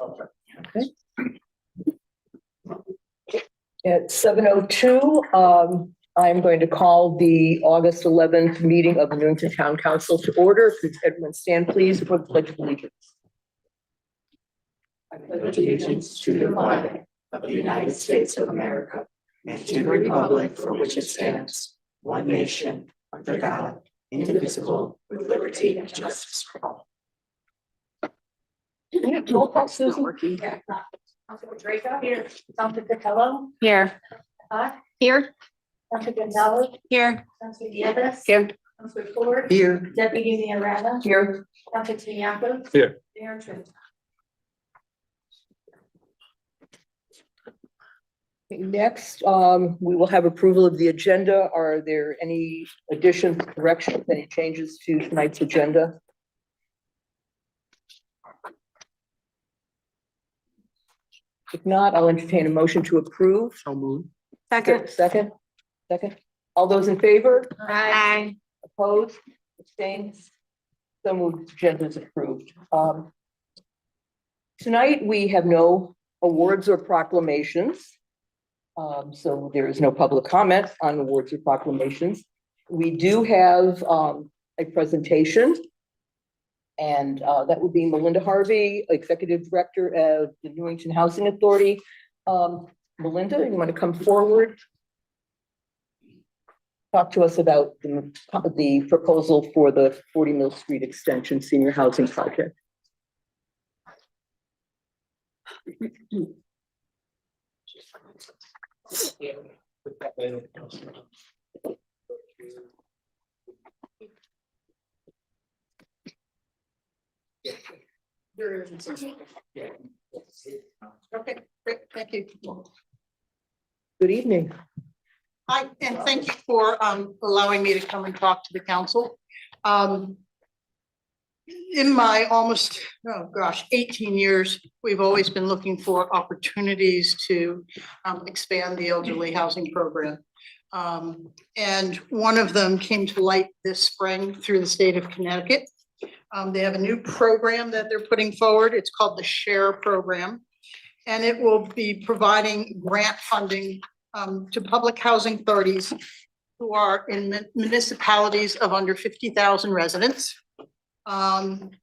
Okay. At 7:02, I'm going to call the August 11th meeting of the Newington Town Council to order. Could everyone stand, please, for the Pledge of Allegiance? I pledge allegiance to the flag of the United States of America and to the republic for which it stands, one nation, under God, indivisible, with liberty and justice for all. Roll call, Susan. Councilor Draco. Here. Councilor Capello. Here. Here. Councilor Gonzalez. Here. Councilor Nieves. Here. Councilor Ford. Here. Deputy Mayor Rada. Here. Councilor Tiniaco. Here. Mayor Trin. Next, we will have approval of the agenda. Are there any additions, corrections, any changes to tonight's agenda? If not, I'll entertain a motion to approve. So moved. Second. Second. All those in favor? Aye. Opposed? Abstained? So moved. Agenda is approved. Tonight, we have no awards or proclamations. So there is no public comment on awards or proclamations. We do have a presentation. And that would be Melinda Harvey, Executive Director of the Newington Housing Authority. Melinda, you want to come forward? Talk to us about the proposal for the 40 Mill Street Extension Senior Housing Project. Okay, great, thank you. Good evening. Hi, and thank you for allowing me to come and talk to the council. In my almost, 18 years, we've always been looking for opportunities to expand the elderly housing program. And one of them came to light this spring through the state of Connecticut. They have a new program that they're putting forward. It's called the SHARE program. And it will be providing grant funding to public housing authorities who are in municipalities of under 50,000 residents. And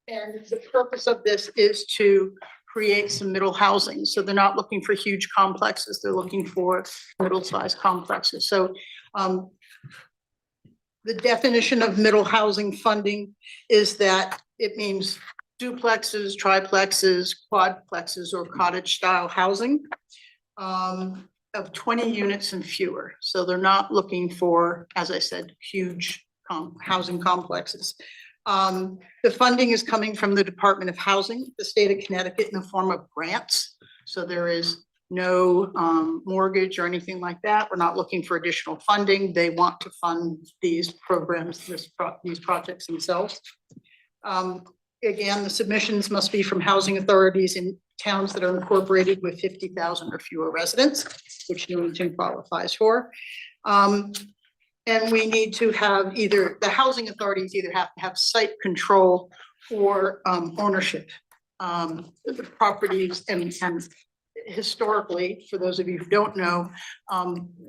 the purpose of this is to create some middle housing. So they're not looking for huge complexes. They're looking for middle-sized complexes. So the definition of middle housing funding is that it means duplexes, triplexes, quadplexes, or cottage-style housing of 20 units and fewer. So they're not looking for, as I said, huge housing complexes. The funding is coming from the Department of Housing, the state of Connecticut, in the form of grants. So there is no mortgage or anything like that. We're not looking for additional funding. They want to fund these programs, these projects themselves. Again, the submissions must be from housing authorities in towns that are incorporated with 50,000 or fewer residents, which Newington qualifies for. And we need to have the housing authorities either have to have site control or ownership of the properties. And historically, for those of you who don't know,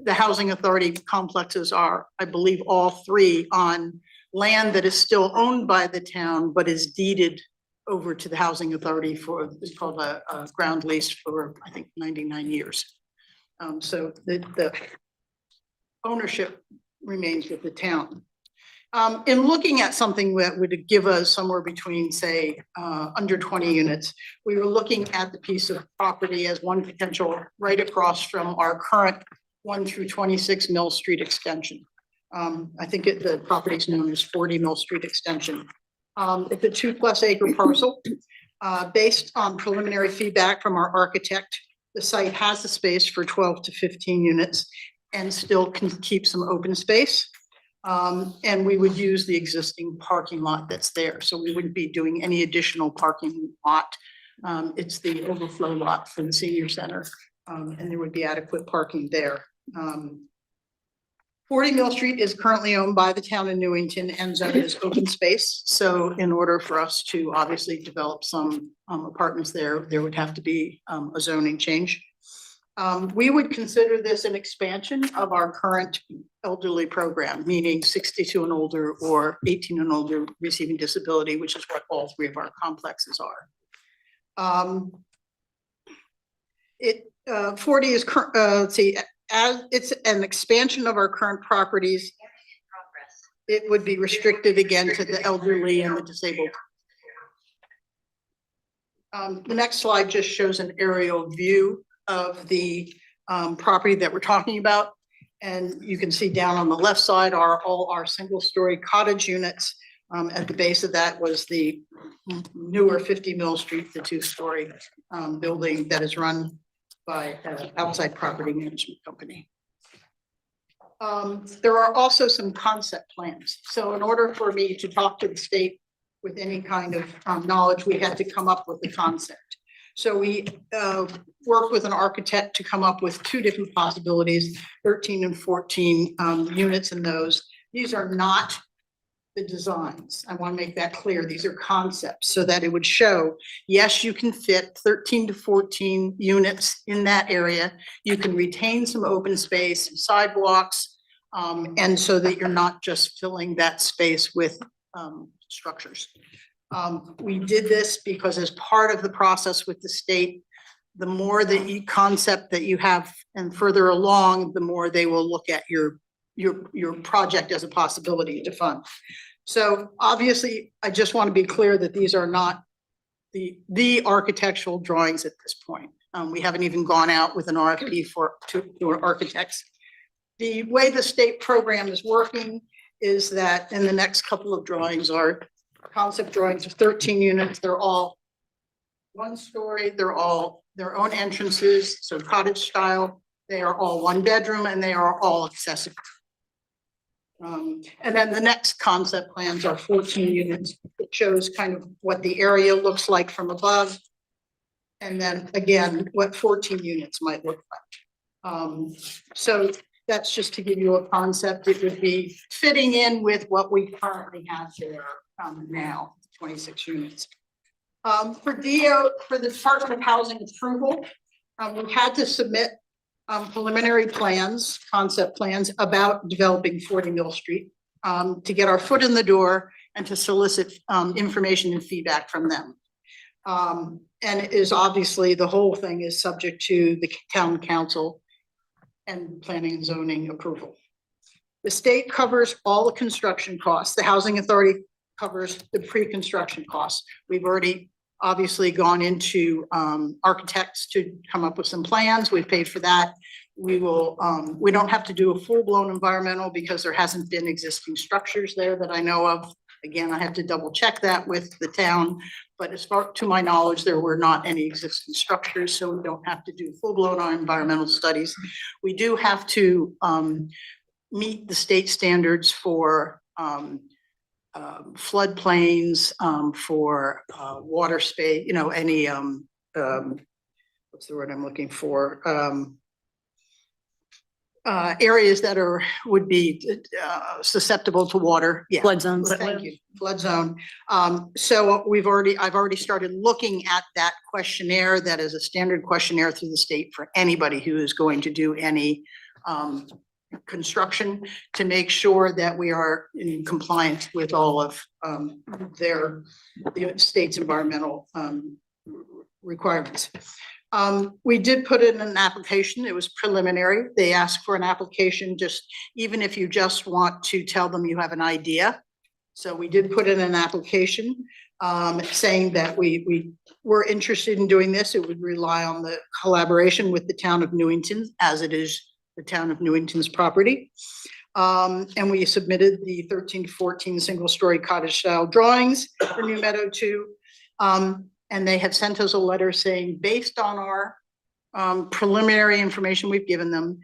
the housing authority complexes are, I believe, all three on land that is still owned by the town, but is deeded over to the housing authority for, it's called a ground lease for, I think, 99 years. So the ownership remains with the town. In looking at something that would give us somewhere between, say, under 20 units, we were looking at the piece of property as one potential right across from our current 1 through 26 Mill Street extension. I think the property is known as 40 Mill Street extension. It's a 2+ acre parcel. Based on preliminary feedback from our architect, the site has the space for 12 to 15 units and still can keep some open space. And we would use the existing parking lot that's there. So we wouldn't be doing any additional parking lot. It's the overflow lot for the senior center, and there would be adequate parking there. 40 Mill Street is currently owned by the town of Newington and zoned as open space. So in order for us to obviously develop some apartments there, there would have to be a zoning change. We would consider this an expansion of our current elderly program, meaning 62 and older or 18 and older receiving disability, which is what all three of our complexes are. 40 is, let's see, as it's an expansion of our current properties, it would be restricted again to the elderly and the disabled. The next slide just shows an aerial view of the property that we're talking about. And you can see down on the left side are all our single-story cottage units. At the base of that was the newer 50 Mill Street, the two-story building that is run by an outside property management company. There are also some concept plans. So in order for me to talk to the state with any kind of knowledge, we had to come up with a concept. So we worked with an architect to come up with two different possibilities, 13 and 14 units in those. These are not the designs. I want to make that clear. These are concepts so that it would show, yes, you can fit 13 to 14 units in that area. You can retain some open space, some sidewalks, and so that you're not just filling that space with structures. We did this because as part of the process with the state, the more the concept that you have and further along, the more they will look at your project as a possibility to fund. So obviously, I just want to be clear that these are not the architectural drawings at this point. We haven't even gone out with an RFP to architects. The way the state program is working is that in the next couple of drawings are concept drawings of 13 units. They're all one story. They're all their own entrances, so cottage style. They are all one bedroom and they are all accessible. And then the next concept plans are 14 units. It shows kind of what the area looks like from above. And then again, what 14 units might look like. So that's just to give you a concept. It would be fitting in with what we currently have there now, 26 units. For the Department of Housing approval, we had to submit preliminary plans, concept plans about developing 40 Mill Street to get our foot in the door and to solicit information and feedback from them. And it is obviously, the whole thing is subject to the town council and planning and zoning approval. The state covers all the construction costs. The housing authority covers the pre-construction costs. We've already obviously gone into architects to come up with some plans. We've paid for that. We will, we don't have to do a full-blown environmental because there hasn't been existing structures there that I know of. Again, I have to double check that with the town, but as far to my knowledge, there were not any existing structures, so we don't have to do full-blown environmental studies. We do have to meet the state standards for floodplains, for water space, you know, any what's the word I'm looking for? Areas that would be susceptible to water. Yeah. Flood zones. Thank you. Flood zone. So I've already started looking at that questionnaire. That is a standard questionnaire through the state for anybody who is going to do any construction, to make sure that we are in compliance with all of the state's environmental requirements. We did put in an application. It was preliminary. They asked for an application, just even if you just want to tell them you have an idea. So we did put in an application saying that we were interested in doing this. It would rely on the collaboration with the town of Newington, as it is the town of Newington's property. And we submitted the 13 to 14 single-story cottage style drawings for New Meadow 2. And they have sent us a letter saying, based on our preliminary information we've given them,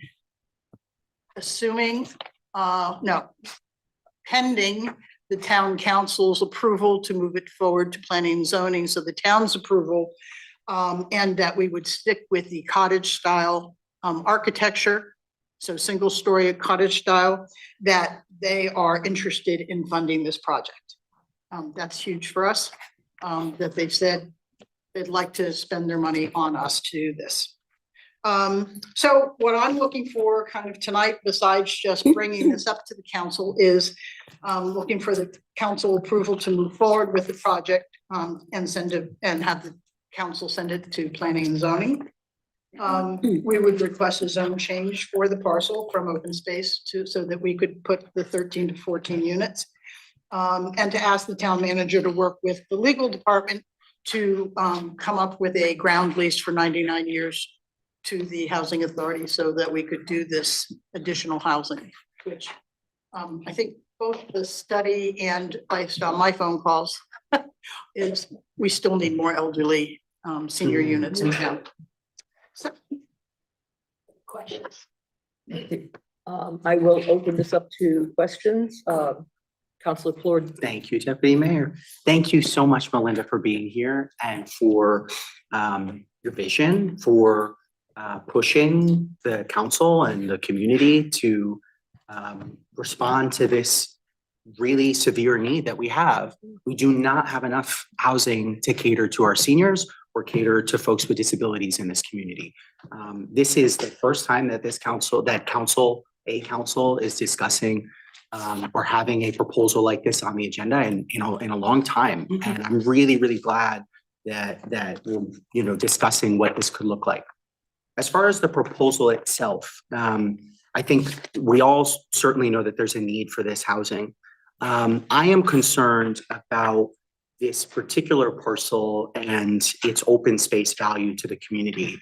pending the town council's approval to move it forward to planning and zoning, so the town's approval, and that we would stick with the cottage style architecture so single story cottage style, that they are interested in funding this project. That's huge for us, that they've said they'd like to spend their money on us to do this. So what I'm looking for kind of tonight, besides just bringing this up to the council, is looking for the council approval to move forward with the project, and have the council send it to planning and zoning. We would request a zone change for the parcel from open space so that we could put the 13 to 14 units. And to ask the town manager to work with the legal department to come up with a ground lease for 99 years to the housing authority so that we could do this additional housing, which I think both the study and based on my phone calls is we still need more elderly senior units in town. So, questions? I will open this up to questions. Councilor Plord. Thank you, Deputy Mayor. Thank you so much, Melinda, for being here and for your vision, for pushing the council and the community to respond to this really severe need that we have. We do not have enough housing to cater to our seniors or cater to folks with disabilities in this community. This is the first time that a council is discussing or having a proposal like this on the agenda in a long time. And I'm really, really glad that we're, discussing what this could look like. As far as the proposal itself, I think we all certainly know that there's a need for this housing. I am concerned about this particular parcel and its open space value to the community.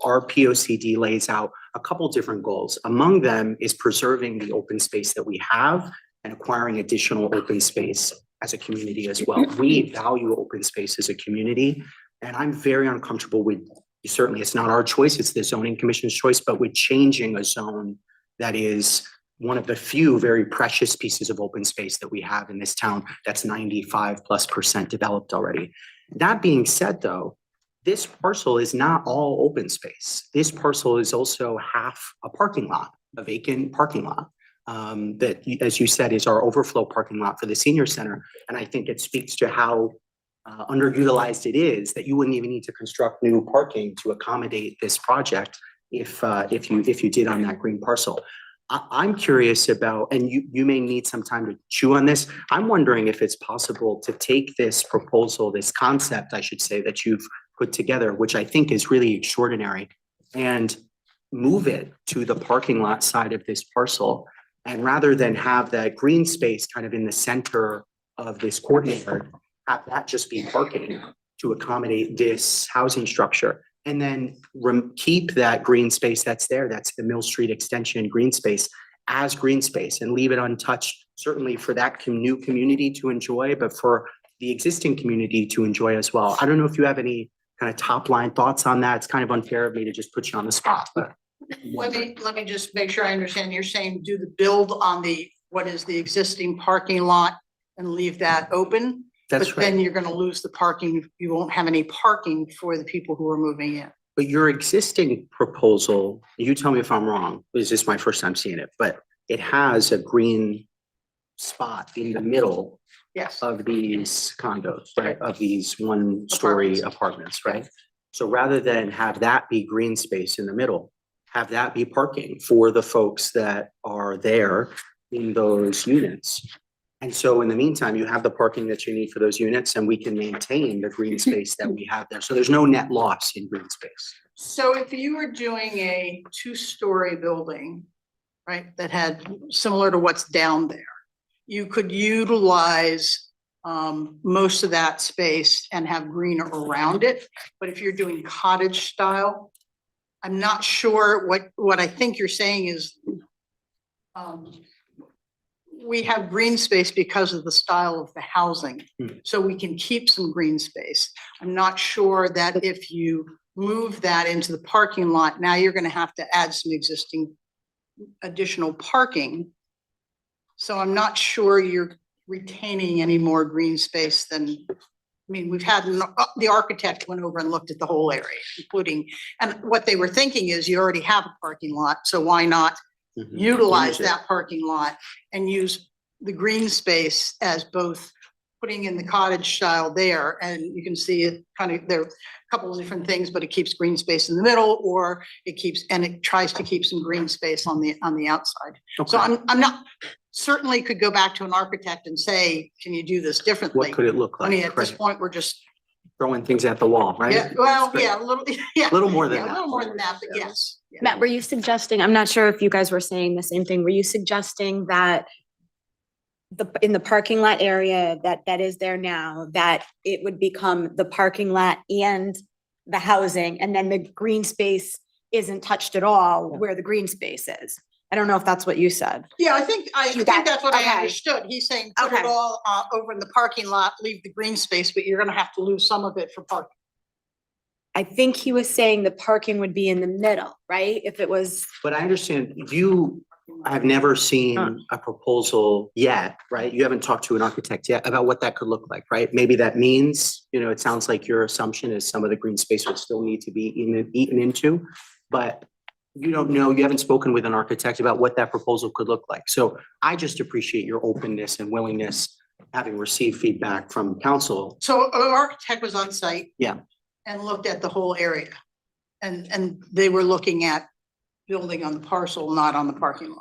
Our POCD lays out a couple different goals. Among them is preserving the open space that we have and acquiring additional open space as a community as well. We value open space as a community, and I'm very uncomfortable with, certainly it's not our choice, it's the zoning commission's choice, but with changing a zone that is one of the few very precious pieces of open space that we have in this town that's 95+% developed already. That being said, though, this parcel is not all open space. This parcel is also half a parking lot, a vacant parking lot. That, as you said, is our overflow parking lot for the senior center. And I think it speaks to how underutilized it is that you wouldn't even need to construct new parking to accommodate this project if you did on that green parcel. I'm curious about, and you may need some time to chew on this. I'm wondering if it's possible to take this proposal, this concept, I should say, that you've put together, which I think is really extraordinary, and move it to the parking lot side of this parcel. And rather than have that green space kind of in the center of this courtyard, have that just be parking to accommodate this housing structure. And then keep that green space that's there, that's the Mill Street Extension green space, as green space, and leave it untouched, certainly for that new community to enjoy, but for the existing community to enjoy as well. I don't know if you have any kind of top line thoughts on that. It's kind of unfair of me to just put you on the spot, but. Let me just make sure I understand. You're saying do the build on what is the existing parking lot and leave that open? That's but right. Then you're going to lose the parking. You won't have any parking for the people who are moving in. But your existing proposal, you tell me if I'm wrong, this is my first time seeing it, but it has a green spot in the middle Yes. of these condos, right? Of these one-story apartments, right? So rather than have that be green space in the middle, have that be parking for the folks that are there in those units. And so in the meantime, you have the parking that you need for those units, and we can maintain the green space that we have there. So there's no net loss in green space. So if you were doing a 2-story building, right, that had similar to what's down there, you could utilize most of that space and have green around it. But if you're doing cottage style, I'm not sure what I think you're saying is we have green space because of the style of the housing. So we can keep some green space. I'm not sure that if you move that into the parking lot, now you're going to have to add some existing additional parking. So I'm not sure you're retaining any more green space than, we've had, the architect went over and looked at the whole area, including, and what they were thinking is you already have a parking lot, so why not utilize Use it. that parking lot and use the green space as both putting in the cottage style there, and you can see it kind of, there are a couple of different things, but it keeps green space in the middle, or it keeps, and it tries to keep some green space on the outside. So Okay. I'm not, certainly could go back to an architect and say, can you do this differently? What could it look I like? mean, at this Right. point, we're just, Throwing things at the wall, right? yeah, well, Great. yeah, a little, yeah. Little more than Yeah, a that. little more than that, but yes. Yeah. Matt, were you suggesting, I'm not sure if you guys were saying the same thing, were you suggesting that in the parking lot area that is there now, that it would become the parking lot and the housing, and then the green space isn't touched at all where the green space is? I don't know if that's what you said. Yeah, I think You got- that's what I okay. understood. He's saying, put it Okay. all over in the parking lot, leave the green space, but you're gonna have to lose some of it for parking. I think he was saying the parking would be in the middle, right? If it was, But I understand you have never seen a proposal yet, right? You haven't talked to an architect yet about what that could look like, right? Maybe that means, it sounds like your assumption is some of the green space would still need to be eaten into, but you don't know, you haven't spoken with an architect about what that proposal could look like. So I just appreciate your openness and willingness, having received feedback from council. So an architect was on site. Yeah. And looked at the whole area. And they were looking at building on the parcel, not on the parking lot.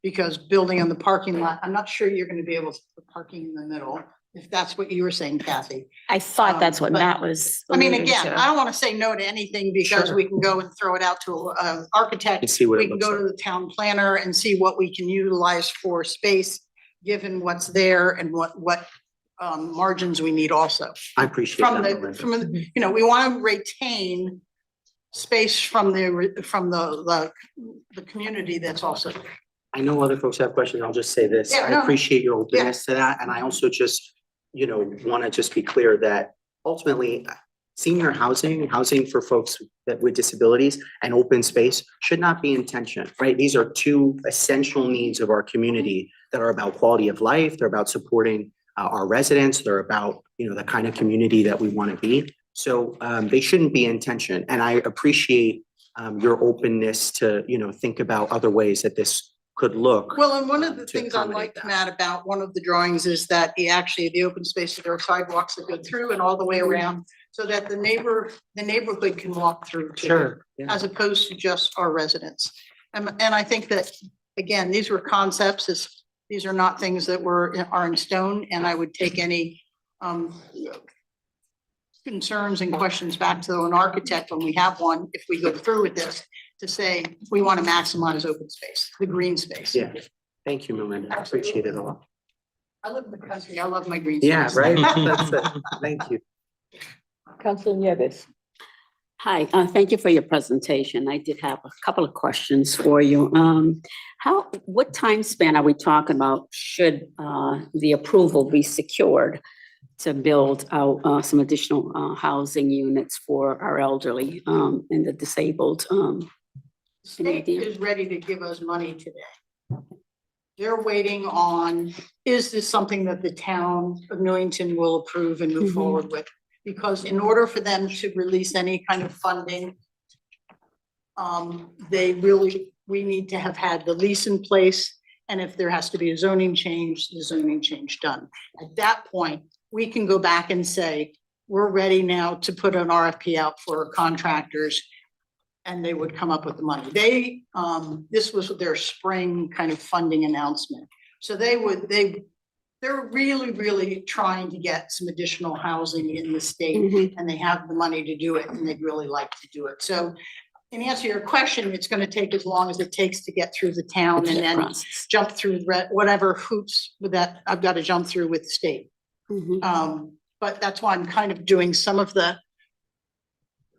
Because building on the parking lot, I'm not sure you're gonna be able to put parking in the middle, if that's what you were saying, Kathy. I thought that's what But- Matt was. I mean, alluding again, to. I don't wanna say no to anything because Sure. we can go and throw it out to an architect. And see what We it can looks go like. to the town planner and see what we can utilize for space, given what's there and what margins we need also. I appreciate From that. the, Melinda. from the, we want to retain space from the community that's also. I know other folks have questions. I'll just say this. Yeah, I no. appreciate your openness to that. And I also just, want to just be clear that ultimately senior housing for folks with disabilities and open space should not be in tension, right? These are two essential needs of our community that are about quality of life. They're about supporting our residents. They're about, the kind of community that we want to be. So they shouldn't be in tension. And I appreciate your openness to, think about other ways that this could look. Well, and one of the to things I accommodate liked, that. Matt, about one of the drawings is that the open spaces, there are sidewalks that go through and all the way around. So that the neighborhood can walk through too. Sure. Yeah. As opposed to just our residents. And I think that, again, these were concepts, these are not things that are in stone, and I would take any concerns and questions back to an architect when we have one, if we go through with this, to say, we want to maximize open space, the green space. Yeah. Thank you, Melinda. I appreciate it a lot. I live in the country, I love my green space. Yeah, right? That's it. Thank you. Councilor Nieves. Hi, thank you for your presentation. I did have a couple of questions for you. What time span are we talking about should the approval be secured to build out some additional housing units for our elderly and the disabled? State is ready to give us money today. They're waiting on, is this something that the town of Newington will approve and move Mhm. forward with? Because in order for them to release any kind of funding, we need to have had the lease in place. And if there has to be a zoning change, the zoning change done. At that point, we can go back and say, we're ready now to put an RFP out for contractors. And they would come up with the money. This was their spring kind of funding announcement. So they're really, really trying to get some additional housing in the state, Mhm. and they have the money to do it, and they'd really like to do it. So in answer to your question, it's gonna take as long as it takes to get through the town and then Process. jump through whatever hoops that I've got to jump through with the state. Mhm. But that's why I'm kind of doing some of the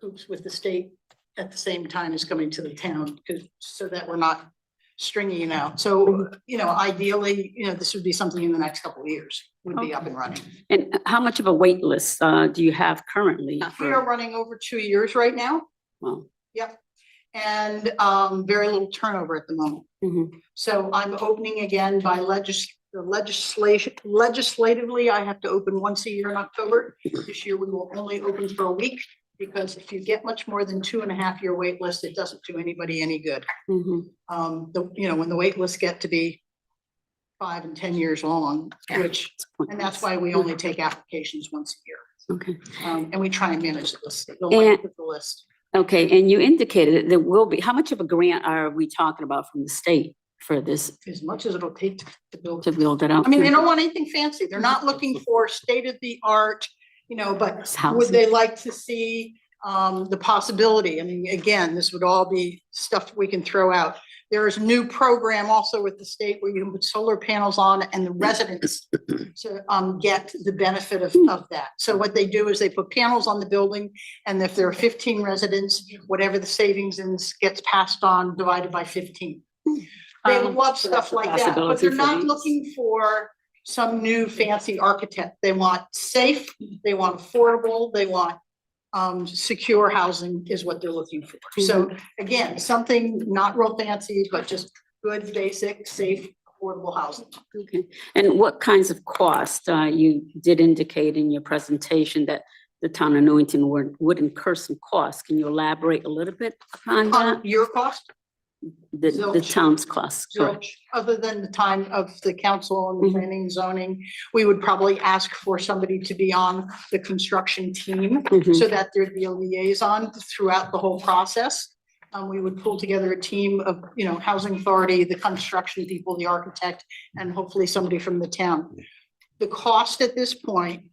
hoops with the state at the same time as coming to the town, because so that we're not stringing it out. So, ideally, this would be something in the next couple of years would be up and running. And how much of a wait list do you have currently? We are running over 2 years right now. Well, Yep. And very little turnover at the moment. mhm. So I'm opening again by legislatively, I have to open once a year in October. This year we will only open for a week. Because if you get much more than 2.5 year wait list, it doesn't do anybody any good. Mhm. When the wait lists get to be 5 and 10 years long, Yeah. which, and that's why we only take applications once a year. Okay, And we try and manage the list, the And- length of the list. okay, and you indicated that there will be, how much of a grant are we talking about from the state for this, As much as it'll take to build. to build it out? I mean, they don't want anything fancy. They're not looking for state of the art, but It's would housing. they like to see the possibility? I mean, again, this would all be stuff we can throw out. There is a new program also with the state where you can put solar panels on and the residents to get the benefit of that. So what they do is they put panels on the building, and if there are 15 residents, whatever the savings is gets passed on, divided by 15. They love So stuff that's a like that, but possibility they're for not these. looking for some new fancy architect. They want safe, they want affordable, they want secure housing is what they're looking for. So again, something not real fancy, but just good, basic, safe, affordable housing. Okay, and what kinds of costs, you did indicate in your presentation that the town of Newington would incur some costs. Can you elaborate a little bit on that? Your cost, The zilch. town's costs, correct? zilch, other than the time of the council and the Mhm. planning and zoning, we would probably ask for somebody to be on the construction team Mhm. so that there'd be a liaison throughout the whole process. We would pull together a team of, housing authority, the construction people, the architect, and hopefully somebody from the town. The cost at this point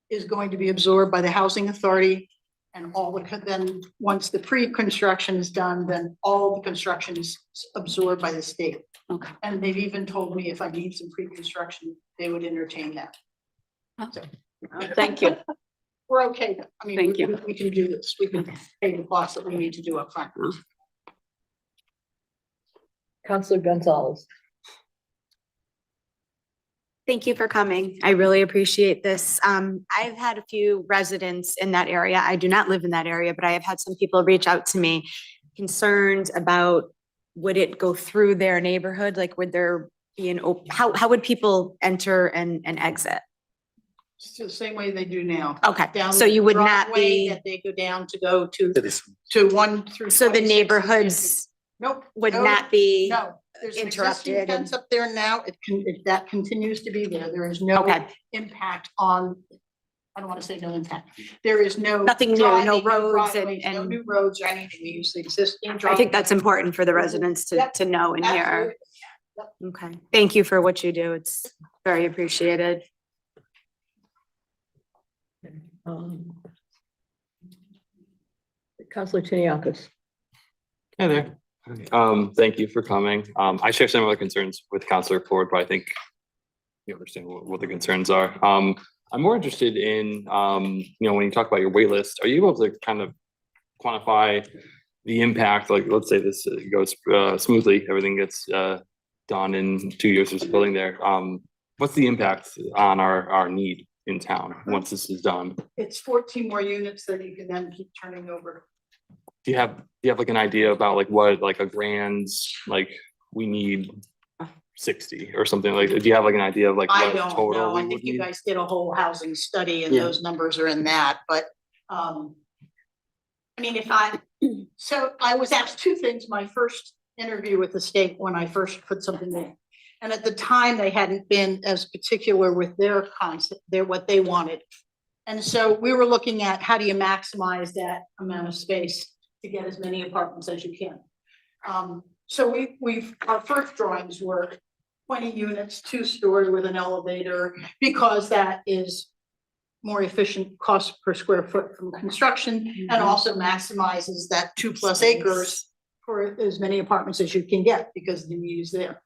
is going to be absorbed by the housing authority, and then once the pre-construction is done, then all the construction is absorbed by the state. Okay. And they've even told me if I need some pre-construction, they would entertain that. Thank you. We're okay. I mean, Thank you. we can do this. We can pay the costs that we need to do up front. Counselor Gonzalez. Thank you for coming. I really appreciate this. I've had a few residents in that area. I do not live in that area, but I have had some people reach out to me concerned about, would it go through their neighborhood? Like, would there be how would people enter and exit? It's the same way they do now. Okay, Down so you the would not driveway be, That they go down to go to this. 1 through. so the 26 and 50. neighborhoods Nope. would no, not be, No, there's an existing interrupted fence up there now. If that continues to be there is no okay, impact on, I don't want to say no impact. There is no. Nothing new, no driving, roads and- driveways, No and- new roads or anything. We use the existing. I think that's important for the residents Yep, to know and hear. Absolutely. Okay, thank you for what you do. It's very appreciated. Counselor Tiniakis. Hi there. Thank you for coming. I share similar concerns with Counselor Ford, but I think you understand what the concerns are. I'm more interested in, when you talk about your wait list, are you able to kind of quantify the impact? Like, let's say this goes smoothly, everything gets done in 2 years of building there. What's the impact on our need in town once this is done? It's 14 more units that you can then keep turning over. Do you have like an idea about like what, like a grand, like we need 60 or something like, do you have like an idea of like I what don't total know. we I would think you need? guys did a whole housing study and Yeah. those numbers are in that, but, I mean, so I was asked two things, my first interview with the state when I first put something in. And at the time, they hadn't been as particular with their concept, what they wanted. And so we were looking at how do you maximize that amount of space to get as many apartments as you can. So our first drawings were 20 units, 2-story with an elevator, because that is more efficient cost per square foot from construction and also maximizes that 2+ acres for as many apartments as you can get because the need is there.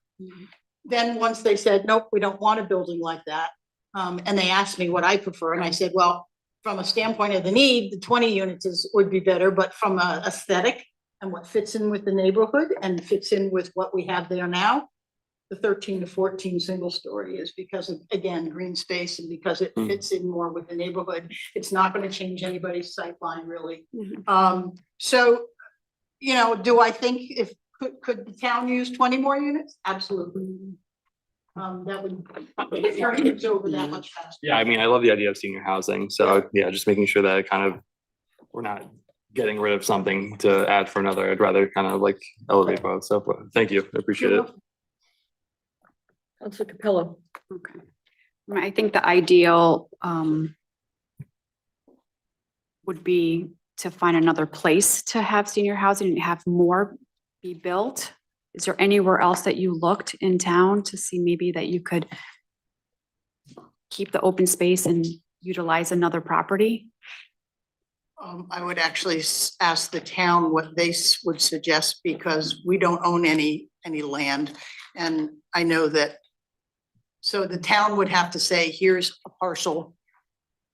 Then once they said, nope, we don't want a building like that. And they asked me what I prefer. And I said, well, from a standpoint of the need, the 20 units would be better, but from a aesthetic and what fits in with the neighborhood and fits in with what we have there now, the 13 to 14 single story is because of, again, green space and because it fits in more with the neighborhood. It's not going to change anybody's sight line really. So, do I think could the town use 20 more units? Absolutely. That would turn things over that much faster. Yeah, I mean, I love the idea of senior housing. So yeah, just making sure that it kind of we're not getting rid of something to add for another. I'd rather kind of like elevate both. So thank you. I appreciate it. Councilor Capella. Okay. I think the ideal would be to find another place to have senior housing and have more be built. Is there anywhere else that you looked in town to see maybe that you could keep the open space and utilize another property? I would actually ask the town what they would suggest, because we don't own any land. And I know that, so the town would have to say, here's a parcel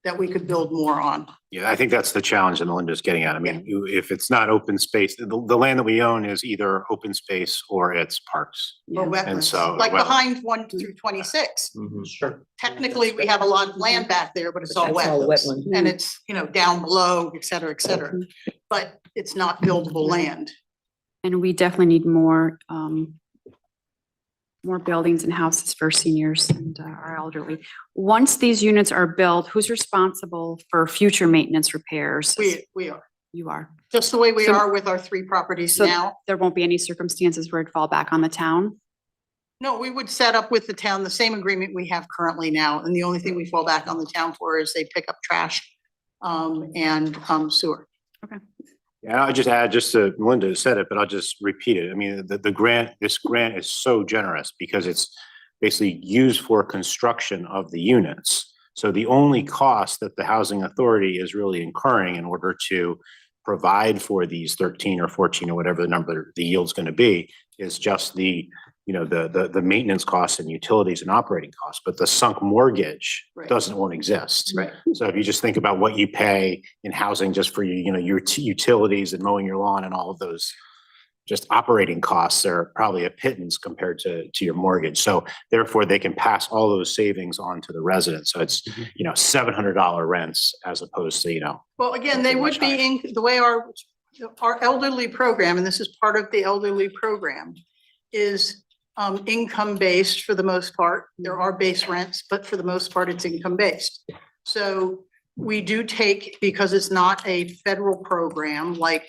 that we could build more on. Yeah, I think that's the challenge that Melinda's getting at. I mean, if it's not open space, the land that we own is either open space or it's parks. Or And wetlands, so, like well- behind 1 through 26. Mhm. Sure. Technically, we have a lot of land back there, but it's all That's all wetlands. wetland. And it's, you know, down below, et cetera, et cetera. But it's not buildable land. And we definitely need more buildings and houses for seniors and our elderly. Once these units are built, who's responsible for future maintenance repairs? We are, You are. just the way we So- are with our 3 properties So now. there won't be any circumstances where it'd fall back on the town? No, we would set up with the town the same agreement we have currently now, and the only thing we fall back on the town for is they pick up trash and sewer. Yeah, I'll just add, Melinda said it, but I'll just repeat it. I mean, this grant is so generous because it's basically used for construction of the units. So the only cost that the housing authority is really incurring in order to provide for these 13 or 14 or whatever the number, the yield's going to be, is just the maintenance costs and utilities and operating costs, but the sunk mortgage Right. won't exist. Right. So if you just think about what you pay in housing just for your utilities and mowing your lawn and all of those just operating costs are probably a pittance compared to your mortgage. So therefore they can pass all those savings on to the residents. So it's, $700 rents as opposed to, Well, again, they would be the way our elderly program, and this is part of the elderly program, is income based for the most part. There are base rents, but for the most part, it's income based. So we do take, because it's not a federal program like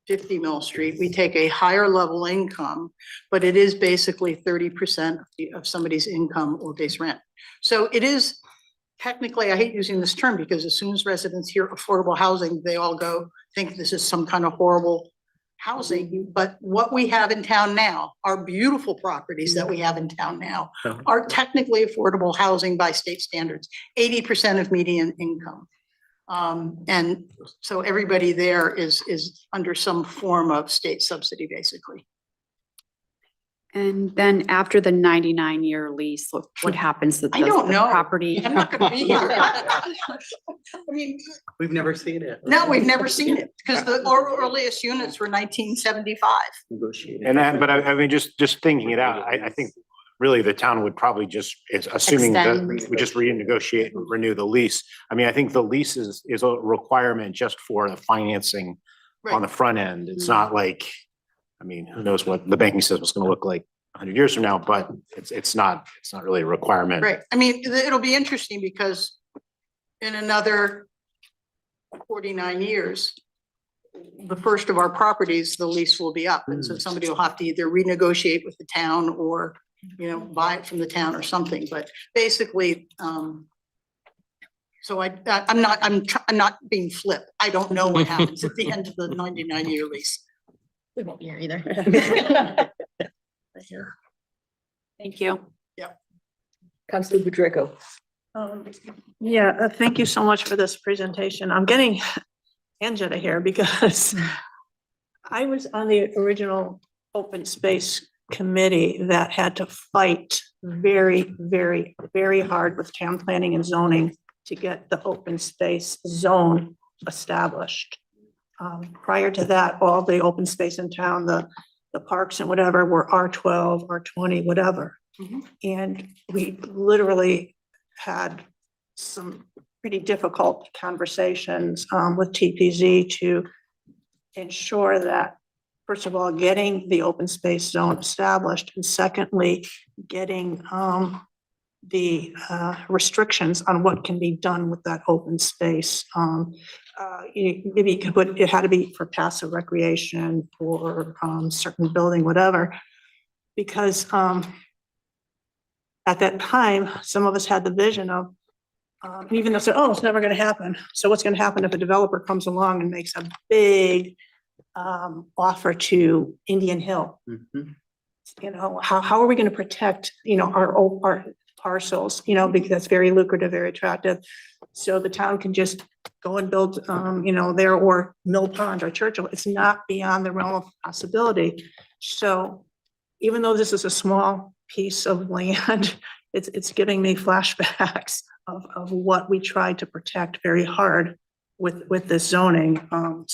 50 Mill Street, we take a higher level income, but it is basically 30% of somebody's income or base rent. So it is technically, I hate using this term because as soon as residents hear affordable housing, they all think this is some kind of horrible housing. But what we have in town now, our beautiful properties that we have in town now, are technically affordable housing by state standards, 80% of median income. And so everybody there is under some form of state subsidy, basically. And then after the 99-year lease, what happens to I don't the know. property? I'm not gonna be here. I mean, We've never seen it. no, we've never seen it because the earliest units were 1975. Negotiated. but I mean, just thinking it out, I think really the town would probably assuming that Extend. we just renegotiate and renew the lease. I mean, I think the lease is a requirement just for the financing on the front end. It's not like, I mean, who knows what the banking system is going to look like 100 years from now, but it's not really a requirement. Right. I mean, it'll be interesting because in another 49 years, the first of our properties, the lease will be up. And so somebody will have to either renegotiate with the town or, buy it from the town or something. But basically, so I'm not being flip. I don't know what happens at the end of the 99-year lease. We won't be here either. Thank you. Councilor Budrico. Thank you so much for this presentation. I'm getting Angela here because I was on the original open space committee that had to fight very, very, very hard with town planning and zoning to get the open space zone established. Prior to that, all the open space in town, the parks and whatever were R12, R20, whatever. And we literally had some pretty difficult conversations with TPZ to ensure that, first of all, getting the open space zone established, and secondly, getting the restrictions on what can be done with that open space maybe you could put, it had to be for passive recreation, for, certain building, whatever. Because, at that time, some of us had the vision of, even though, oh, it's never gonna happen. So what's gonna happen if a developer comes along and makes a big, offer to Indian Hill? Mhm. You know, how are we gonna protect, our parcels, because that's very lucrative, very attractive. So the town can just go and build, there, or Mill Pond or Churchill. It's not beyond the realm of possibility. So even though this is a small piece of land, it's giving me flashbacks of what we tried to protect very hard with this zoning. I'm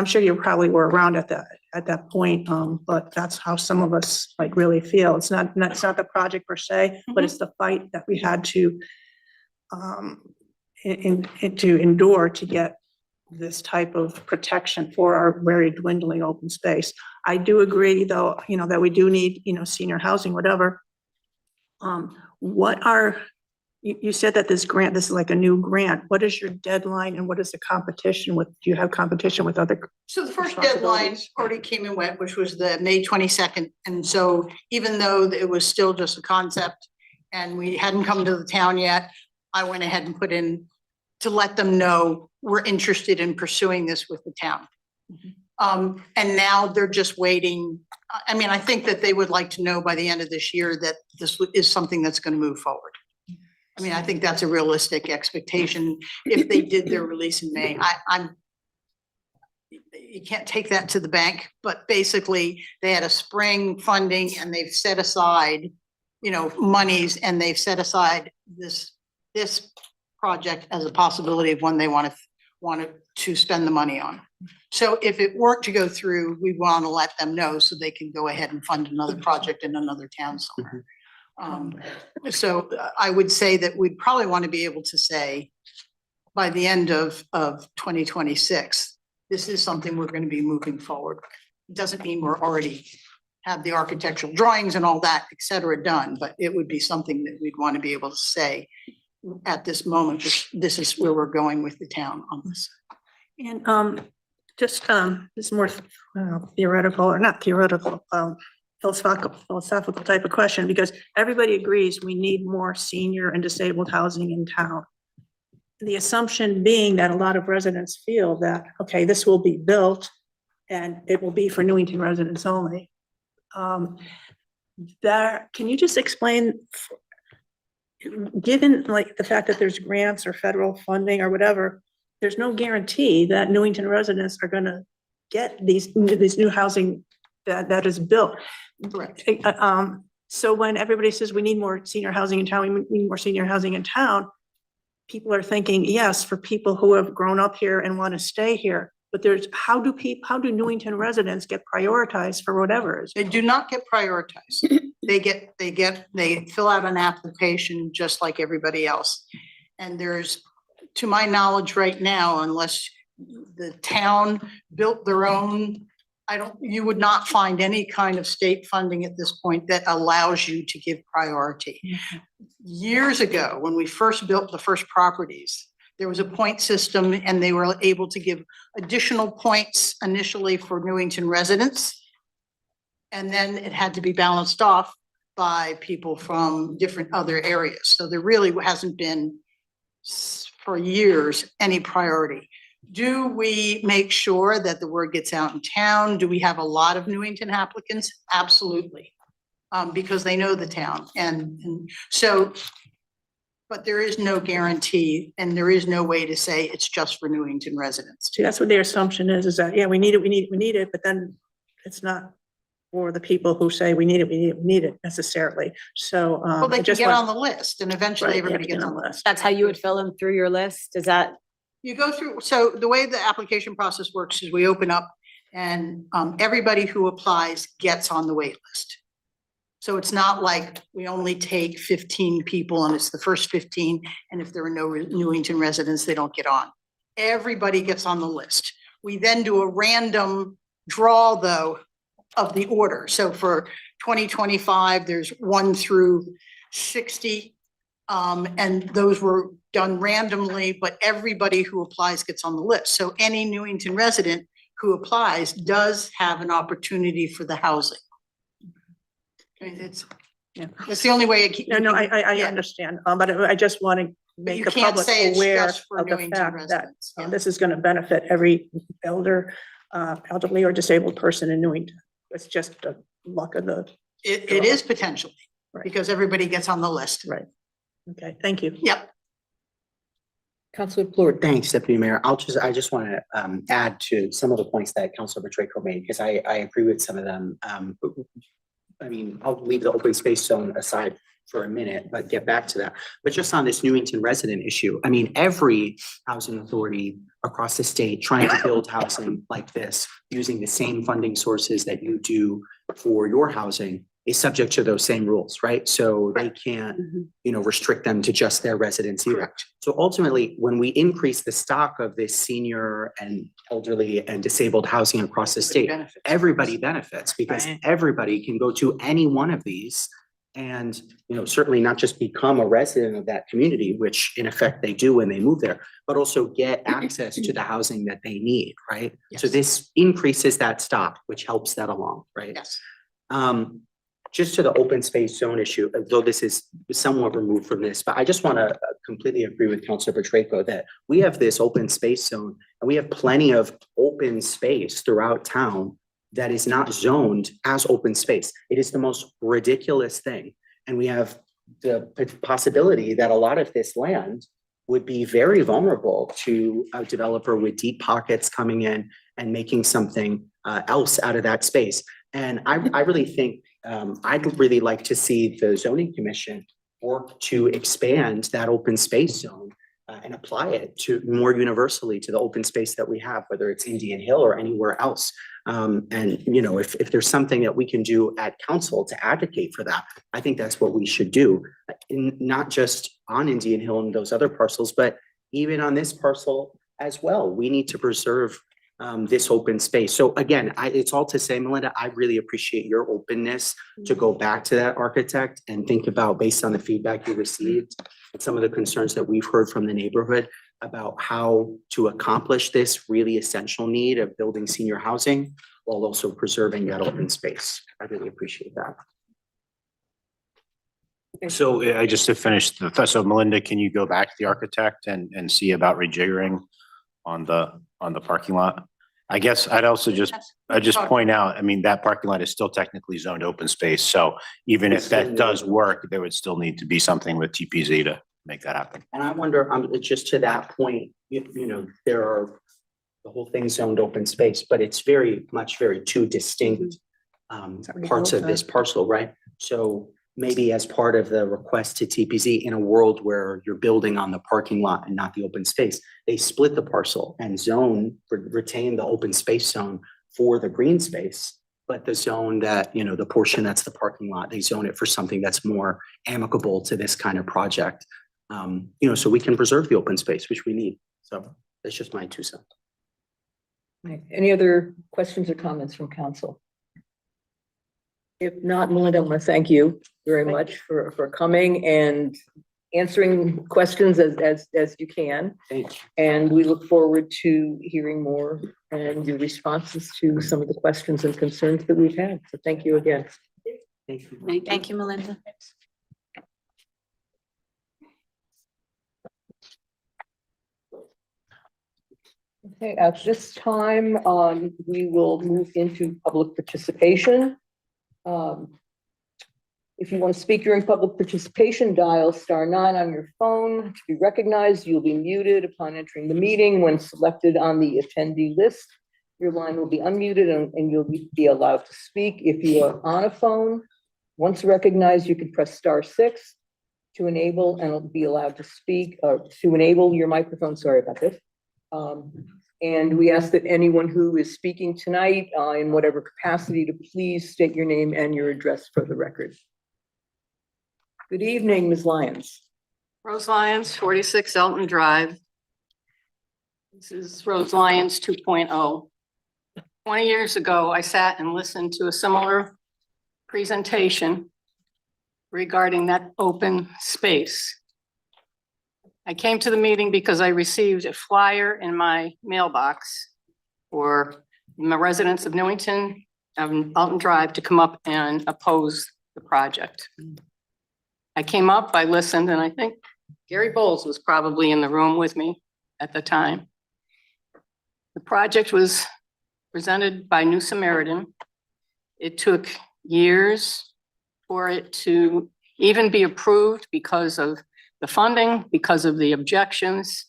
sure you probably were around at that point, but that's how some of us like really feel. It's not the project per se, but it's the fight that we had to to endure to get this type of protection for our very dwindling open space. I do agree, though, that we do need, senior housing, whatever. You said that this is like a new grant. What is your deadline and what is the competition with? Do you have competition with other? So the first deadline already came and went, which was the May 22nd. And so even though it was still just a concept and we hadn't come to the town yet, I went ahead and put in to let them know we're interested in pursuing this with the town. And now they're just waiting. I mean, I think that they would like to know by the end of this year that this is something that's going to move forward. I mean, I think that's a realistic expectation if they did their release in May. You can't take that to the bank, but basically they had a spring funding and they've set aside, monies, and they've set aside this project as a possibility of when they wanted to spend the money on. So if it weren't to go through, we want to let them know so they can go ahead and fund another project in another town somewhere. So I would say that we'd probably want to be able to say by the end of 2026, this is something we're going to be moving forward. It doesn't mean we're already have the architectural drawings and all that, et cetera, done, but it would be something that we'd want to be able to say at this moment, this is where we're going with the town on this. And just this more theoretical, or not theoretical, philosophical type of question, because everybody agrees we need more senior and disabled housing in town. The assumption being that a lot of residents feel that, okay, this will be built and it will be for Newington residents only. Can you just explain, given like the fact that there's grants or federal funding or whatever, there's no guarantee that Newington residents are gonna get these new housing that is built. Correct. So when everybody says we need more senior housing in town, we need more senior housing in town, people are thinking, yes, for people who have grown up here and want to stay here. But how do Newington residents get prioritized for whatever is? They do not get prioritized. They fill out an application just like everybody else. And there's, to my knowledge right now, unless the town built their own, you would not find any kind of state funding at this point that allows you to give priority. Years ago, when we first built the first properties, there was a point system and they were able to give additional points initially for Newington residents. And then it had to be balanced off by people from different other areas. So there really hasn't been for years any priority. Do we make sure that the word gets out in town? Do we have a lot of Newington applicants? Absolutely. Because they know the town. And so, but there is no guarantee and there is no way to say it's just for Newington residents. See, that's what their assumption is that, yeah, we need it, but then it's not for the people who say we need it necessarily. So. Well, they can get on the list and eventually Right, everybody yeah, gets on the list. That's how you would fill them through your list? Is that? You go through, so the way the application process works is we open up and everybody who applies gets on the wait list. So it's not like we only take 15 people and it's the first 15. And if there are no Newington residents, they don't get on. Everybody gets on the list. We then do a random draw though of the order. So for 2025, there's 1 through 60. And those were done randomly, but everybody who applies gets on the list. So any Newington resident who applies does have an opportunity for the housing. I mean, it's the only way. I Yeah. understand, but I just want to make you the can't public say it's aware just for of the Newington fact that residents, yeah. this is going to benefit every elderly or disabled person in Newington. It's just the luck of the, It is potentially, Right. because everybody gets on the list. right. Okay, thank you. Yep. Councilor Plord. Thanks, Deputy Mayor. I just want to add to some of the points that Councilor Petranco made, because I agree with some of them. I mean, I'll leave the open space zone aside for a minute, but get back to that. But just on this Newington resident issue, I mean, every housing authority across the state trying to build housing like this, using the same funding sources that you do for your housing, is subject to those same rules, right? So they can't, restrict them to just their residents either. Correct. So ultimately, when we increase the stock of this senior and elderly and disabled housing across the state, Benefits. everybody benefits, because Right. everybody can go to any one of these and, certainly not just become a resident of that community, which in effect they do when they move there, but also get access to the housing that they need, right? So Yes. this increases that stock, which helps that along, right? Yes. Just to the open space zone issue, though this is somewhat removed from this, but I just want to completely agree with Councilor Petranco that we have this open space zone and we have plenty of open space throughout town that is not zoned as open space. It is the most ridiculous thing. And we have the possibility that a lot of this land would be very vulnerable to a developer with deep pockets coming in and making something else out of that space. And I really think I'd really like to see the zoning commission work to expand that open space zone and apply it to more universally to the open space that we have, whether it's Indian Hill or anywhere else. And if there's something that we can do at council to advocate for that, I think that's what we should do. Not just on Indian Hill and those other parcels, but even on this parcel as well. We need to preserve this open space. So again, it's all to say, Melinda, I really appreciate your openness to go back to that architect and think about, based on the feedback you received and some of the concerns that we've heard from the neighborhood about how to accomplish this really essential need of building senior housing while also preserving that open space. I really appreciate that. So just to finish the thought, so Melinda, can you go back to the architect and see about rejiggering on the parking lot? I guess I'd also just point out, I mean, that parking lot is still technically zoned open space. So even if that does work, there would still need to be something with TPZ to make that happen. And I wonder, just to that point, there are, the whole thing's zoned open space, but it's very two distinct parts of this parcel, right? So maybe as part of the request to TPZ, in a world where you're building on the parking lot and not the open space, they split the parcel and retain the open space zone for the green space. But the zone that, the portion that's the parking lot, they zone it for something that's more amicable to this kind of project. So we can preserve the open space, which we need. So that's just my 2 cents. Right. Any other questions or comments from council? If not, Melinda, I want to thank you very much for coming and answering questions as you can. Thank you. And we look forward to hearing more and your responses to some of the questions and concerns that we've had. So thank you again. Thank you. Thank you. Thank you, Melinda. Okay, at this time, we will move into public participation. If you want to speak during public participation, dial *9 on your phone to be recognized. You'll be muted upon entering the meeting. When selected on the attendee list, your line will be unmuted and you'll be allowed to speak. If you are on a phone, once recognized, you can press *6 to enable and it'll be allowed to speak, or to enable your microphone. Sorry about this. And we ask that anyone who is speaking tonight in whatever capacity to please state your name and your address for the record. Good evening, Ms. Lyons. Rose Lyons, 46 Elton Drive. This is Rose Lyons 2.0. 20 years ago, I sat and listened to a similar presentation regarding that open space. I came to the meeting because I received a flyer in my mailbox for my residents of Newington, Alton Drive, to come up and oppose the project. I came up, I listened, and I think Gary Bowles was probably in the room with me at the time. The project was presented by New Samaritan. It took years for it to even be approved because of the funding, because of the objections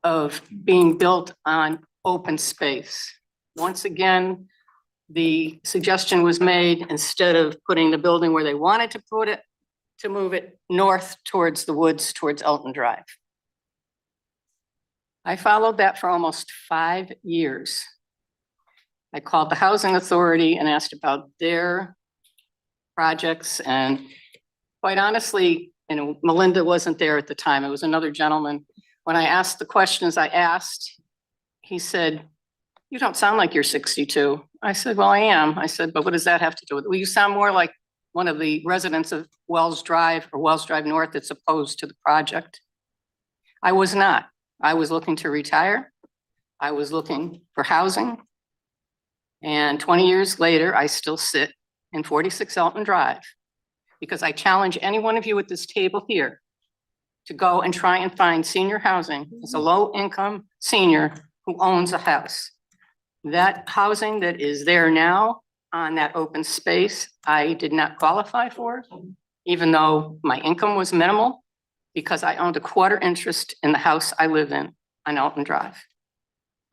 of being built on open space. Once again, the suggestion was made, instead of putting the building where they wanted to put it, to move it north towards the woods, towards Alton Drive. I followed that for almost 5 years. I called the housing authority and asked about their projects, and quite honestly, Melinda wasn't there at the time. It was another gentleman. When I asked the questions I asked, he said, "You don't sound like you're 62. I said, "Well, I am." I said, "But what does that have to do with it?" "Well, you sound more like one of the residents of Wells Drive or Wells Drive North that's opposed to the project." I was not. I was looking to retire. I was looking for housing. And 20 years later, I still sit in 46 Alton Drive, because I challenge any one of you at this table here to go and try and find senior housing as a low-income senior who owns a house. That housing that is there now on that open space, I did not qualify for, even though my income was minimal, because I owned a quarter interest in the house I live in on Alton Drive.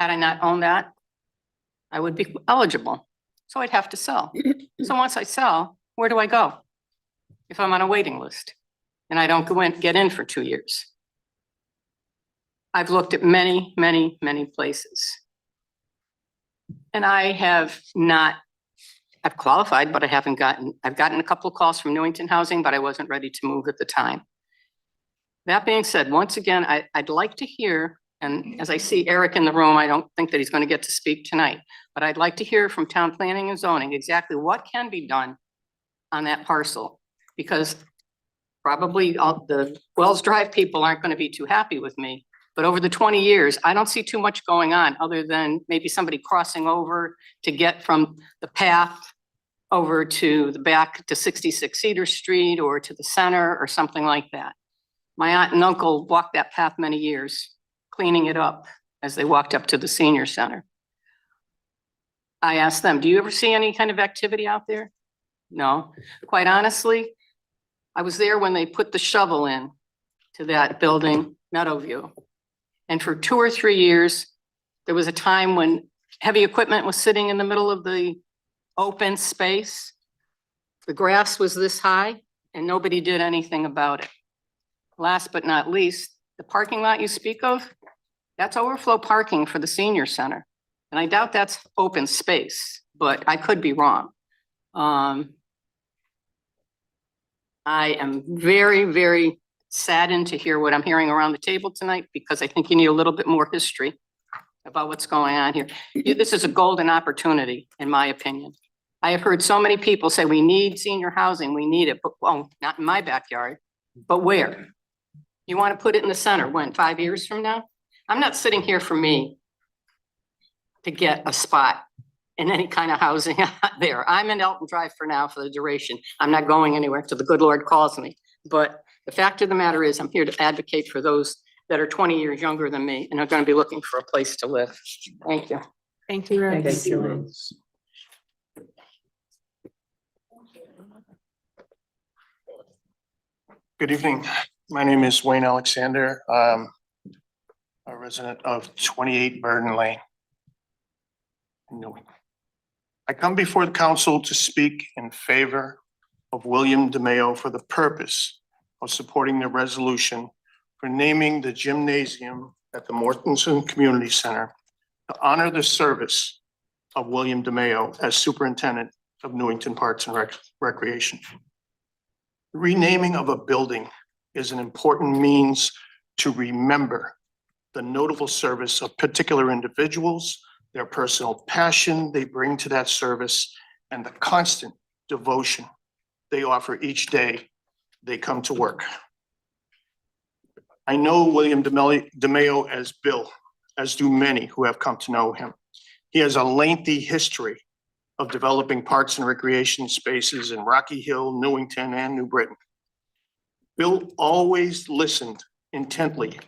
Had I not owned that, I would be eligible. So I'd have to sell. So once I sell, where do I go if I'm on a waiting list and I don't get in for 2 years? I've looked at many, many, many places. And I have not, I've qualified, but I've gotten a couple of calls from Newington Housing, but I wasn't ready to move at the time. That being said, once again, I'd like to hear, and as I see Eric in the room, I don't think that he's going to get to speak tonight, but I'd like to hear from Town Planning and Zoning exactly what can be done on that parcel, because probably all the Wells Drive people aren't going to be too happy with me. But over the 20 years, I don't see too much going on other than maybe somebody crossing over to get from the path over to the back to 66 Cedar Street or to the center or something like that. My aunt and uncle walked that path many years, cleaning it up as they walked up to the senior center. I asked them, "Do you ever see any kind of activity out there?" No. Quite honestly, I was there when they put the shovel in to that building, Meadowview. And for 2 or 3 years, there was a time when heavy equipment was sitting in the middle of the open space. The grass was this high and nobody did anything about it. Last but not least, the parking lot you speak of, that's overflow parking for the senior center. And I doubt that's open space, but I could be wrong. I am very, very saddened to hear what I'm hearing around the table tonight, because I think you need a little bit more history about what's going on here. This is a golden opportunity, in my opinion. I have heard so many people say, we need senior housing, we need it, but well, not in my backyard, but where? You want to put it in the center, when, 5 years from now? I'm not sitting here for me to get a spot in any kind of housing there. I'm in Alton Drive for now for the duration. I'm not going anywhere till the good Lord calls me. But the fact of the matter is, I'm here to advocate for those that are 20 years younger than me and are going to be looking for a place to live. Thank you. Thank you, Rose. Thank you, Rose. Good evening. My name is Wayne Alexander, a resident of 28 Burden Lane. I come before the council to speak in favor of William DeMayo for the purpose of supporting the resolution for naming the gymnasium at the Mortensen Community Center to honor the service of William DeMayo as superintendent of Newington Parks and Recreation. Renaming of a building is an important means to remember the notable service of particular individuals, their personal passion they bring to that service, and the constant devotion they offer each day they come to work. I know William DeMayo as Bill, as do many who have come to know him. He has a lengthy history of developing parks and recreation spaces in Rocky Hill, Newington, and New Britain. Bill always listened intently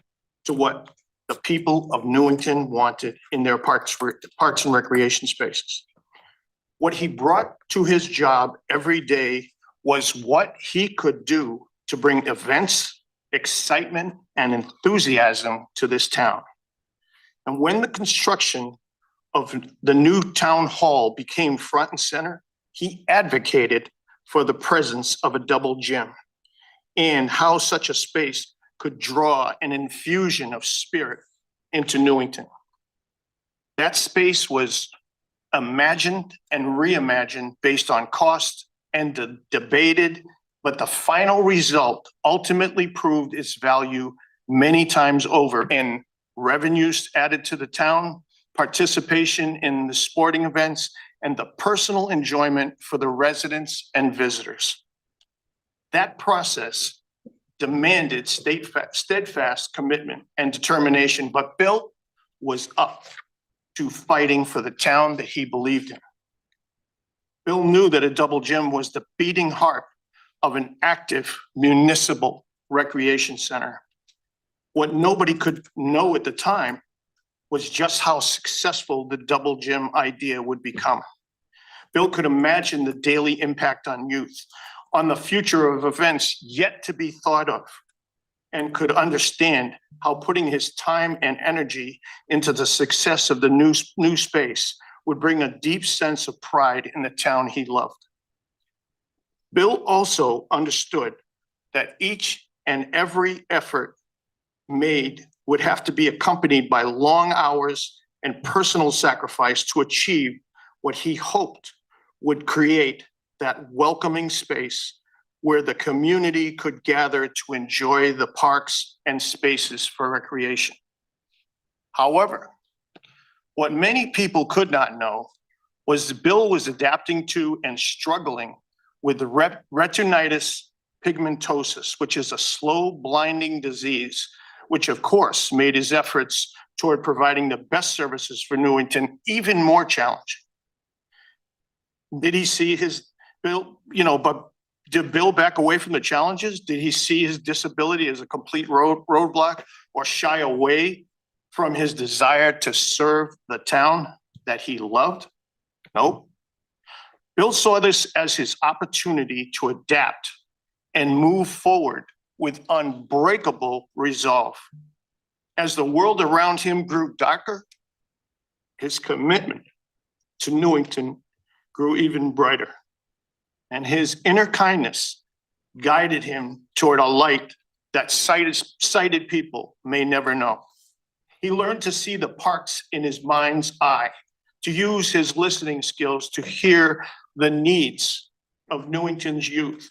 to what the people of Newington wanted in their parks and recreation spaces. What he brought to his job every day was what he could do to bring events, excitement, and enthusiasm to this town. And when the construction of the new town hall became front and center, he advocated for the presence of a double gym and how such a space could draw an infusion of spirit into Newington. That space was imagined and reimagined based on cost and debated, but the final result ultimately proved its value many times over in revenues added to the town, participation in the sporting events, and the personal enjoyment for the residents and visitors. That process demanded steadfast commitment and determination, but Bill was up to fighting for the town that he believed in. Bill knew that a double gym was the beating heart of an active municipal recreation center. What nobody could know at the time was just how successful the double gym idea would become. Bill could imagine the daily impact on youth, on the future of events yet to be thought of, and could understand how putting his time and energy into the success of the new space would bring a deep sense of pride in the town he loved. Bill also understood that each and every effort made would have to be accompanied by long hours and personal sacrifice to achieve what he hoped would create that welcoming space where the community could gather to enjoy the parks and spaces for recreation. However, what many people could not know was that Bill was adapting to and struggling with the retinitis pigmentosus, which is a slow blinding disease, which of course made his efforts toward providing the best services for Newington even more challenging. Did he see his Bill, but did Bill back away from the challenges? Did he see his disability as a complete roadblock or shy away from his desire to serve the town that he loved? Nope. Bill saw this as his opportunity to adapt and move forward with unbreakable resolve. As the world around him grew darker, his commitment to Newington grew even brighter. And his inner kindness guided him toward a light that sighted people may never know. He learned to see the parks in his mind's eye, to use his listening skills to hear the needs of Newington's youth,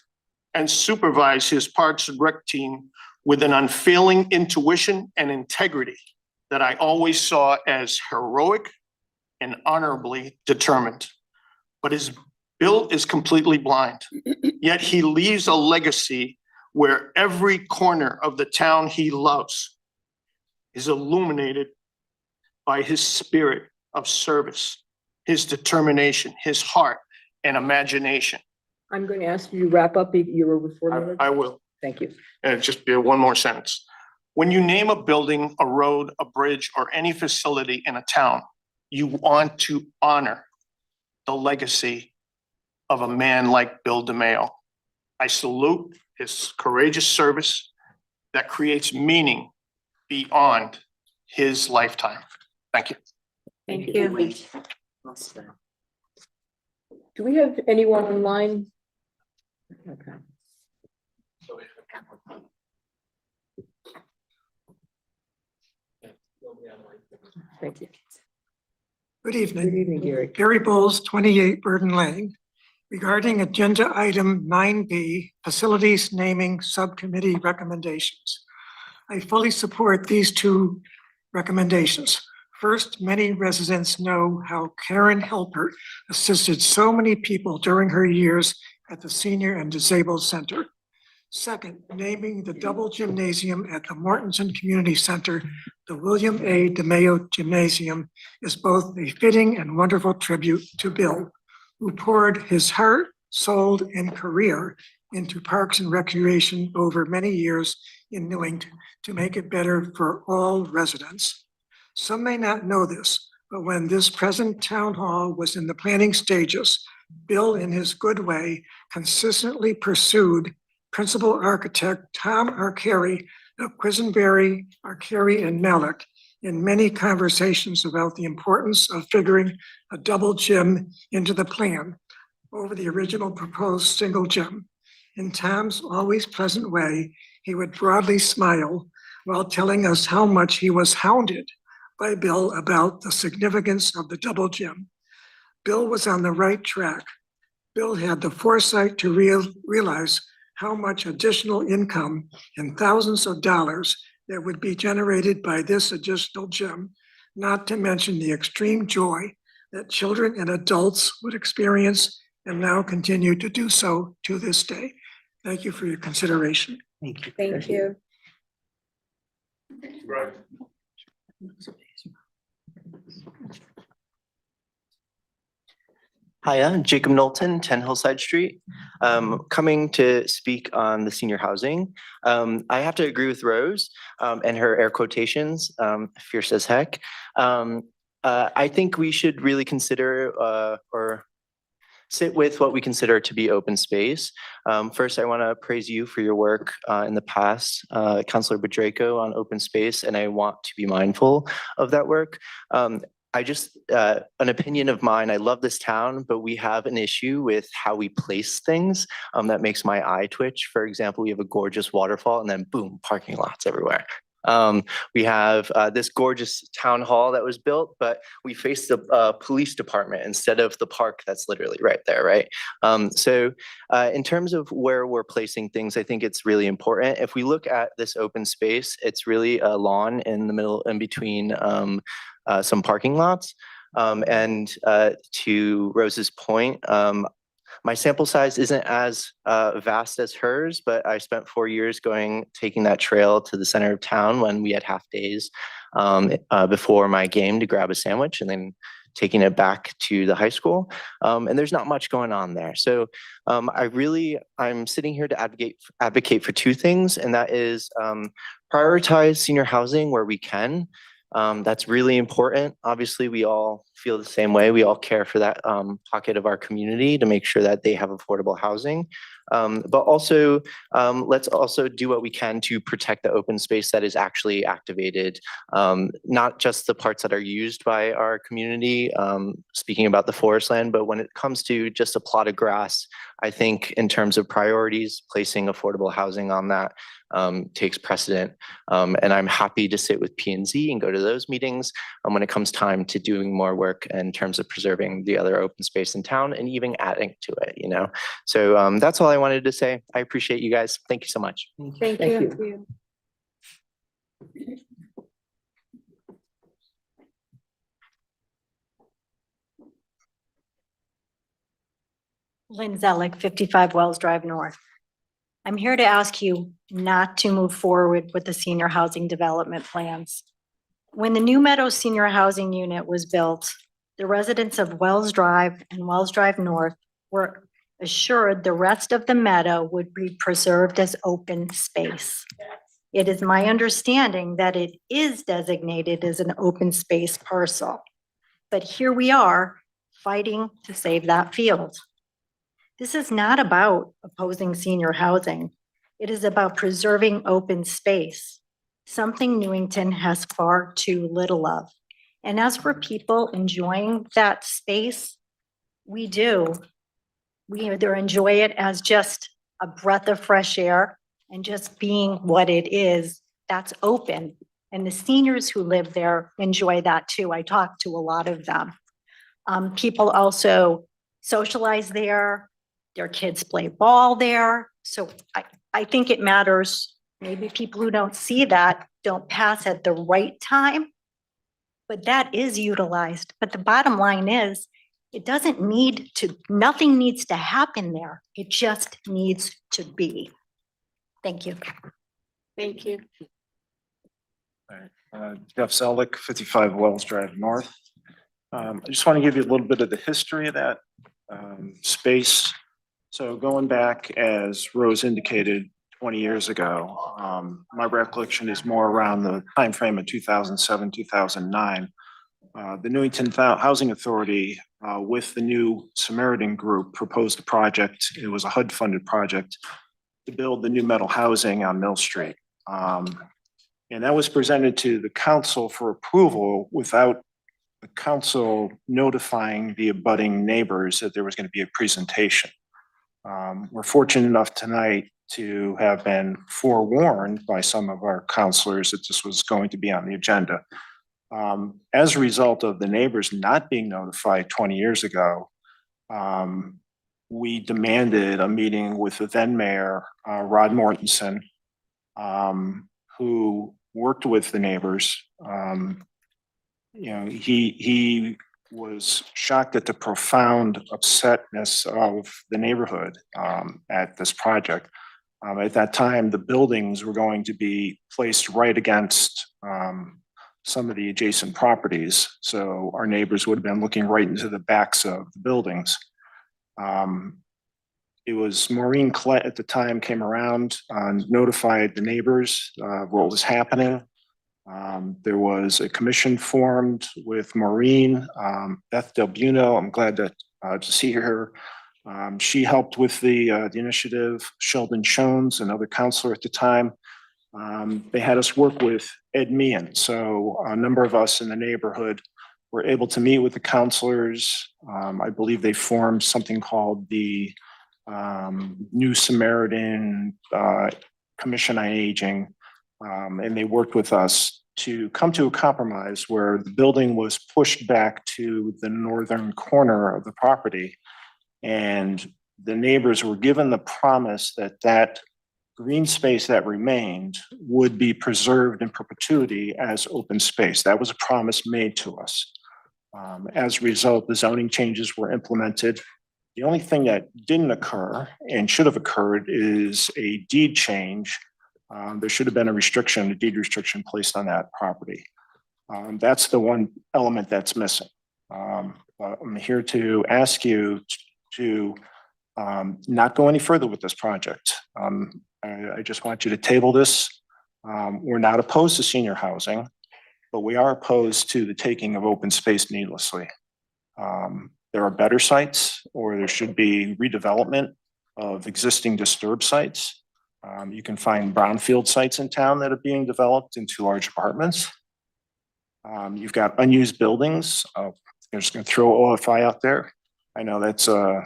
and supervise his Parks and Rec team with an unfailing intuition and integrity that I always saw as heroic and honorably determined. But Bill is completely blind, yet he leaves a legacy where every corner of the town he loves is illuminated by his spirit of service, his determination, his heart, and imagination. I'm going to ask you to wrap up. You were before. I will. Thank you. And just be one more sentence. When you name a building, a road, a bridge, or any facility in a town, you want to honor the legacy of a man like Bill DeMayo. I salute his courageous service that creates meaning beyond his lifetime. Thank you. Thank you. Do we have anyone online? Okay. Thank you. Good evening. Good evening, Gary. Gary Bowles, 28 Burden Lane. Regarding agenda item 9B, facilities naming subcommittee recommendations. I fully support these two recommendations. First, many residents know how Karen Helpert assisted so many people during her years at the Senior and Disabled Center. Second, naming the double gymnasium at the Mortensen Community Center, the William A. DeMayo Gymnasium, is both a fitting and wonderful tribute to Bill, who poured his heart, soul, and career into parks and recreation over many years in Newington to make it better for all residents. Some may not know this, but when this present town hall was in the planning stages, Bill, in his good way, consistently pursued Principal Architect Tom Arcari of Quisenberry, Arcari, and Malik in many conversations about the importance of figuring a double gym into the plan over the original proposed single gym. In Tom's always pleasant way, he would broadly smile while telling us how much he was hounded by Bill about the significance of the double gym. Bill was on the right track. Bill had the foresight to realize how much additional income and thousands of dollars that would be generated by this additional gym, not to mention the extreme joy that children and adults would experience and now continue to do so to this day. Thank you for your consideration. Thank you. Thank you. Right. Hiya, Jacob Knowlton, 10 Hillside Street. Coming to speak on the senior housing. I have to agree with Rose and her air quotations, fierce as heck. I think we should really consider or sit with what we consider to be open space. First, I want to praise you for your work in the past, Councilor Bedraco, on open space, and I want to be mindful of that work. I just, an opinion of mine, I love this town, but we have an issue with how we place things that makes my eye twitch. For example, we have a gorgeous waterfall and then boom, parking lots everywhere. We have this gorgeous town hall that was built, but we face the police department instead of the park that's literally right there, right? So in terms of where we're placing things, I think it's really important. If we look at this open space, it's really a lawn in the middle, in between some parking lots. And to Rose's point, my sample size isn't as vast as hers, but I spent 4 years taking that trail to the center of town when we had half days before my game to grab a sandwich and then taking it back to the high school. And there's not much going on there. So I'm sitting here to advocate for two things, and that is prioritize senior housing where we can. That's really important. Obviously, we all feel the same way. We all care for that pocket of our community to make sure that they have affordable housing. But also, let's also do what we can to protect the open space that is actually activated, not just the parts that are used by our community, speaking about the forest land, but when it comes to just a plot of grass, I think in terms of priorities, placing affordable housing on that takes precedent. And I'm happy to sit with P&Z and go to those meetings when it comes time to doing more work in terms of preserving the other open space in town and even adding to it, you know? So that's all I wanted to say. I appreciate you guys. Thank you so much. Thank you. Lynn Zellick, 55 Wells Drive North. I'm here to ask you not to move forward with the senior housing development plans. When the New Meadows Senior Housing Unit was built, the residents of Wells Drive and Wells Drive North were assured the rest of the meadow would be preserved as open space. It is my understanding that it is designated as an open space parcel. But here we are fighting to save that field. This is not about opposing senior housing. It is about preserving open space, something Newington has far too little of. And as for people enjoying that space, we do. We either enjoy it as just a breath of fresh air and just being what it is, that's open. And the seniors who live there enjoy that too. I talk to a lot of them. People also socialize there. Their kids play ball there. So I think it matters. Maybe people who don't see that don't pass at the right time, but that is utilized. But the bottom line is, it doesn't need to, nothing needs to happen there. It just needs to be. Thank you. Thank you. Jeff Zeldick, 55 Wells Drive North. I just want to give you a little bit of the history of that space. So going back, as Rose indicated, 20 years ago, my recollection is more around the timeframe of 2007, 2009. The Newington Housing Authority with the new Samaritan Group proposed a project. It was a HUD-funded project to build the new metal housing on Mill Street. And that was presented to the council for approval without the council notifying the abutting neighbors that there was going to be a presentation. We're fortunate enough tonight to have been forewarned by some of our counselors that this was going to be on the agenda. As a result of the neighbors not being notified 20 years ago, we demanded a meeting with the then mayor, Rod Mortensen, who worked with the neighbors. He was shocked at the profound upsetness of the neighborhood at this project. At that time, the buildings were going to be placed right against some of the adjacent properties. So our neighbors would have been looking right into the backs of the buildings. It was Maureen Collette at the time came around, notified the neighbors what was happening. There was a commission formed with Maureen, Beth Del Buno. I'm glad to see her. She helped with the initiative, Sheldon Shones, another counselor at the time. They had us work with Ed Meehan. So a number of us in the neighborhood were able to meet with the counselors. I believe they formed something called the New Samaritan Commission on Aging. And they worked with us to come to a compromise where the building was pushed back to the northern corner of the property. And the neighbors were given the promise that that green space that remained would be preserved in perpetuity as open space. That was a promise made to us. As a result, the zoning changes were implemented. The only thing that didn't occur and should have occurred is a deed change. There should have been a deed restriction placed on that property. That's the one element that's missing. I'm here to ask you to not go any further with this project. I just want you to table this. We're not opposed to senior housing, but we are opposed to the taking of open space needlessly. There are better sites, or there should be redevelopment of existing disturbed sites. You can find brownfield sites in town that are being developed into large apartments. You've got unused buildings. I'm just going to throw OFI out there. I know that's a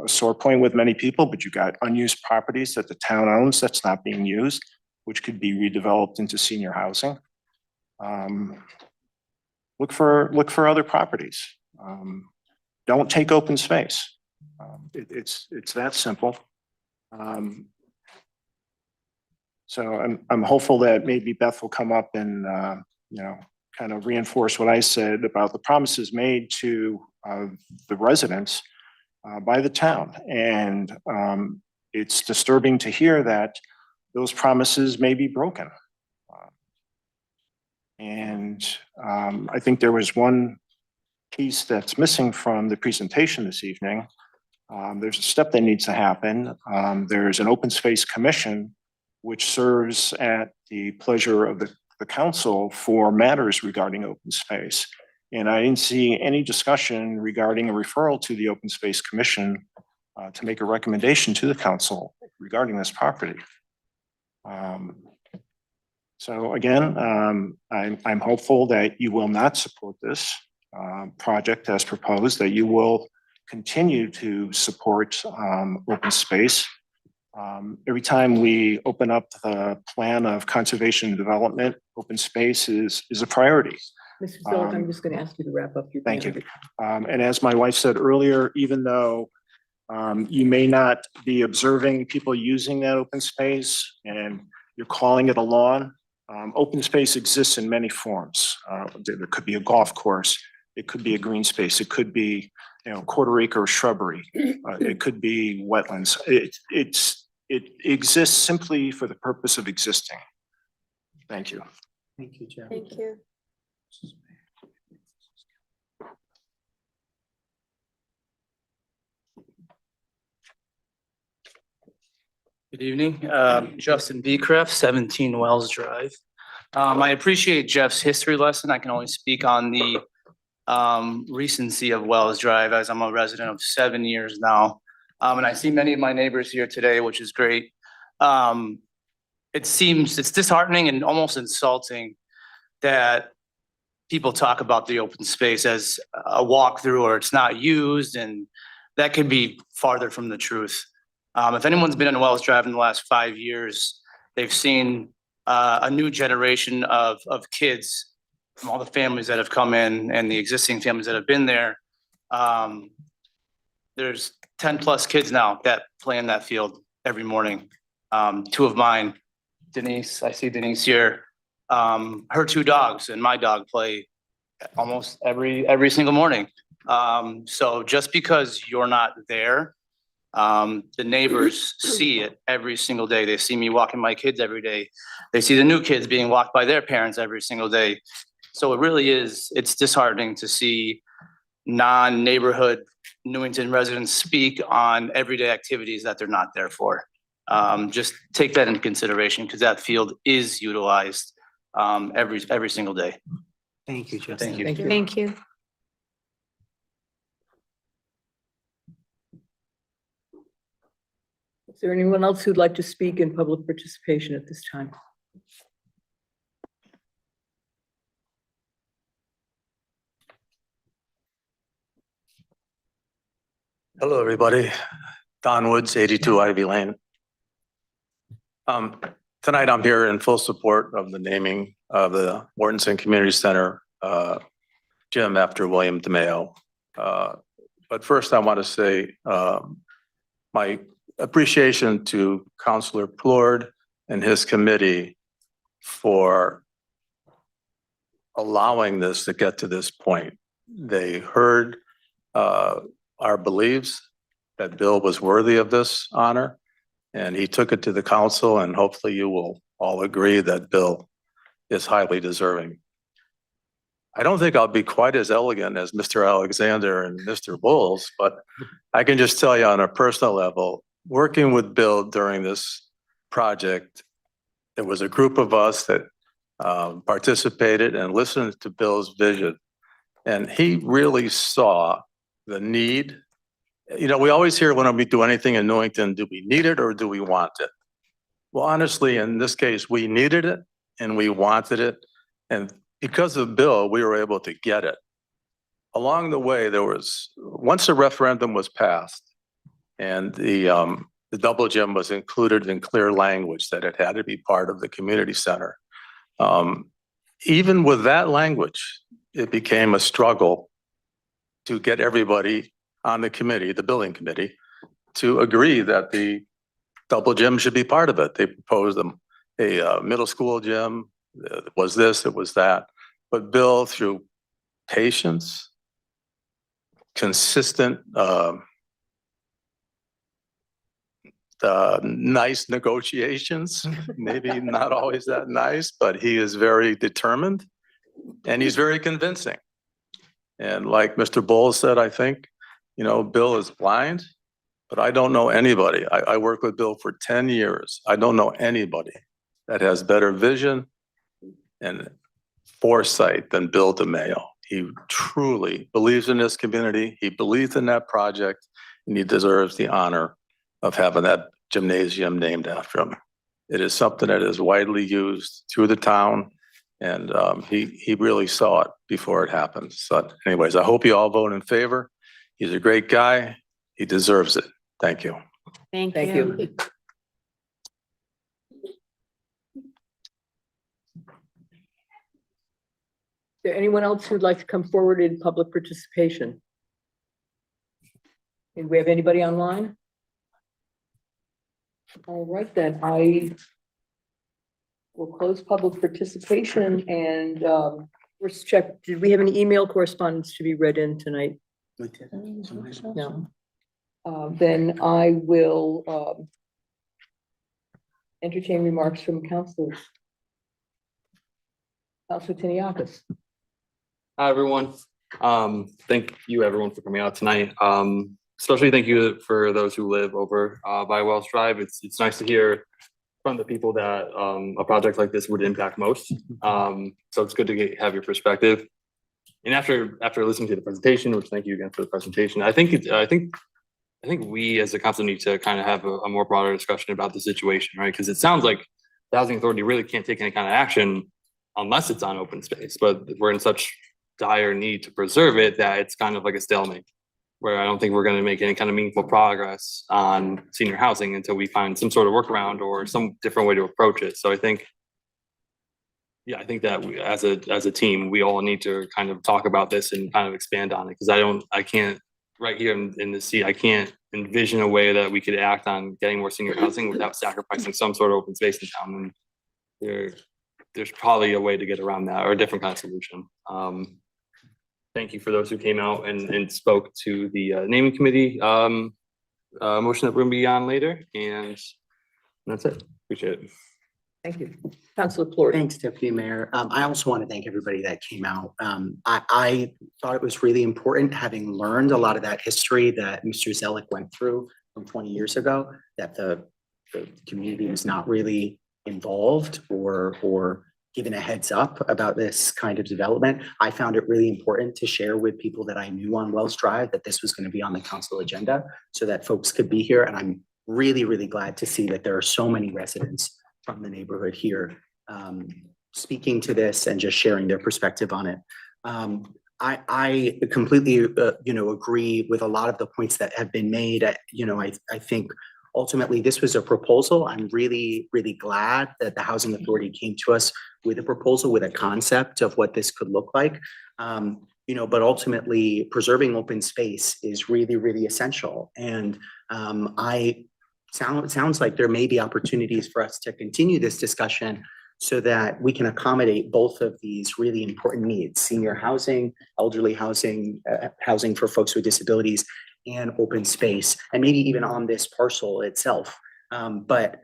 sore point with many people, but you've got unused properties that the town owns that's not being used, which could be redeveloped into senior housing. Look for other properties. Don't take open space. It's that simple. So I'm hopeful that maybe Beth will come up and kind of reinforce what I said about the promises made to the residents by the town. And it's disturbing to hear that those promises may be broken. And I think there was one piece that's missing from the presentation this evening. There's a step that needs to happen. There's an open space commission which serves at the pleasure of the council for matters regarding open space. And I didn't see any discussion regarding a referral to the Open Space Commission to make a recommendation to the council regarding this property. So again, I'm hopeful that you will not support this project as proposed, that you will continue to support open space. Every time we open up the plan of conservation and development, open space is a priority. Mr. Phillips, I'm just going to ask you to wrap up your. Thank you. And as my wife said earlier, even though you may not be observing people using that open space and you're calling it a lawn, open space exists in many forms. There could be a golf course. It could be a green space. It could be, quarter acre shrubbery. It could be wetlands. it exists simply for the purpose of existing. Thank you. Thank you, Jeff. Thank you. Good evening, Justin Becraft, 17 Wells Drive. I appreciate Jeff's history lesson. I can only speak on the recency of Wells Drive as I'm a resident of 7 years now. And I see many of my neighbors here today, which is great. It's disheartening and almost insulting that people talk about the open space as a walkthrough or it's not used, and that could be farther from the truth. If anyone's been in Wells Drive in the last 5 years, they've seen a new generation of kids from all the families that have come in and the existing families that have been there. There's 10+ kids now that play in that field every morning. 2 of mine, Denise, I see Denise here, her 2 dogs and my dog play almost every single morning. So just because you're not there, the neighbors see it every single day. They see me walking my kids every day. They see the new kids being walked by their parents every single day. So it really is, it's disheartening to see non-neighborhood Newington residents speak on everyday activities that they're not there for. Just take that into consideration because that field is utilized every single day. Thank you, Justin. Thank you. Thank you. Thank you. Is there anyone else who'd like to speak in public participation at this time? Hello, everybody. Don Woods, 82 Ivy Lane. Tonight I'm here in full support of the naming of the Mortensen Community Center gym after William DeMeo. But first I want to say my appreciation to Councilor Plourd and his committee for allowing this to get to this point. They heard our beliefs that Bill was worthy of this honor, and he took it to the council, and hopefully you will all agree that Bill is highly deserving. I don't think I'll be quite as elegant as Mr. Alexander and Mr. Bowles, but I can just tell you on a personal level, working with Bill during this project, there was a group of us that participated and listened to Bill's vision, and he really saw the need. You know, we always hear when we do anything in Newington, do we need it or do we want it? Well, honestly, in this case, we needed it and we wanted it. And because of Bill, we were able to get it. Along the way, once the referendum was passed and the double gym was included in clear language that it had to be part of the community center. Even with that language, it became a struggle to get everybody on the committee, the building committee, to agree that the double gym should be part of it. They proposed a middle school gym, it was this, it was that. But Bill, through patience, consistent, nice negotiations, maybe not always that nice, but he is very determined and he's very convincing. And like Mr. Bowles said, I think, you know, Bill is blind, but I don't know anybody. I worked with Bill for 10 years. I don't know anybody that has better vision and foresight than Bill DeMeo. He truly believes in this community. He believes in that project, and he deserves the honor of having that gymnasium named after him. It is something that is widely used through the town, and he really saw it before it happened. So anyways, I hope you all vote in favor. He's a great guy. He deserves it. Thank you. Thank Thank you. you. Is there anyone else who'd like to come forward in public participation? Do we have anybody online? All right, then I will close public participation and first check, did we have any email correspondence to be read in tonight? No. Then I will Entertain remarks from councilors. Councilor Tiniakis. Hi, everyone. Thank you, everyone, for coming out tonight. Especially thank you for those who live over by Wells Drive. It's nice to hear from the people that a project like this would impact most. So it's good to have your perspective. And after listening to the presentation, which thank you again for the presentation, I think we as a council need to kind of have a more broader discussion about the situation, right? Because it sounds like the housing authority really can't take any kind of action unless it's on open space, but we're in such dire need to preserve it that it's kind of like a stalemate, where I don't think we're going to make any kind of meaningful progress on senior housing until we find some sort of workaround or some different way to approach it. So I think that we, as a team, we all need to kind of talk about this and kind of expand on it, because I can't right here in the seat, I can't envision a way that we could act on getting more senior housing without sacrificing some sort of open space in town. And there's probably a way to get around that, or a different kind of solution. Thank you for those who came out and spoke to the naming committee motion that we're gonna be on later, and that's it. Appreciate it. Thank you. Councilor Plord. Thanks, Deputy Mayor. I also want to thank everybody that came out. I thought it was really important, having learned a lot of that history that Mr. Zellick went through from 20 years ago, that the community was not really involved or given a heads up about this kind of development. I found it really important to share with people that I knew on Wells Drive that this was going to be on the council agenda so that folks could be here. And I'm really, really glad to see that there are so many residents from the neighborhood here speaking to this and just sharing their perspective on it. I completely, agree with a lot of the points that have been made. I think ultimately this was a proposal. I'm really, really glad that the Housing Authority came to us with a proposal, with a concept of what this could look like. But ultimately preserving open space is really, really essential. And it sounds like there may be opportunities for us to continue this discussion so that we can accommodate both of these really important needs: senior housing, elderly housing, housing for folks with disabilities, and open space, and maybe even on this parcel itself. But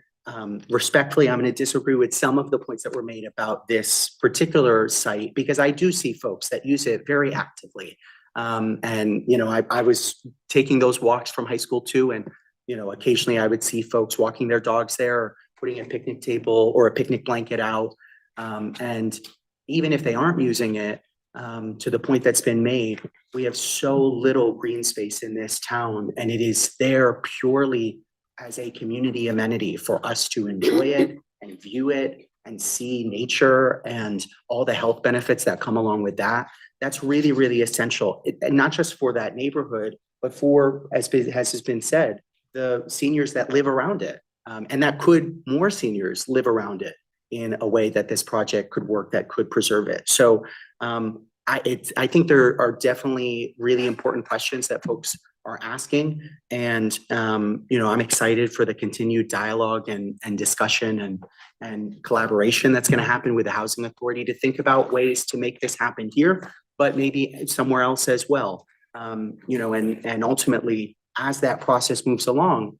respectfully, I'm going to disagree with some of the points that were made about this particular site, because I do see folks that use it very actively. I was taking those walks from high school too, and occasionally I would see folks walking their dogs there, or putting a picnic table or a picnic blanket out. And even if they aren't using it, to the point that's been made, we have so little green space in this town, and it is there purely as a community amenity for us to enjoy it and view it and see nature and all the health benefits that come along with that. That's really, really essential, and not just for that neighborhood, but for, as has been said, the seniors that live around it. And that could more seniors live around it in a way that this project could work, that could preserve it. So I think there are definitely really important questions that folks are asking. And, I'm excited for the continued dialogue and discussion and collaboration that's going to happen with the Housing Authority to think about ways to make this happen here, but maybe somewhere else as well. And ultimately, as that process moves along,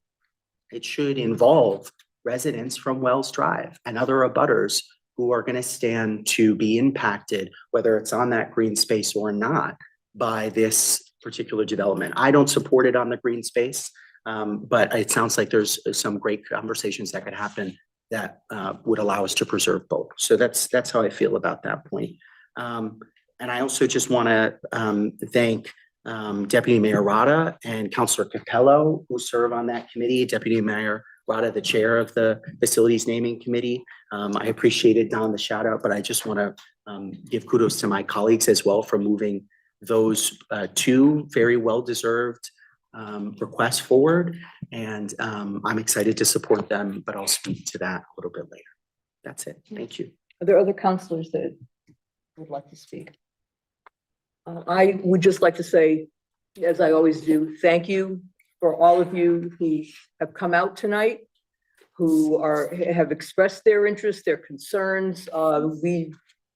it should involve residents from Wells Drive and other abutters who are going to stand to be impacted, whether it's on that green space or not, by this particular development. I don't support it on the green space, but it sounds like there's some great conversations that could happen that would allow us to preserve both. So that's how I feel about that point. And I also just want to thank Deputy Mayor Rada and Councilor Capello, who serve on that committee. Deputy Mayor Rada, the chair of the Facilities Naming Committee. I appreciated Don the shout out, but I just want to give kudos to my colleagues as well for moving those two very well-deserved requests forward. And I'm excited to support them, but I'll speak to that a little bit later. That's it. Thank you. Are there other councilors that would like to speak? I would just like to say, as I always do, thank you for all of you who have come out tonight, who have expressed their interests, their concerns. We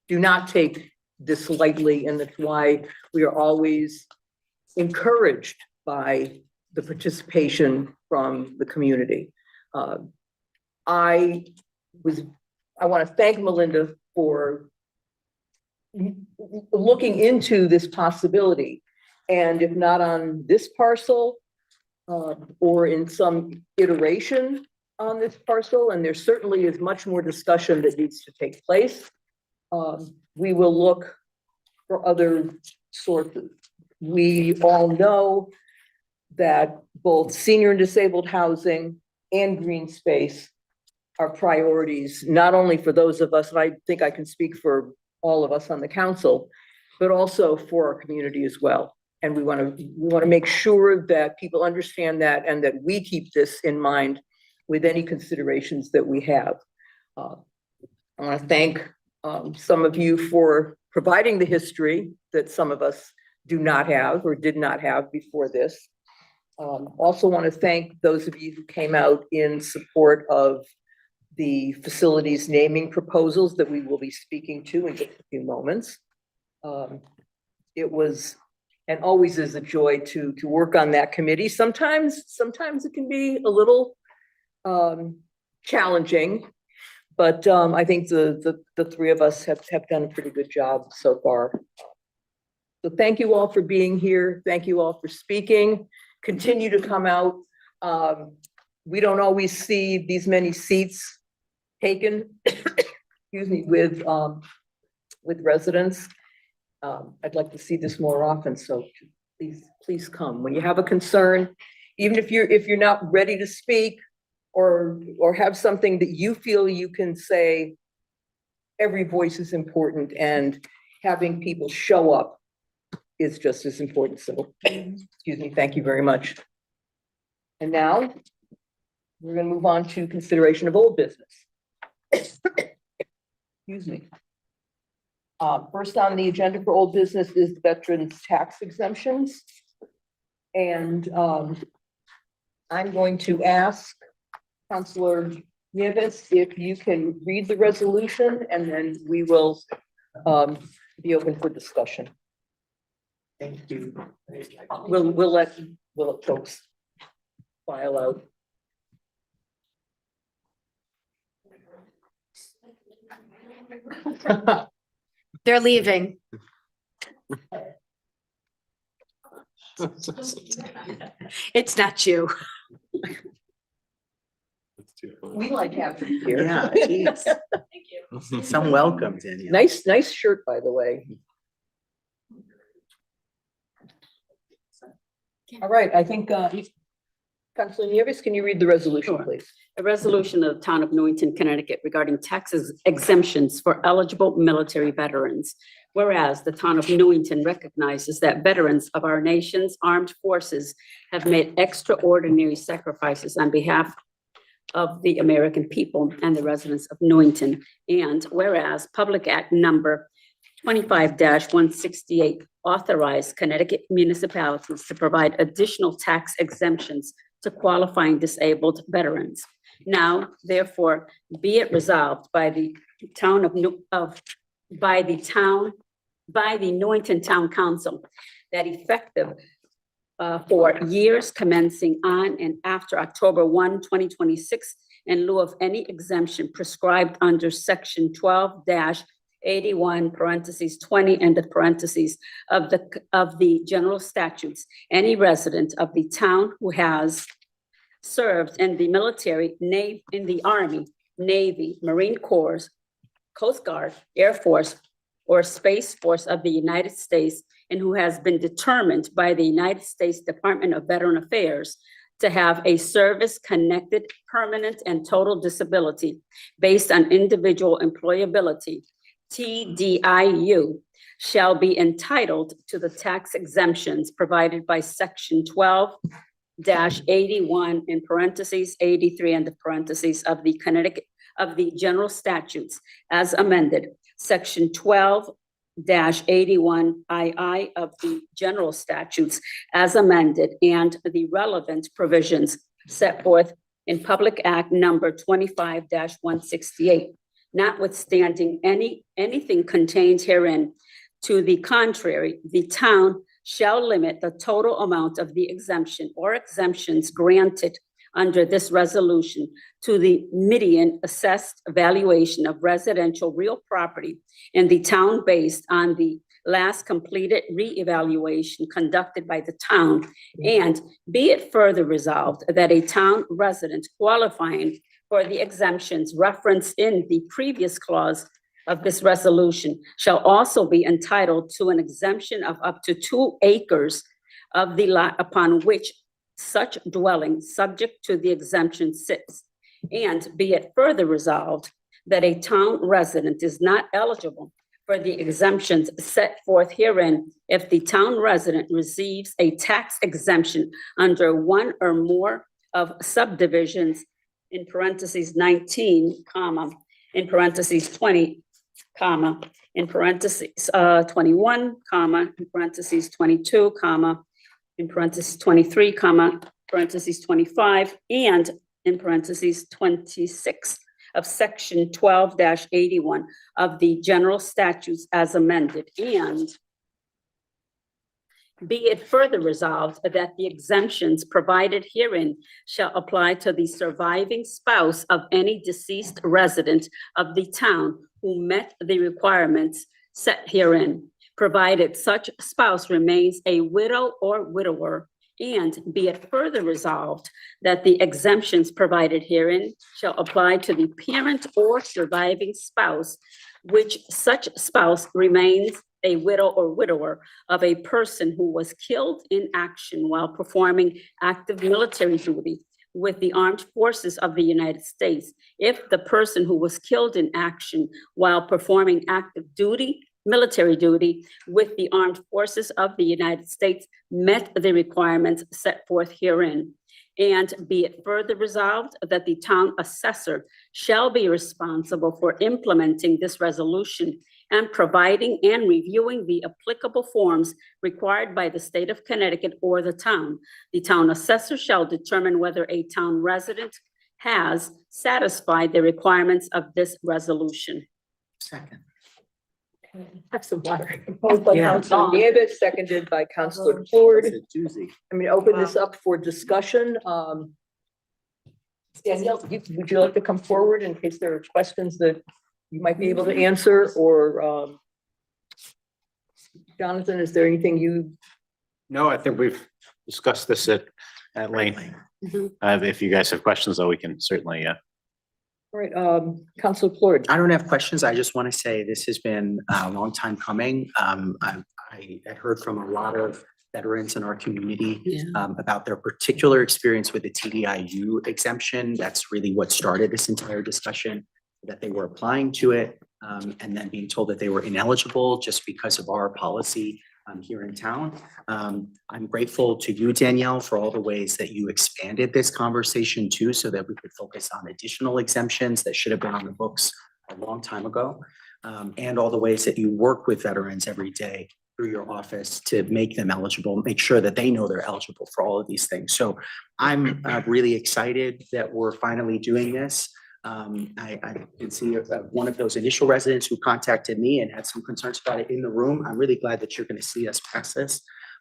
do not take this lightly, and that's why we are always encouraged by the participation from the community. I want to thank Melinda for looking into this possibility. And if not on this parcel, or in some iteration on this parcel, and there certainly is much more discussion that needs to take place, we will look for other sources. We all know that both senior and disabled housing and green space are priorities, not only for those of us, and I think I can speak for all of us on the council, but also for our community as well. And we want to make sure that people understand that and that we keep this in mind with any considerations that we have. I want to thank some of you for providing the history that some of us do not have or did not have before this. Also want to thank those of you who came out in support of the facilities naming proposals that we will be speaking to in just a few moments. It was and always is a joy to work on that committee. Sometimes it can be a little challenging, but I think the three of us have done a pretty good job so far. So thank you all for being here. Thank you all for speaking. Continue to come out. We don't always see these many seats taken, excuse me, with residents. I'd like to see this more often, so please come. When you have a concern, even if you're not ready to speak or have something that you feel you can say, every voice is important, and having people show up is just as important. So, excuse me, thank you very much. And now we're going to move on to consideration of old business. Excuse me. First on the agenda for old business is the veterans tax exemptions. And I'm going to ask Councilor Nieves if you can read the resolution, and then we will be open for discussion. Thank you. We'll let folks file out. They're leaving. It's not you. We like having you here. Yeah, geez. Some welcome, Danielle. Nice shirt, by the way. All right, I think, Councilor Nieves, can you read the resolution, please? A resolution of the Town of Newington, Connecticut regarding taxes exemptions for eligible military veterans. Whereas the Town of Newington recognizes that veterans of our nation's armed forces have made extraordinary sacrifices on behalf of the American people and the residents of Newington. And whereas Public Act number 25-168 authorized Connecticut municipalities to provide additional tax exemptions to qualifying disabled veterans. Now, therefore, be it resolved by the Newington Town Council that effective for years commencing on and after October 1, 2026, in lieu of any exemption prescribed under section 12-81 parentheses 20 and the parentheses of the general statutes, any resident of the town who has served in the military, in the Army, Navy, Marine Corps, Coast Guard, Air Force, or Space Force of the United States, and who has been determined by the United States Department of Veteran Affairs to have a service-connected, permanent, and total disability based on individual employability, TDIU, shall be entitled to the tax exemptions provided by section 12-81 in parentheses 83 and the parentheses of the Connecticut of the general statutes as amended, section 12-81 II of the general statutes as amended, and the relevant provisions set forth in Public Act number 25-168. Notwithstanding anything contained herein, to the contrary, the town shall limit the total amount of the exemption or exemptions granted under this resolution to the median assessed valuation of residential real property in the town based on the last completed reevaluation conducted by the town. And be it further resolved that a town resident qualifying for the exemptions referenced in the previous clause of this resolution shall also be entitled to an exemption of up to 2 acres of the lot upon which such dwelling subject to the exemption sits. And be it further resolved that a town resident is not eligible for the exemptions set forth herein if the town resident receives a tax exemption under one or more of subdivisions in parentheses 19, comma, in parentheses 20, comma, in parentheses 21, comma, in parentheses 22, comma, in parentheses 23, comma, parentheses 25, and in parentheses 26 of section 12-81 of the general statutes as amended. And be it further resolved that the exemptions provided herein shall apply to the surviving spouse of any deceased resident of the town who met the requirements set herein, provided such spouse remains a widow or widower. And be it further resolved that the exemptions provided herein shall apply to the parent or surviving spouse, which such spouse remains a widow or widower of a person who was killed in action while performing active military duty with the armed forces of the United States, if the person who was killed in action while performing active duty, military duty with the armed forces of the United States met the requirements set forth herein. And be it further resolved that the town assessor shall be responsible for implementing this resolution and providing and reviewing the applicable forms required by the state of Connecticut or the town. The town assessor shall determine whether a town resident has satisfied the requirements of this resolution. Second. Have some water. Proposed by Yeah. Counselor Gambit, seconded by Counselor Ford. It's a doozy. I'm gonna open this up for discussion. Danielle, would you like to come forward in case there are questions that you might be able to answer, or Jonathan, is there anything you? No, I think we've discussed this at length. If you guys have questions, though, we can certainly, All right, Counselor Ford. I don't have questions. I just want to say this has been a long time coming. I had heard from a lot of veterans in our community about their particular experience with the TDIU exemption. That's really what started this entire discussion, that they were applying to it and then being told that they were ineligible just because of our policy here in town. I'm grateful to you, Danielle, for all the ways that you expanded this conversation too, so that we could focus on additional exemptions that should have been on the books a long time ago. And all the ways that you work with veterans every day through your office to make them eligible, make sure that they know they're eligible for all of these things. So I'm really excited that we're finally doing this. I can see one of those initial residents who contacted me and had some concerns about it in the room. I'm really glad that you're going to see us pass this.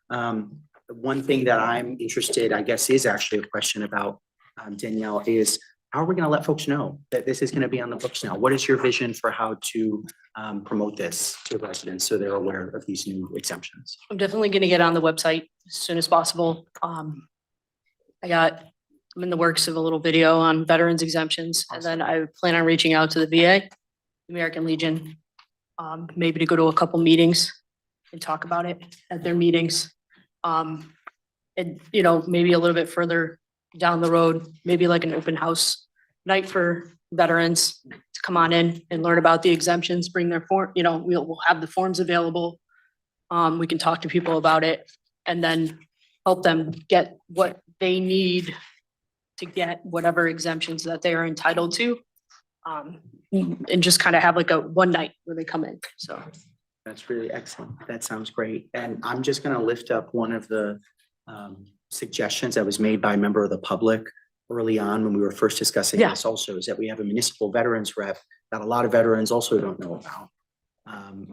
One thing that I'm interested, I guess, is actually a question about, Danielle, is how are we going to let folks know that this is going to be on the books now? What is your vision for how to promote this to residents so they're aware of these new exemptions? I'm definitely going to get on the website as soon as possible. I'm in the works of a little video on veterans exemptions, and then I plan on reaching out to the VA, American Legion, maybe to go to a couple meetings and talk about it at their meetings. And, you know, maybe a little bit further down the road, maybe like an open house night for veterans to come on in and learn about the exemptions, bring their form, you know, we'll have the forms available. We can talk to people about it and then help them get what they need to get whatever exemptions that they are entitled to. And just kind of have like a one night where they come in, so. That's really excellent. That sounds great. And I'm just going to lift up one of the suggestions that was made by a member of the public early on when we were first discussing this also, is that we have a municipal veterans rep that a lot of veterans also don't know about.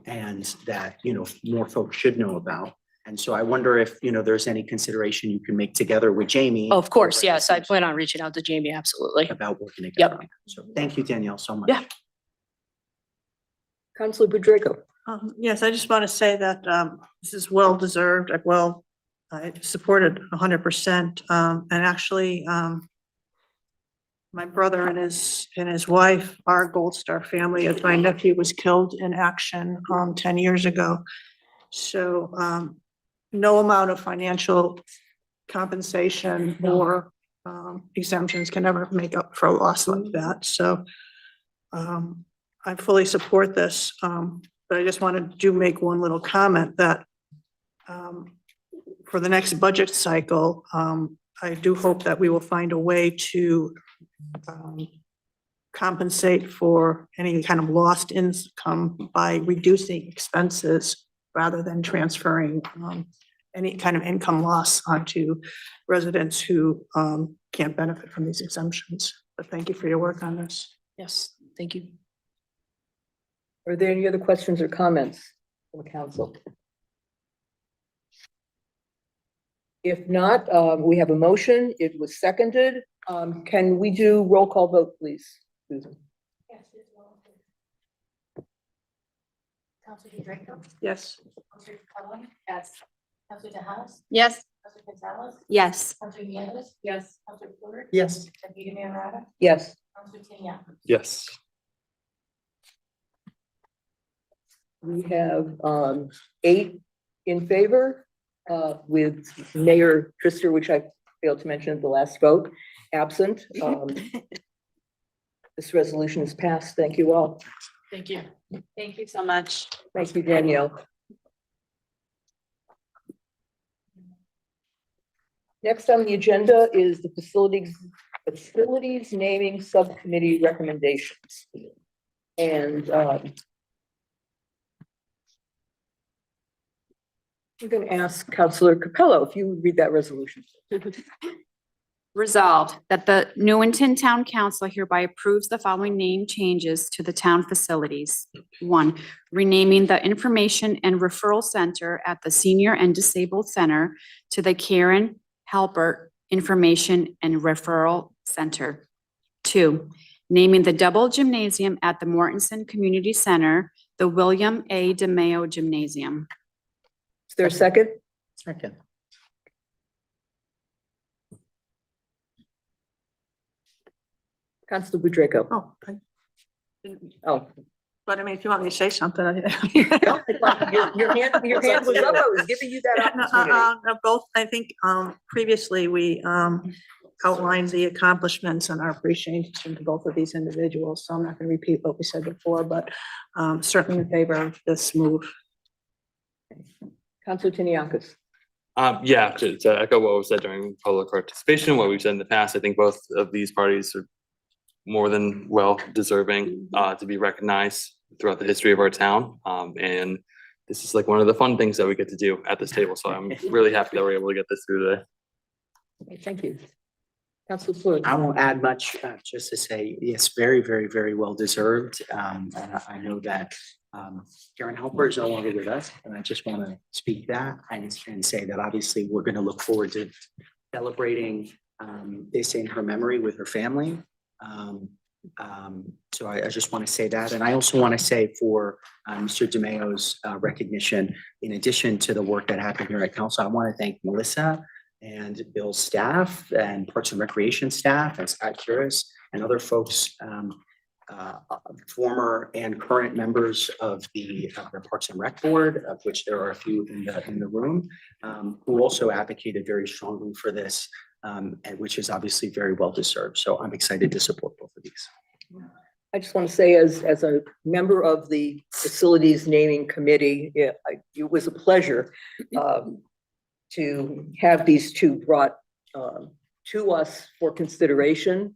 And that, you know, more folks should know about. And so I wonder if, there's any consideration you can make together with Jamie. Of course, yes, I plan on reaching out to Jamie, absolutely. About working together. Yep. So thank you, Danielle, so much. Yeah. Councilor Budrego. Yes, I just want to say that this is well deserved. I supported 100%. And actually, my brother and his wife are Gold Star family, as my nephew was killed in action 10 years ago. So no amount of financial compensation or exemptions can ever make up for a loss like that. So I fully support this, but I just wanted to make one little comment that for the next budget cycle, I do hope that we will find a way to compensate for any kind of lost income by reducing expenses rather than transferring any kind of income loss onto residents who can't benefit from these exemptions. But thank you for your work on this. Yes, thank you. Are there any other questions or comments from the council? If not, we have a motion. It was seconded. Can we do roll call vote, please, Susan? Councilor Draco. Yes. Councilor Cullen. Yes. Councilor DeHaas. Yes. Councilor Gonzalez. Yes. Councilor Nieves. Yes. Councilor Fluor. Yes. Deputy Mayor Rada. Yes. Councilor Tinian. Yes. We have 8 in favor with Mayor Trister, which I failed to mention at the last vote, absent. This resolution is passed. Thank you all. Thank you. Thank you so much. Thank you, Danielle. Next on the agenda is the facilities naming subcommittee recommendations. And I'm going to ask Councilor Capello if you would read that resolution. Resolved that the Newington Town Council hereby approves the following name changes to the town facilities. 1, renaming the Information and Referral Center at the Senior and Disabled Center to the Karen Halbert Information and Referral Center. 2, naming the double gymnasium at the Mortensen Community Center, the William A. DeMayo Gymnasium. Is there a second? Second. Councilor Budrego. Oh. But I mean, if you want me to say something. Your hand was up. I was giving you that opportunity. Both, I think, previously we outlined the accomplishments and our appreciation to both of these individuals. So I'm not going to repeat what we said before, but certainly in favor of this move. Councilor Tiniakis. Yeah, to echo what was said during public participation, what we've said in the past, I think both of these parties are more than well deserving to be recognized throughout the history of our town. And this is like one of the fun things that we get to do at this table. So I'm really happy that we're able to get this through today. Okay, thank you. Councilor Fluor. I won't add much, just to say, yes, very, very, very well deserved. And I know that Karen Halper is no longer with us, and I just want to speak that and say that obviously we're going to look forward to celebrating this in her memory with her family. So I just want to say that. And I also want to say for Mr. DeMayo's recognition, in addition to the work that happened here at council, I want to thank Melissa and Bill's staff and Parks and Recreation staff and Scott Curis and other folks, former and current members of the Parks and Rec Board, of which there are a few in the room, who also advocated very strongly for this, and which is obviously very well deserved. So I'm excited to support both of these. I just want to say, as a member of the facilities naming committee, it was a pleasure to have these two brought to us for consideration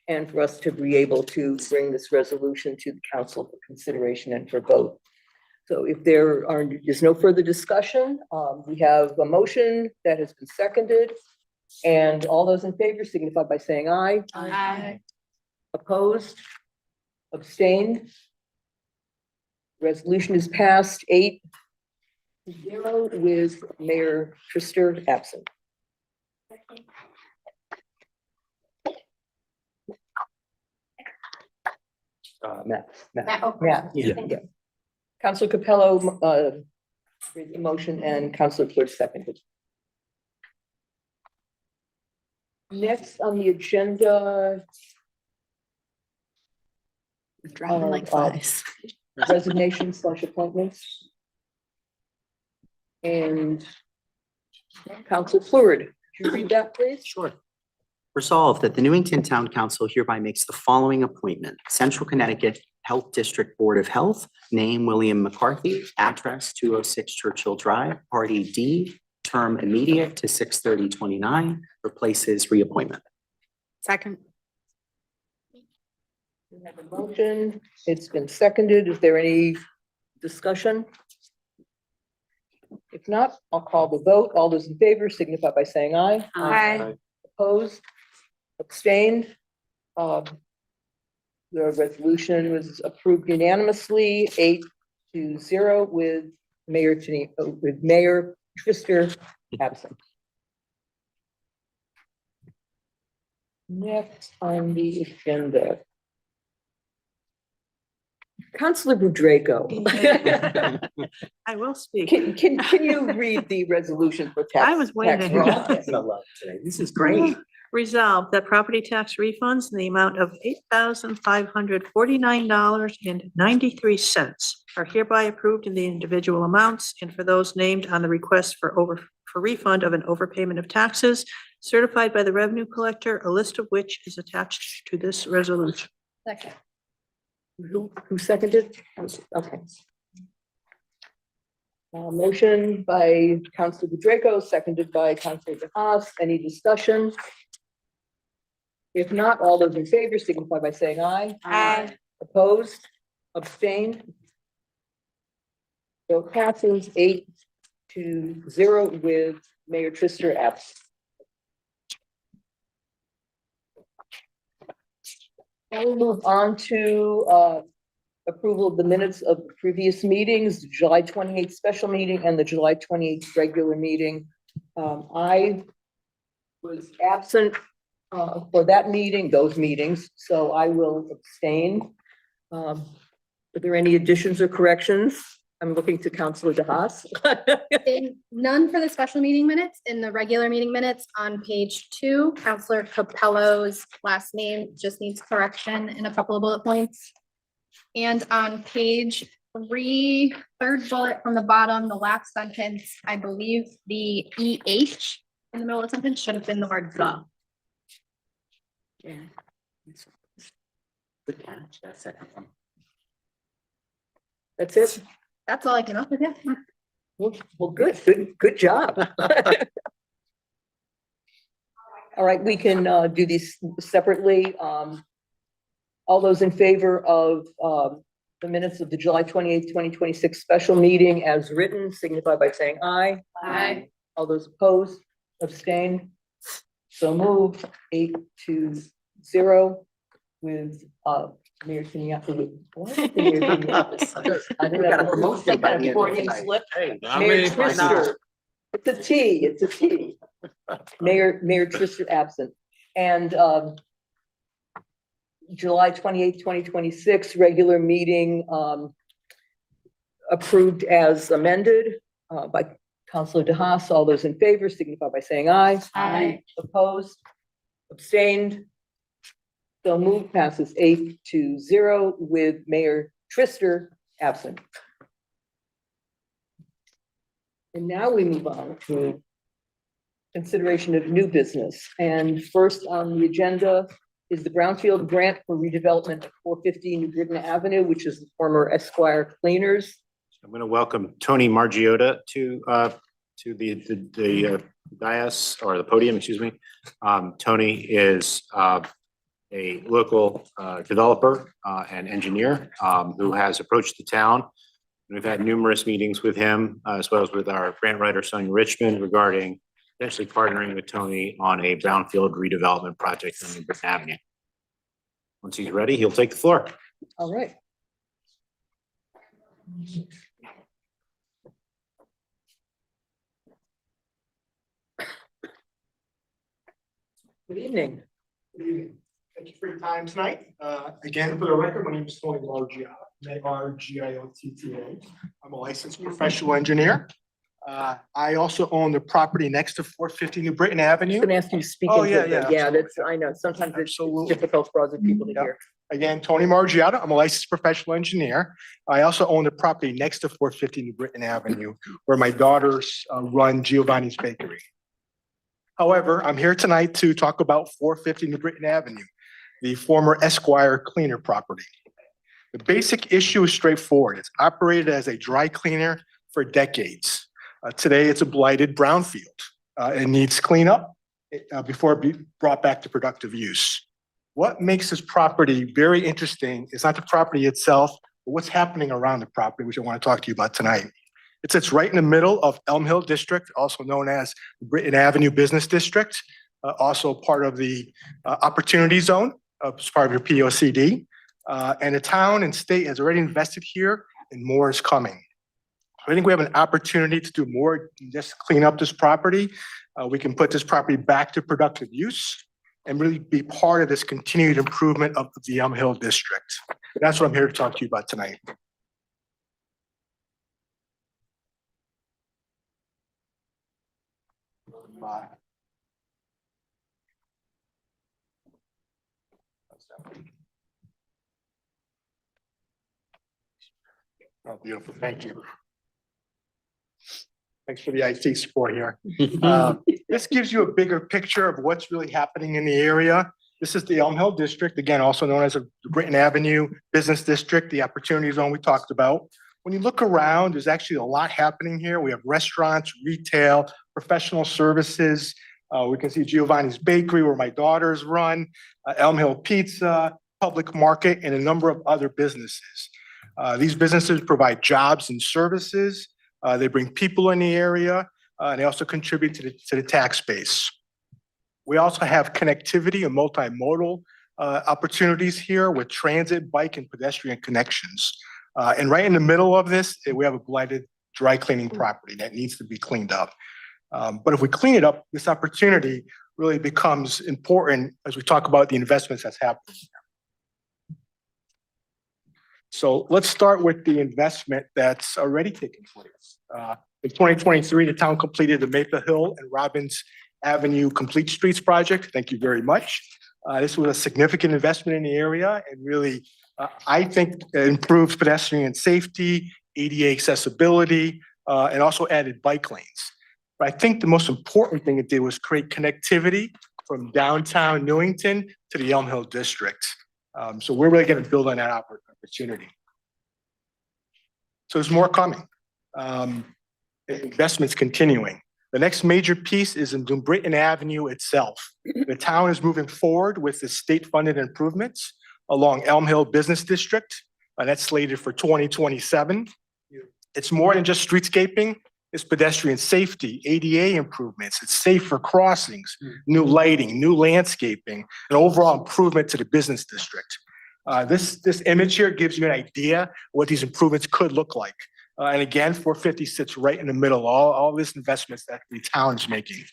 and for us to be able to bring this resolution to the council for consideration and for vote. So if there is no further discussion, we have a motion that has been seconded, and all those in favor signify by saying aye. Aye. Opposed? Abstained? Resolution is passed 8 0 with Mayor Trister absent. Matt. Yeah. Yeah. Council Capello, made the motion and Council Clerk seconded. Next on the agenda, Dropping like flies. resignations / appointments. And Council Fleury, could you read that, please? Sure. Resolved that the Newington Town Council hereby makes the following appointment. Central Connecticut Health District Board of Health, name William McCarthy, address 206 Churchill Drive, Party D, term immediate to 6/30/29, replaces reappointment. Second. We have a motion, it's been seconded. Is there any discussion? If not, I'll call the vote. All those in favor signify by saying aye. Aye. Opposed, abstained. The resolution was approved unanimously, 8-0 with Mayor Trister absent. Next on the agenda. Councilor Budraco. I will speak. Can you read the resolution for tax? I was waiting. tax refunds? This is great. Resolved that property tax refunds in the amount of $8,549.93 are hereby approved in the individual amounts and for those named on the request for refund of an overpayment of taxes certified by the revenue collector, a list of which is attached to this resolution. Second. Who seconded? Okay. Motion by Councilor Budraco, seconded by Councilor DeHaas. Any discussion? If not, all those in favor signify by saying aye. Aye. Opposed, abstained. So passes 8-0 with Mayor Trister absent. Now we'll move on to approval of the minutes of previous meetings, the July 28th special meeting and the July 28th regular meeting. I was absent for that meeting, those meetings, so I will abstain. Are there any additions or corrections? I'm looking to Councilor DeHaas. None for the special meeting minutes. In the regular meeting minutes on page 2, Counselor Capello's last name just needs correction in a couple of bullet points. And on page 3, third bullet from the bottom, the last sentence, I believe the EH in the middle of the sentence should have been the word the. Good catch. That's it. That's it? That's all I came up with, yeah. Well, good job. All right, we can do these separately. All those in favor of the minutes of the July 28th, 2026 special meeting as written, signify by saying aye. Aye. All those opposed, abstained. So moved, 8-0 with Mayor Tiniaki. I think got a promotion by the end of the night. Hey, Mayor Trister. It's a T, it's a T. Mayor Trister absent. And July 28th, 2026 regular meeting approved as amended by Councilor DeHaas. All those in favor signify by saying aye. Aye. Opposed, abstained. So move passes 8-0 with Mayor Trister absent. And now we move on to consideration of new business. And first on the agenda is the Brownfield Grant for redevelopment of 450 New Britain Avenue, which is the former Esquire Cleaners. I'm going to welcome Tony Margiotta to the dais or the podium, excuse me. Tony is a local developer and engineer who has approached the town. We've had numerous meetings with him as well as with our grant writer Sonia Richmond regarding potentially partnering with Tony on a brownfield redevelopment project on New Britain Avenue. Once he's ready, he'll take the floor. All right. Good evening. Good evening. Thank you for your time tonight. Again, for the record, my name is Tony Margiotta, Margiotta. I'm a licensed professional engineer. I also own the property next to 450 New Britain Avenue. I'm gonna ask you to speak Oh, into yeah, the, yeah, yeah, absolutely. that's, I know, sometimes it's Absolutely. difficult for other people to Yep. hear. Again, Tony Margiotta, I'm a licensed professional engineer. I also own the property next to 450 New Britain Avenue, where my daughters run Giovanni's Bakery. However, I'm here tonight to talk about 450 New Britain Avenue, the former Esquire cleaner property. The basic issue is straightforward. It's operated as a dry cleaner for decades. Today, it's a blighted brownfield. It needs cleanup before it be brought back to productive use. What makes this property very interesting is not the property itself, but what's happening around the property, which I want to talk to you about tonight. It sits right in the middle of Elm Hill District, also known as the Britain Avenue Business District, also part of the Opportunity Zone, as part of your POCD. And the town and state has already invested here and more is coming. I think we have an opportunity to do more than just clean up this property. We can put this property back to productive use and really be part of this continued improvement of the Elm Hill District. That's what I'm here to talk to you about tonight. Oh, beautiful. Thank you. Thanks for the IT support here. This gives you a bigger picture of what's really happening in the area. This is the Elm Hill District, again, also known as the Britain Avenue Business District, the Opportunity Zone we talked about. When you look around, there's actually a lot happening here. We have restaurants, retail, professional services. We can see Giovanni's Bakery, where my daughters run, Elm Hill Pizza, Public Market, and a number of other businesses. These businesses provide jobs and services. They bring people in the area, and they also contribute to the tax base. We also have connectivity and multimodal opportunities here with transit, bike, and pedestrian connections. And right in the middle of this, we have a blighted dry cleaning property that needs to be cleaned up. But if we clean it up, this opportunity really becomes important as we talk about the investments that's happening. So let's start with the investment that's already taken place. In 2023, the town completed the Maple Hill and Robbins Avenue Complete Streets project. Thank you very much. This was a significant investment in the area and really, I think, improves pedestrian safety, ADA accessibility, and also added bike lanes. But I think the most important thing it did was create connectivity from downtown Newington to the Elm Hill District. So we're really going to build on that opportunity. So there's more coming. Investments continuing. The next major piece is in New Britain Avenue itself. The town is moving forward with the state-funded improvements along Elm Hill Business District. That's slated for 2027. It's more than just streetscaping. It's pedestrian safety, ADA improvements, it's safer crossings, new lighting, new landscaping, and overall improvement to the business district. This image here gives you an idea what these improvements could look like. And again, 450 sits right in the middle of all this investments that the town is making.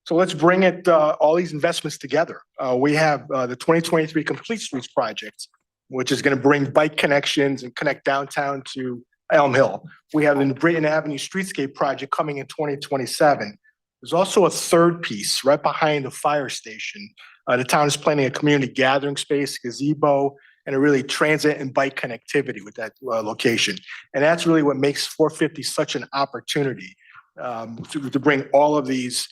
So let's bring it, all these investments together. We have the 2023 Complete Streets project, which is going to bring bike connections and connect downtown to Elm Hill. We have the Britain Avenue Streetscape project coming in 2027. There's also a third piece right behind the fire station. The town is planning a community gathering space, gazebo, and a really transit and bike connectivity with that location. And that's really what makes 450 such an opportunity to bring all of these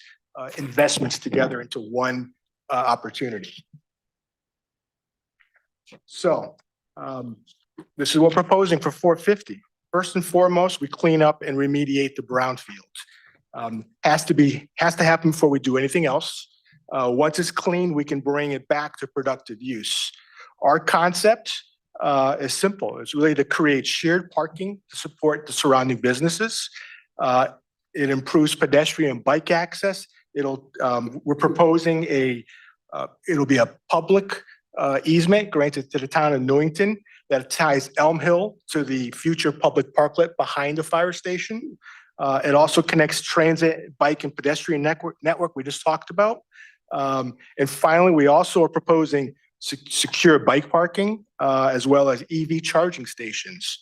investments together into one opportunity. So this is what we're proposing for 450. First and foremost, we clean up and remediate the brownfield. Has to happen before we do anything else. Once it's clean, we can bring it back to productive use. Our concept is simple. It's really to create shared parking to support the surrounding businesses. It improves pedestrian and bike access. We're proposing it'll be a public easement granted to the town of Newington that ties Elm Hill to the future public parklet behind the fire station. It also connects transit, bike and pedestrian network we just talked about. And finally, we also are proposing secure bike parking as well as EV charging stations.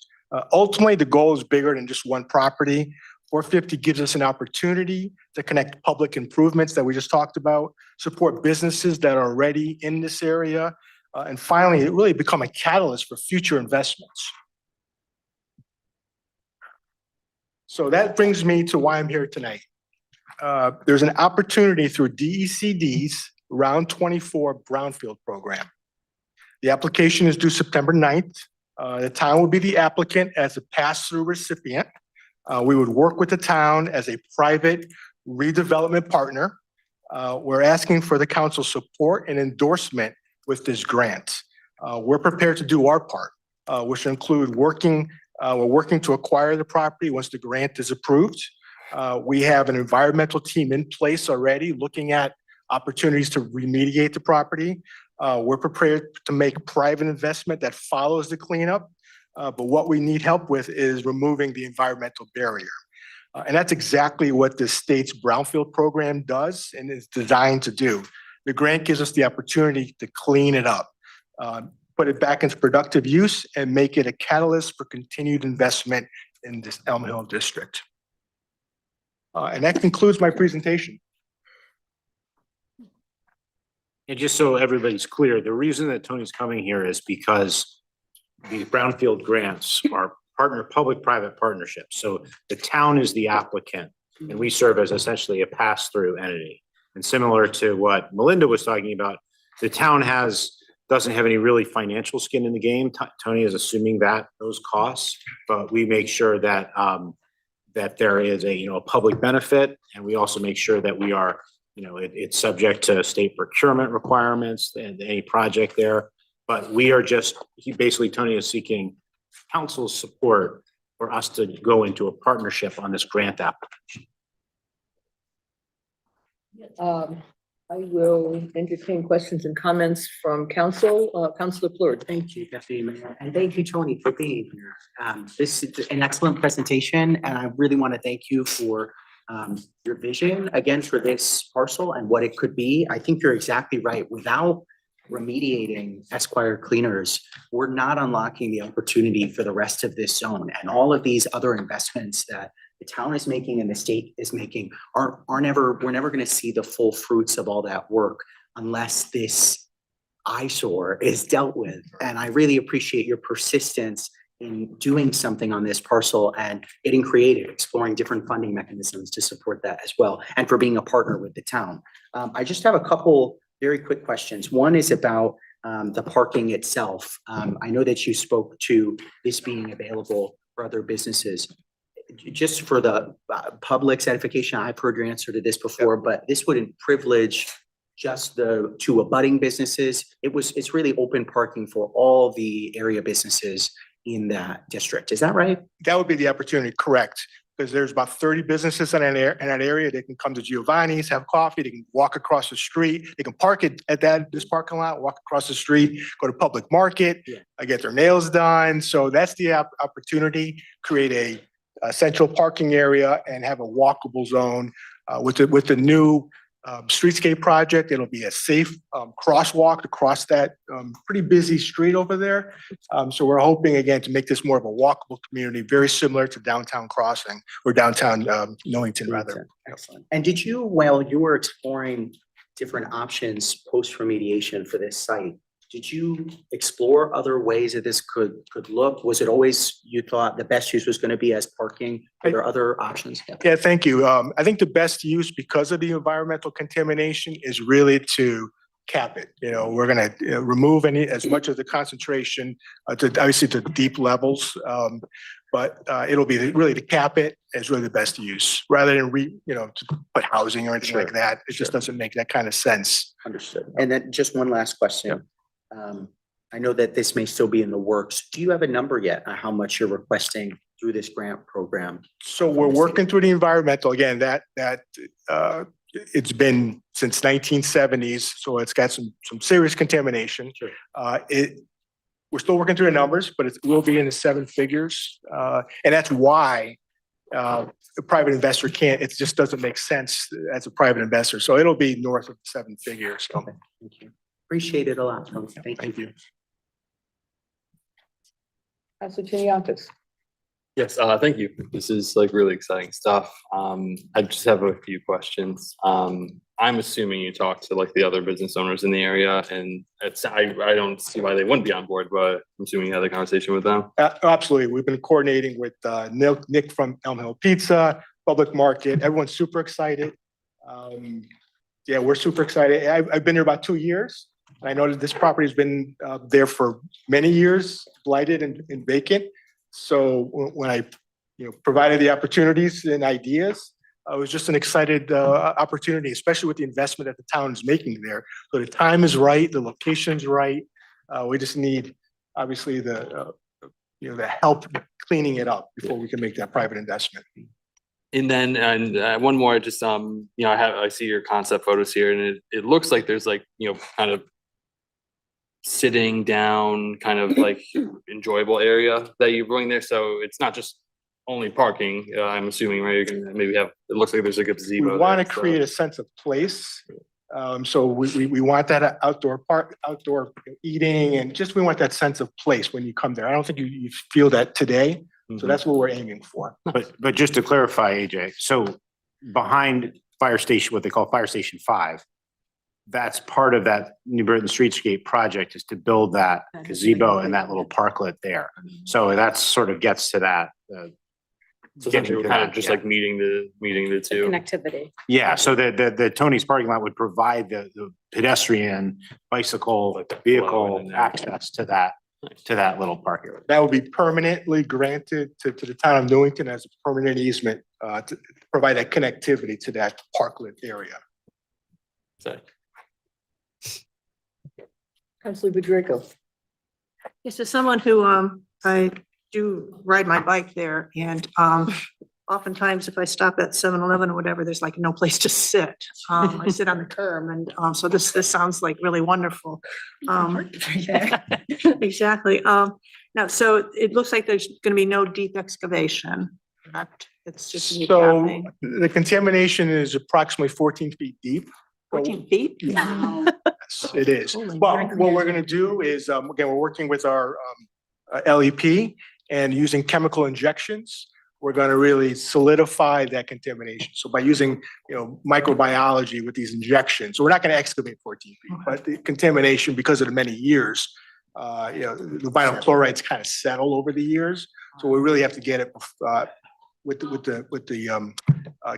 Ultimately, the goal is bigger than just one property. 450 gives us an opportunity to connect public improvements that we just talked about, support businesses that are already in this area, and finally, it really become a catalyst for future investments. So that brings me to why I'm here tonight. There's an opportunity through DECD's Round 24 Brownfield program. The application is due September 9th. The town will be the applicant as a pass-through recipient. We would work with the town as a private redevelopment partner. We're asking for the council's support and endorsement with this grant. We're prepared to do our part, which include we're working to acquire the property once the grant is approved. We have an environmental team in place already looking at opportunities to remediate the property. We're prepared to make private investment that follows the cleanup. But what we need help with is removing the environmental barrier. And that's exactly what the state's brownfield program does and is designed to do. The grant gives us the opportunity to clean it up, put it back into productive use, and make it a catalyst for continued investment in this Elm Hill district. And that concludes my presentation. And just so everybody's clear, the reason that Tony's coming here is because the brownfield grants are public-private partnerships. So the town is the applicant and we serve as essentially a pass-through entity. And similar to what Melinda was talking about, the town doesn't have any really financial skin in the game. Tony is assuming that those costs, but we make sure that that there is a public benefit, and we also make sure that we are it's subject to state procurement requirements and any project there. But we are basically Tony is seeking council's support for us to go into a partnership on this grant application. I will entertain questions and comments from council. Councilor Plurd. Thank you, Deputy Mayor, and thank you, Tony, for being here. This is an excellent presentation, and I really want to thank you for your vision again for this parcel and what it could be. I think you're exactly right. Without remediating Esquire cleaners, we're not unlocking the opportunity for the rest of this zone, and all of these other investments that the town is making and the state is making we're never going to see the full fruits of all that work unless this eyesore is dealt with. And I really appreciate your persistence in doing something on this parcel and getting creative, exploring different funding mechanisms to support that as well, and for being a partner with the town. I just have a couple very quick questions. One is about the parking itself. I know that you spoke to this being available for other businesses. Just for the public's edification, I've heard your answer to this before, but this wouldn't privilege just the two abutting businesses. It's really open parking for all the area businesses in that district. Is that right? That would be the opportunity, correct? Because there's about 30 businesses in that area. They can come to Giovanni's, have coffee. They can walk across the street. They can park it at this parking lot, walk across the street, go to public market, get their nails done. So that's the opportunity. Create a central parking area and have a walkable zone. With the new streetscape project, it'll be a safe crosswalk across that pretty busy street over there. So we're hoping again to make this more of a walkable community, very similar to downtown Crossing or downtown Newington rather. Excellent. And did you, while you were exploring different options post remediation for this site, did you explore other ways that this could look? Was it always you thought the best use was going to be as parking? Are there other options? Yeah, thank you. I think the best use because of the environmental contamination is really to cap it. We're going to remove as much of the concentration to obviously to deep levels. But it'll be really to cap it is really the best use rather than to put housing or anything like that. It just doesn't make that kind of sense. Understood. And then just one last question. I know that this may still be in the works. Do you have a number yet on how much you're requesting through this grant program? So we're working through the environmental again. That it's been since 1970s, so it's got some serious contamination. Sure. We're still working through the numbers, but it will be in the seven figures, and that's why a private investor can't, it just doesn't make sense as a private investor. So it'll be north of 7 figures. So, Thank you. Appreciate it a lot. Tony. Thank you. thank you. Councilor Chiniakis. Yes, thank you. This is like really exciting stuff. I just have a few questions. I'm assuming you talked to like the other business owners in the area, and I don't see why they wouldn't be on board, but I'm assuming you had a conversation with them. Absolutely. We've been coordinating with Nick from Elm Hill Pizza, Public Market. Everyone's super excited. Yeah, we're super excited. I've been there about 2 years. And I know that this property's been there for many years, blighted and vacant. So when I, provided the opportunities and ideas, it was just an excited opportunity, especially with the investment that the town is making there. So the time is right, the location's right. We just need, obviously, the help cleaning it up before we can make that private investment. And then, one more, just, I see your concept photos here, and it looks like there's like, kind of sitting down, kind of like enjoyable area that you're bringing there. So it's not just only parking, I'm assuming, right? You're gonna maybe have, it looks like there's a gazebo. We want to there, so- create a sense of place. So we want that outdoor eating, and just we want that sense of place when you come there. I don't think you feel that today. So that's what we're aiming for. But just to clarify, AJ, so behind Fire Station, what they call Fire Station 5, that's part of that New Britain Streetscape project, is to build that gazebo and that little parklet there. So that sort of gets to that. So essentially, we're kind of just like meeting the two. Connectivity. Yeah, so the Tony's parking lot would provide the pedestrian, bicycle, vehicle access to that little parking lot. That will be permanently granted to the town of Newington as a permanent easement to provide that connectivity to that parklet area. So, Councilor Bedrico. Yes, as someone who, I do ride my bike there, and oftentimes if I stop at 7-Eleven or whatever, there's like no place to sit. I sit on the curb, and so this sounds like really wonderful. Exactly. Now, so it looks like there's gonna be no deep excavation, correct? It's just. So the contamination is approximately 14 feet deep. 14 feet? Yes, it is. Holy But mackerel. what we're gonna do is, again, we're working with our LEP and using chemical injections. We're gonna really solidify that contamination. So by using, microbiology with these injections, so we're not gonna excavate 14 feet, but the contamination, because of the many years, the vinyl chlorides kind of settle over the years. So we really have to get it with the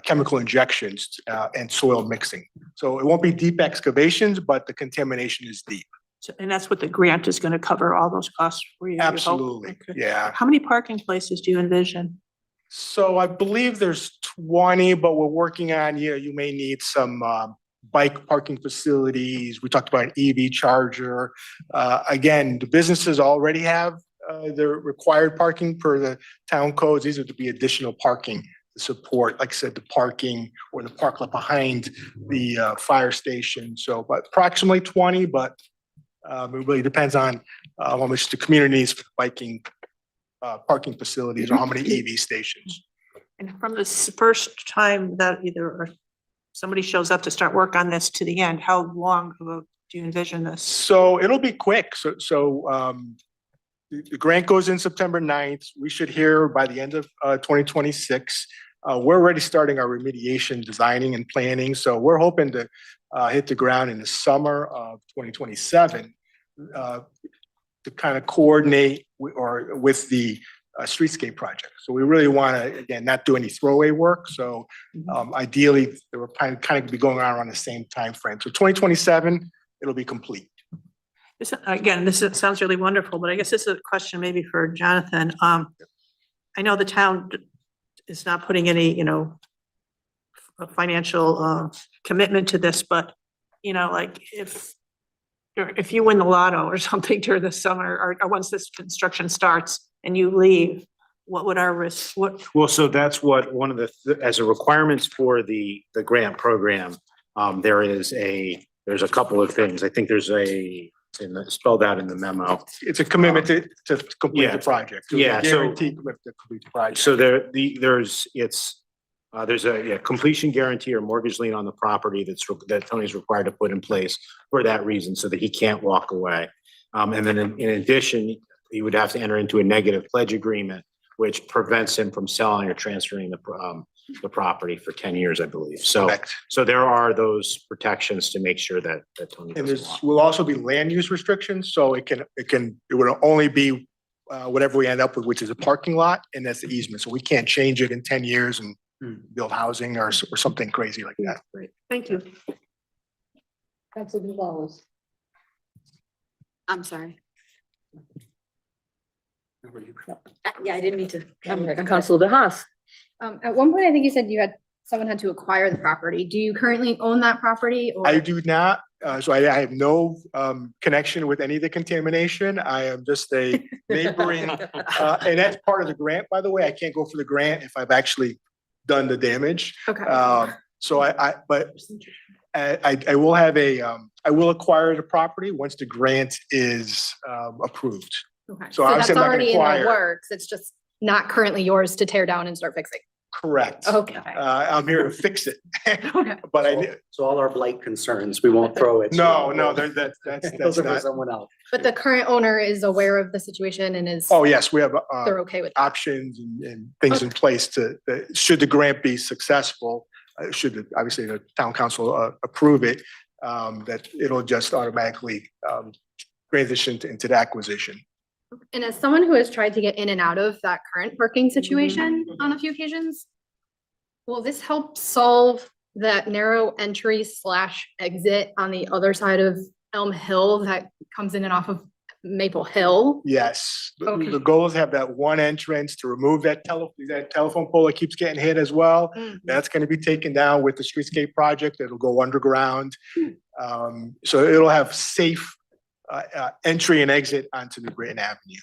chemical injections and soil mixing. So it won't be deep excavations, but the contamination is deep. And that's what the grant is gonna cover, all those costs for you? you hope? Absolutely, Okay. yeah. How many parking places do you envision? So I believe there's 20, but we're working on, you may need some bike parking facilities. We talked about an EV charger. Again, the businesses already have their required parking per the town codes. These are to be additional parking to support, like I said, the parking or the parklet behind the fire station. So, but approximately 20, but it really depends on how much the community needs for biking parking facilities or how many EV stations. And from this first time that either somebody shows up to start work on this to the end, how long do you envision this? So it'll be quick. So the grant goes in September 9th. We should hear by the end of 2026. We're already starting our remediation designing and planning. So we're hoping to hit the ground in the summer of 2027 to kind of coordinate with the streetscape project. So we really want to, again, not do any throwaway work. So ideally, they were kind of be going around the same time frame. So 2027, it'll be complete. This sounds really wonderful, but I guess this is a question maybe for Jonathan. I know the town is not putting any, financial commitment to this, but, like if you win the lotto or something during the summer or once this construction starts and you leave, what would our risk, Well, so that's what one of the, as a requirements for the grant program, there's a couple of things. I think there's a spelled out in the memo. It's a commitment to complete Yeah. the project. So Yeah, so- Guarantee commitment to complete the project. So there's a completion guarantee or mortgage lien on the property that Tony's required to put in place for that reason, so that he can't walk away. And then in addition, he would have to enter into a negative pledge agreement, which prevents him from selling or transferring the property for 10 years, I believe. So, Correct. so there are those protections to make sure that Tony And doesn't there's, walk. will also be land use restrictions, so it would only be whatever we end up with, which is a parking lot, and that's the easement. So we can't change it in 10 years and build housing or something crazy like that. Great, thank you. Council Gonzalez. I'm sorry. Yeah, I didn't mean to. Council DeHaas. At one point, I think you said someone had to acquire the property. Do you currently own that property or? I do not, so I have no connection with any of the contamination. I am just a neighboring, and that's part of the grant, by the way. I can't go for the grant if I've actually done the damage. Okay. So but I will have I will acquire the property once the grant is approved. Okay, So so obviously that's I'm not gonna already in the acquire. works. It's just not currently yours to tear down and start fixing. Correct. Okay. I'm here to fix it. But So all our blight concerns, we won't throw it. no, that's Those are for not. someone else. But the current owner is aware of the situation and is. Oh, yes, we have They're okay with that. options and things in place should the grant be successful, obviously the town council approve it, that it'll just automatically transition into the acquisition. And as someone who has tried to get in and out of that current parking situation on a few occasions, will this help solve that narrow entry / exit on the other side of Elm Hill that comes in and off of Maple Hill? Yes, Okay. the goal is to have that one entrance to remove that telephone pole that keeps getting hit as well. That's gonna be taken down with the streetscape project. It'll go underground. So it'll have safe entry and exit onto New Britain Avenue.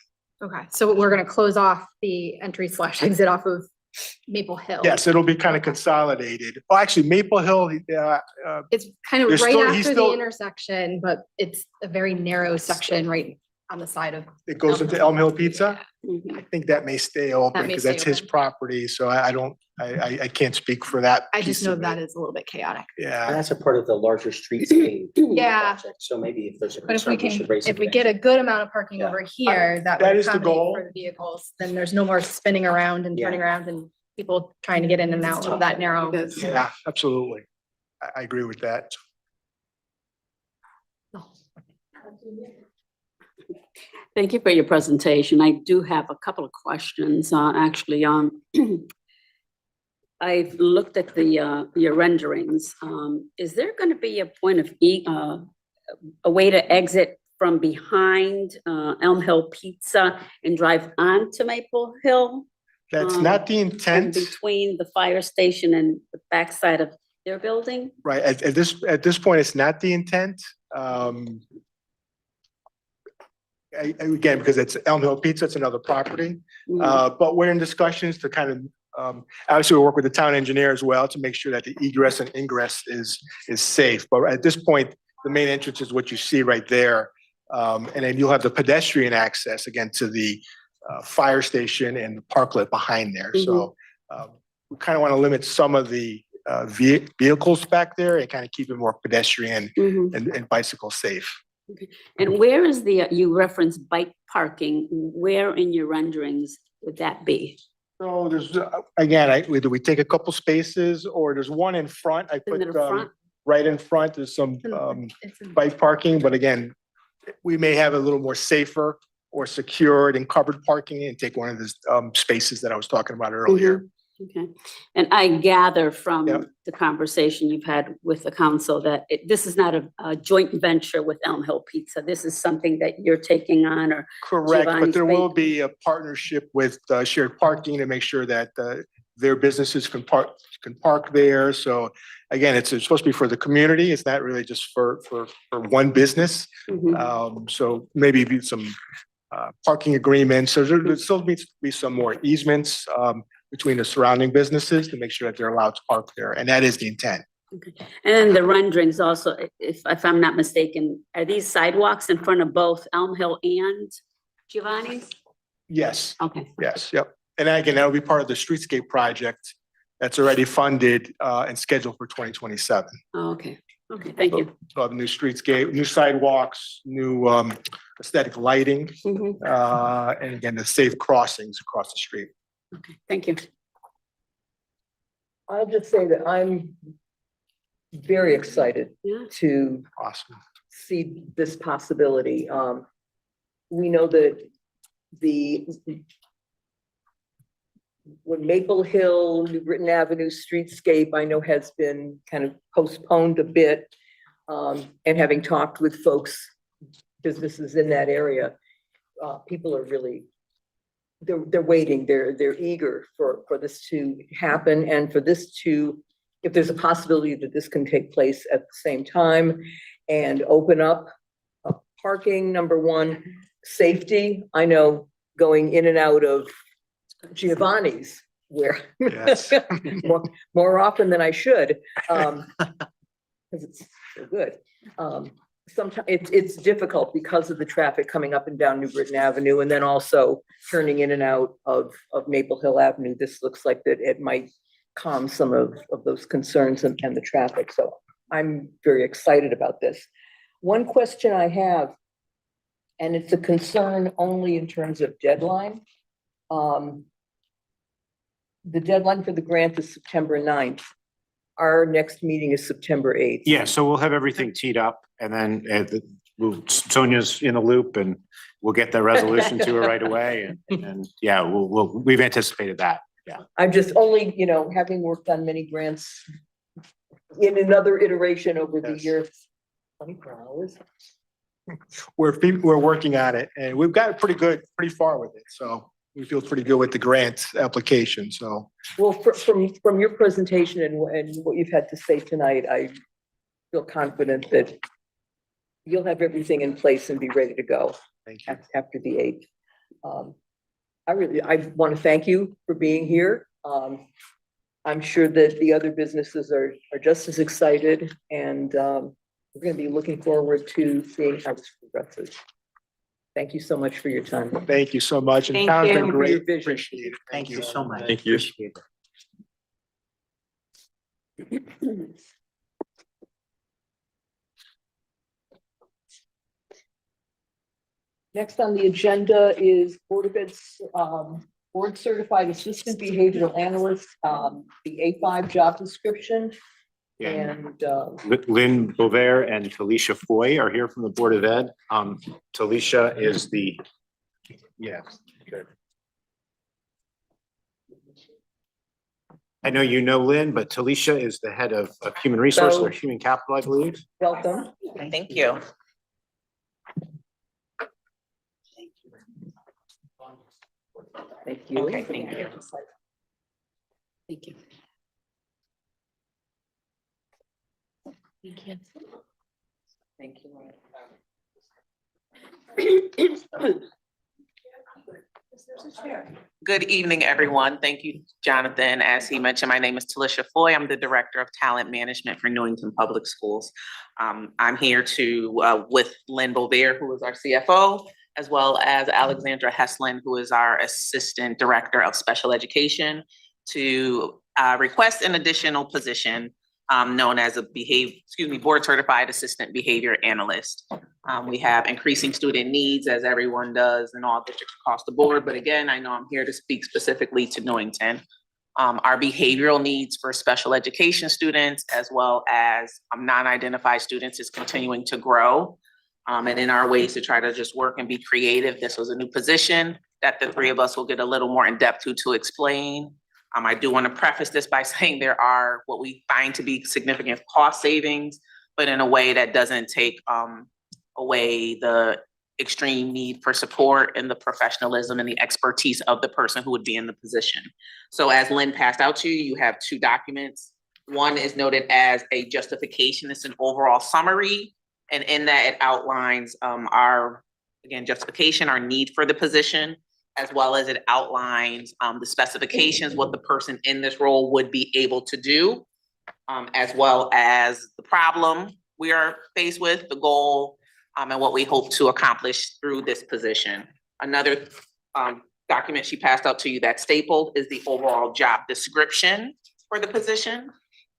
Okay, so we're gonna close off the entry / exit off of Maple Hill. Yes, it'll be kind of consolidated. Oh, actually, Maple Hill, It's kind of There's right still- he's after still- the intersection, but it's a very narrow section right on the side of. it goes into Elm Hill Pizza. Mhm. I think that may stay open may because stay that's his open. property, so I can't speak for that. I just piece know of that it. is a little bit chaotic. And Yeah, that's a part of the larger streetscape. Yeah. project. So maybe if there's a But if we concern, we can, should raise it. if we get a good amount of parking Yeah. over here, that That would is the accommodate goal. for the vehicles, then there's no more spinning around and turning Yeah. around and people trying to get in and out of that narrow. yeah, absolutely. I agree with that. Thank you for your presentation. I do have a couple of questions, actually. I've looked at your renderings. Is there going to be a point of a way to exit from behind Elm Hill Pizza and drive onto Maple Hill? That's not the from intent, Between the fire station and the backside of their building? right? At this point, it's not the intent. Again, because it's Elm Hill Pizza, it's another property. But we're in discussions to kind of, obviously we work with the town engineer as well to make sure that the egress and ingress is safe. But at this point, the main entrance is what you see right there. And then you'll have the pedestrian access again to the fire station and the parklet behind there. So we kind of want to limit some of the vehicles back there and kind of keep it more pedestrian and bicycle safe. Okay. And where is you reference bike parking, where in your renderings would that be? So there's, again, we take a couple spaces or there's one in front. I put the front? right in front, there's some bike parking, but again, we may have a little more safer or secured and covered parking and take one of the spaces that I was talking about earlier. Okay, and I gather from the conversation you've had with the council that this is not a joint venture with Elm Hill Pizza. This is something that you're taking on or. Correct, but Giovanni's there will Bakery. be a partnership with shared parking to make sure that their businesses can park there. So again, it's supposed to be for the community. It's not really just for one business. So maybe some parking agreements. So there still needs to be some more easements between the surrounding businesses to make sure that they're allowed to park there. And that is the intent. Okay. And then the renderings also, if I'm not mistaken, are these sidewalks in front of both Elm Hill and Giovanni's? Yes, Okay. yes, yep. And again, that'll be part of the streetscape project that's already funded and scheduled for 2027. Oh, okay. Okay, thank you. So have new streetscape, new sidewalks, new aesthetic lighting, and again, the safe crossings across the street. Okay, thank you. I'll just say that I'm very excited to Awesome. see this possibility. We know that when Maple Hill, New Britain Avenue streetscape, I know has been kind of postponed a bit. And having talked with folks, businesses in that area, people are really, they're waiting, they're eager for this to happen and for this to, if there's a possibility that this can take place at the same time and open up parking, number one, safety. I know going in and out of Giovanni's where Yes. more often than I should, because it's so good. Sometimes it's difficult because of the traffic coming up and down New Britain Avenue and then also turning in and out of Maple Hill Avenue. This looks like that it might calm some of those concerns and the traffic. So I'm very excited about this. One question I have, and it's a concern only in terms of deadline. The deadline for the grant is September 9th. Our next meeting is September 8th. Yeah, so we'll have everything teed up and then Sonia's in the loop and we'll get the resolution to her right away. And yeah, we've anticipated that. Yeah. I'm just only, having worked on many grants in another iteration over the years, 24 hours. We're working on it and we've got pretty far with it. So we feel pretty good with the grant application, so. Well, from your presentation and what you've had to say tonight, I feel confident that you'll have everything in place and be ready to go. Thank you. After the 8th. I want to thank you for being here. I'm sure that the other businesses are just as excited and we're going to be looking forward to seeing how this progresses. Thank you so much for your time. Thank you so much. And Thank town's you been for great. your vision. Appreciate it. Thank you so much. Thank you. Appreciate it. Next on the agenda is Board of Ed's Board Certified Assistant Behavioral Analyst, the A5 job description. Yeah. And Lynn Bovair and Talisha Foy are here from the Board of Ed. Talisha is the, good. I know you know Lynn, but Talisha is the head of Human Resources or Human Capital, I believe. welcome. Thank you. Thank you. Okay, thank you. Thank you. Thank you. Thank you. Good evening, everyone. Thank you, Jonathan. As he mentioned, my name is Talisha Foy. I'm the Director of Talent Management for Newington Public Schools. I'm here with Lynn Bovair, who is our CFO, as well as Alexandra Heslin, who is our Assistant Director of Special Education, to request an additional position known as a Board Certified Assistant Behavior Analyst. We have increasing student needs, as everyone does in all districts across the board. But again, I know I'm here to speak specifically to Newington. Our behavioral needs for special education students, as well as non-identified students, is continuing to grow. And in our ways to try to just work and be creative, this was a new position that the three of us will get a little more in depth to explain. I do want to preface this by saying there are what we find to be significant cost savings, but in a way that doesn't take away the extreme need for support and the professionalism and the expertise of the person who would be in the position. So as Lynn passed out to you, you have two documents. One is noted as a justification. It's an overall summary. And in that, it outlines our, again, justification, our need for the position, as well as it outlines the specifications, what the person in this role would be able to do. as well as the problem we are faced with, the goal, and what we hope to accomplish through this position. Another document she passed out to you that's stapled is the overall job description for the position.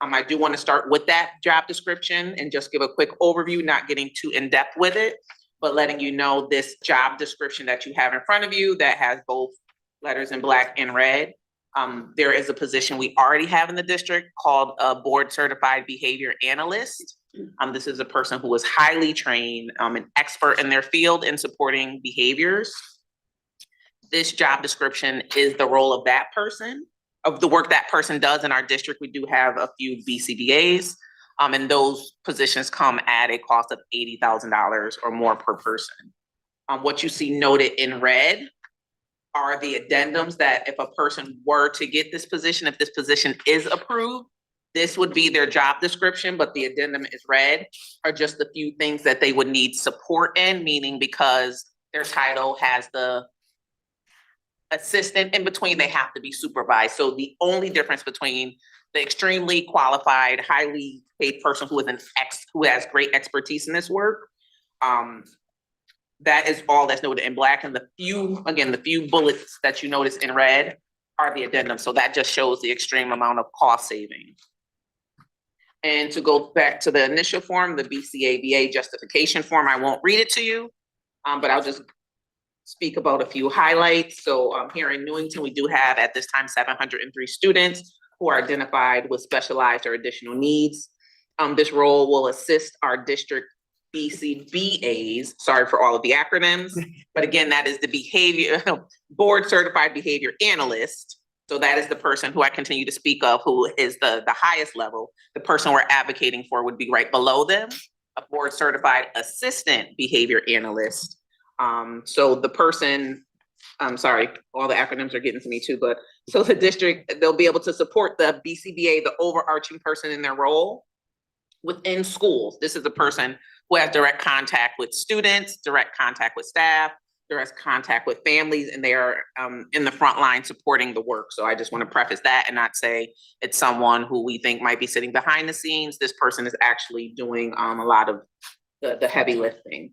I do want to start with that job description and just give a quick overview, not getting too in-depth with it, but letting you know this job description that you have in front of you that has both letters in black and red. There is a position we already have in the district called a board certified behavior analyst. This is a person who is highly trained, an expert in their field in supporting behaviors. This job description is the role of that person, of the work that person does in our district. We do have a few BCBAs, and those positions come at a cost of $80,000 or more per person. What you see noted in red are the addendums that if a person were to get this position, if this position is approved, this would be their job description, but the addendum is red, are just the few things that they would need support in, meaning because their title has the assistant in between, they have to be supervised. So the only difference between the extremely qualified, highly paid person who is who has great expertise in this work, that is all that's noted in black. And the few bullets that you notice in red are the addendum. So that just shows the extreme amount of cost saving. And to go back to the initial form, the BCABA justification form, I won't read it to you, but I'll just speak about a few highlights. So here in Newington, we do have at this time 703 students who are identified with specialized or additional needs. This role will assist our district BCBAs, sorry for all of the acronyms, but again, that is the board certified behavior analyst. So that is the person who I continue to speak of, who is the highest level. The person we're advocating for would be right below them, a board certified assistant behavior analyst. So the person, I'm sorry, all the acronyms are getting to me too, but so the district, they'll be able to support the BCBA, the overarching person in their role within schools. This is a person who has direct contact with students, direct contact with staff, direct contact with families, and they are in the front line supporting the work. So I just want to preface that and not say it's someone who we think might be sitting behind the scenes. This person is actually doing a lot of the heavy lifting.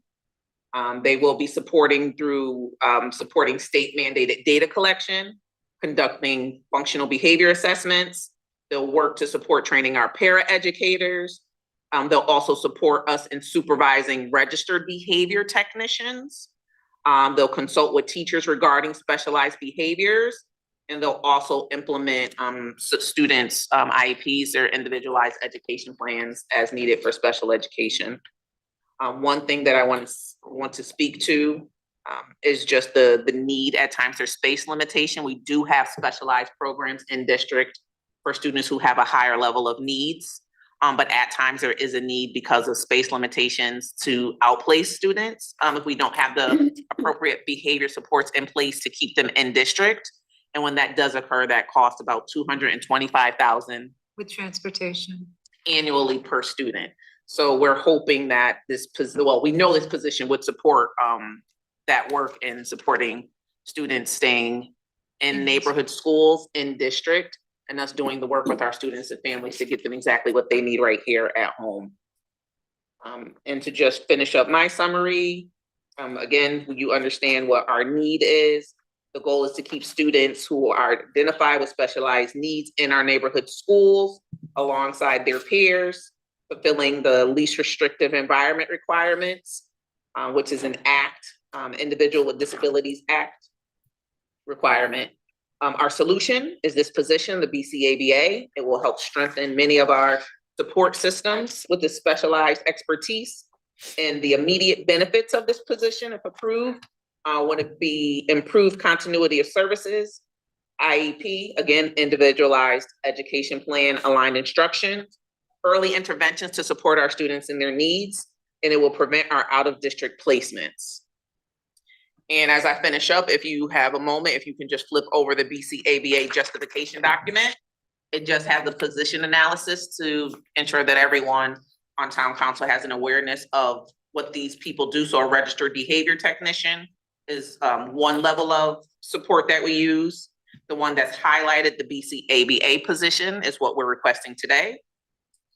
They will be supporting through supporting state mandated data collection, conducting functional behavior assessments. They'll work to support training our paraeducators. They'll also support us in supervising registered behavior technicians. They'll consult with teachers regarding specialized behaviors, and they'll also implement students' IEPs, their individualized education plans as needed for special education. One thing that I want to speak to is just the need at times. There's space limitation. We do have specialized programs in district for students who have a higher level of needs. But at times there is a need because of space limitations to outplace students if we don't have the appropriate behavior supports in place to keep them in district. And when that does occur, that costs about $225,000 With transportation. annually per student. So we're hoping that we know this position would support that work in supporting students staying in neighborhood schools in district, and us doing the work with our students and families to get them exactly what they need right here at home. And to just finish up my summary, again, you understand what our need is. The goal is to keep students who are identified with specialized needs in our neighborhood schools alongside their peers, fulfilling the least restrictive environment requirements, which is an Individual with Disabilities Act requirement. Our solution is this position, the BCABA. It will help strengthen many of our support systems with this specialized expertise, and the immediate benefits of this position, if approved, would it be improved continuity of services, IEP, again, individualized education plan, aligned instruction, early interventions to support our students in their needs, and it will prevent our out-of-district placements. And as I finish up, if you have a moment, if you can just flip over the BCABA justification document, it just has the position analysis to ensure that everyone on town council has an awareness of what these people do. So a registered behavior technician is one level of support that we use. The one that's highlighted, the BCABA position, is what we're requesting today.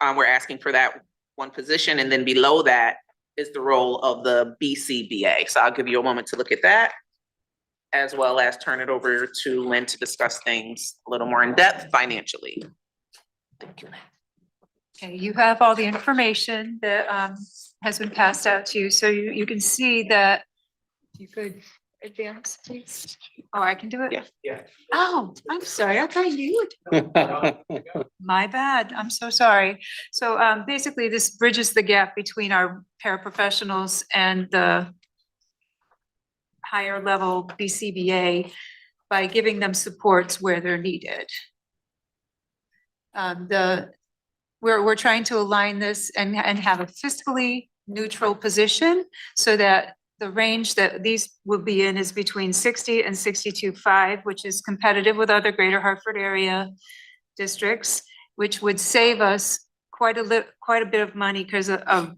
we're asking for that one position, and then below that is the role of the BCBA. So I'll give you a moment to look at that, as well as turn it over to Lynn to discuss things a little more in depth financially. Thank you. Okay, you have all the information that has been passed out to you, so you can see that. You could advance, please. Oh, I can do it? Yeah. Oh, I'm sorry, I thought you would. My bad, I'm so sorry. So basically, this bridges the gap between our paraprofessionals and the higher level BCBA by giving them supports where they're needed. We're trying to align this and have a fiscally neutral position so that the range that these will be in is between 60 and 62.5, which is competitive with other greater Hartford area districts, which would save us quite a bit of money because a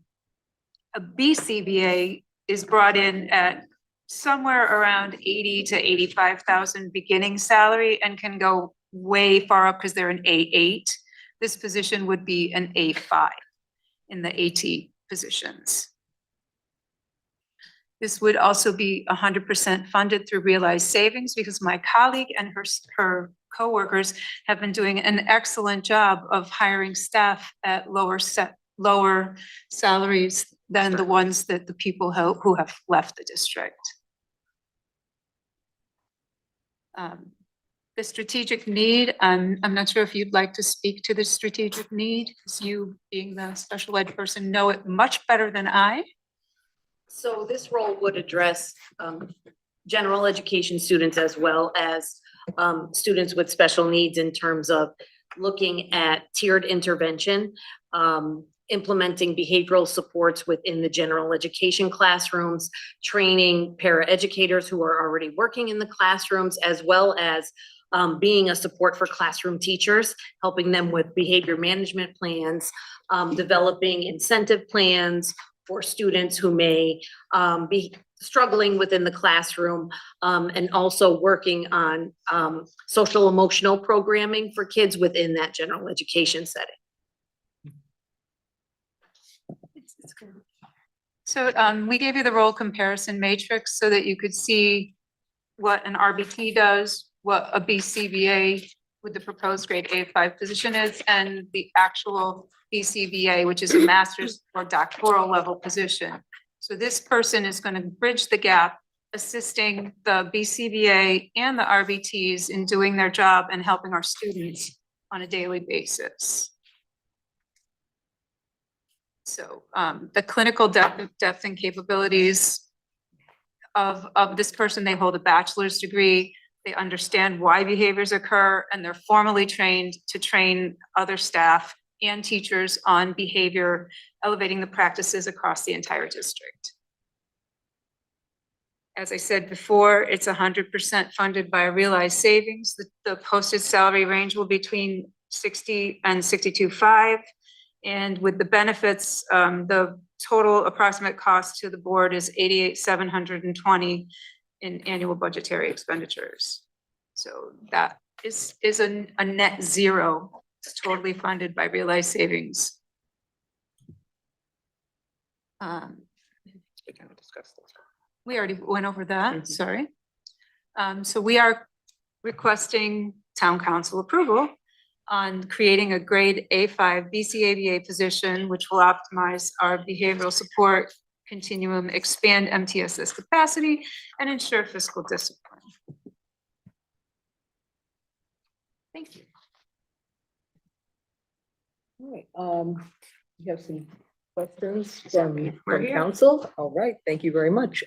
BCBA is brought in at somewhere around 80 to 85,000 beginning salary and can go way far up because they're an A8. This position would be an A5 in the AT positions. This would also be 100% funded through realized savings because my colleague and her coworkers have been doing an excellent job of hiring staff at lower salaries than the ones that the people who have left the district. The strategic need, I'm not sure if you'd like to speak to the strategic need, because you being the special ed person know it much better than I. So this role would address general education students as well as students with special needs in terms of looking at tiered intervention, implementing behavioral supports within the general education classrooms, training paraeducators who are already working in the classrooms, as well as being a support for classroom teachers, helping them with behavior management plans, developing incentive plans for students who may be struggling within the classroom, and also working on social emotional programming for kids within that general education setting. So we gave you the role comparison matrix so that you could see what an RBT does, what a BCBA with the proposed grade A5 position is, and the actual BCBA, which is a master's or doctoral level position. So this person is going to bridge the gap, assisting the BCBA and the RBTs in doing their job and helping our students on a daily basis. So the clinical depth and capabilities of this person, they hold a bachelor's degree, they understand why behaviors occur, and they're formally trained to train other staff and teachers on behavior, elevating the practices across the entire district. As I said before, it's 100% funded by realized savings. The posted salary range will be between 60 and 62.5. And with the benefits, the total approximate cost to the board is 88,720 in annual budgetary expenditures. So that is a net zero. It's totally funded by realized savings. We already went over that, sorry. So we are requesting town council approval on creating a grade A5 BCABA position, which will optimize our behavioral support continuum, expand MTSS capacity, and ensure fiscal discipline. Thank you. All right, we have some questions from here. council. All right, thank you very much.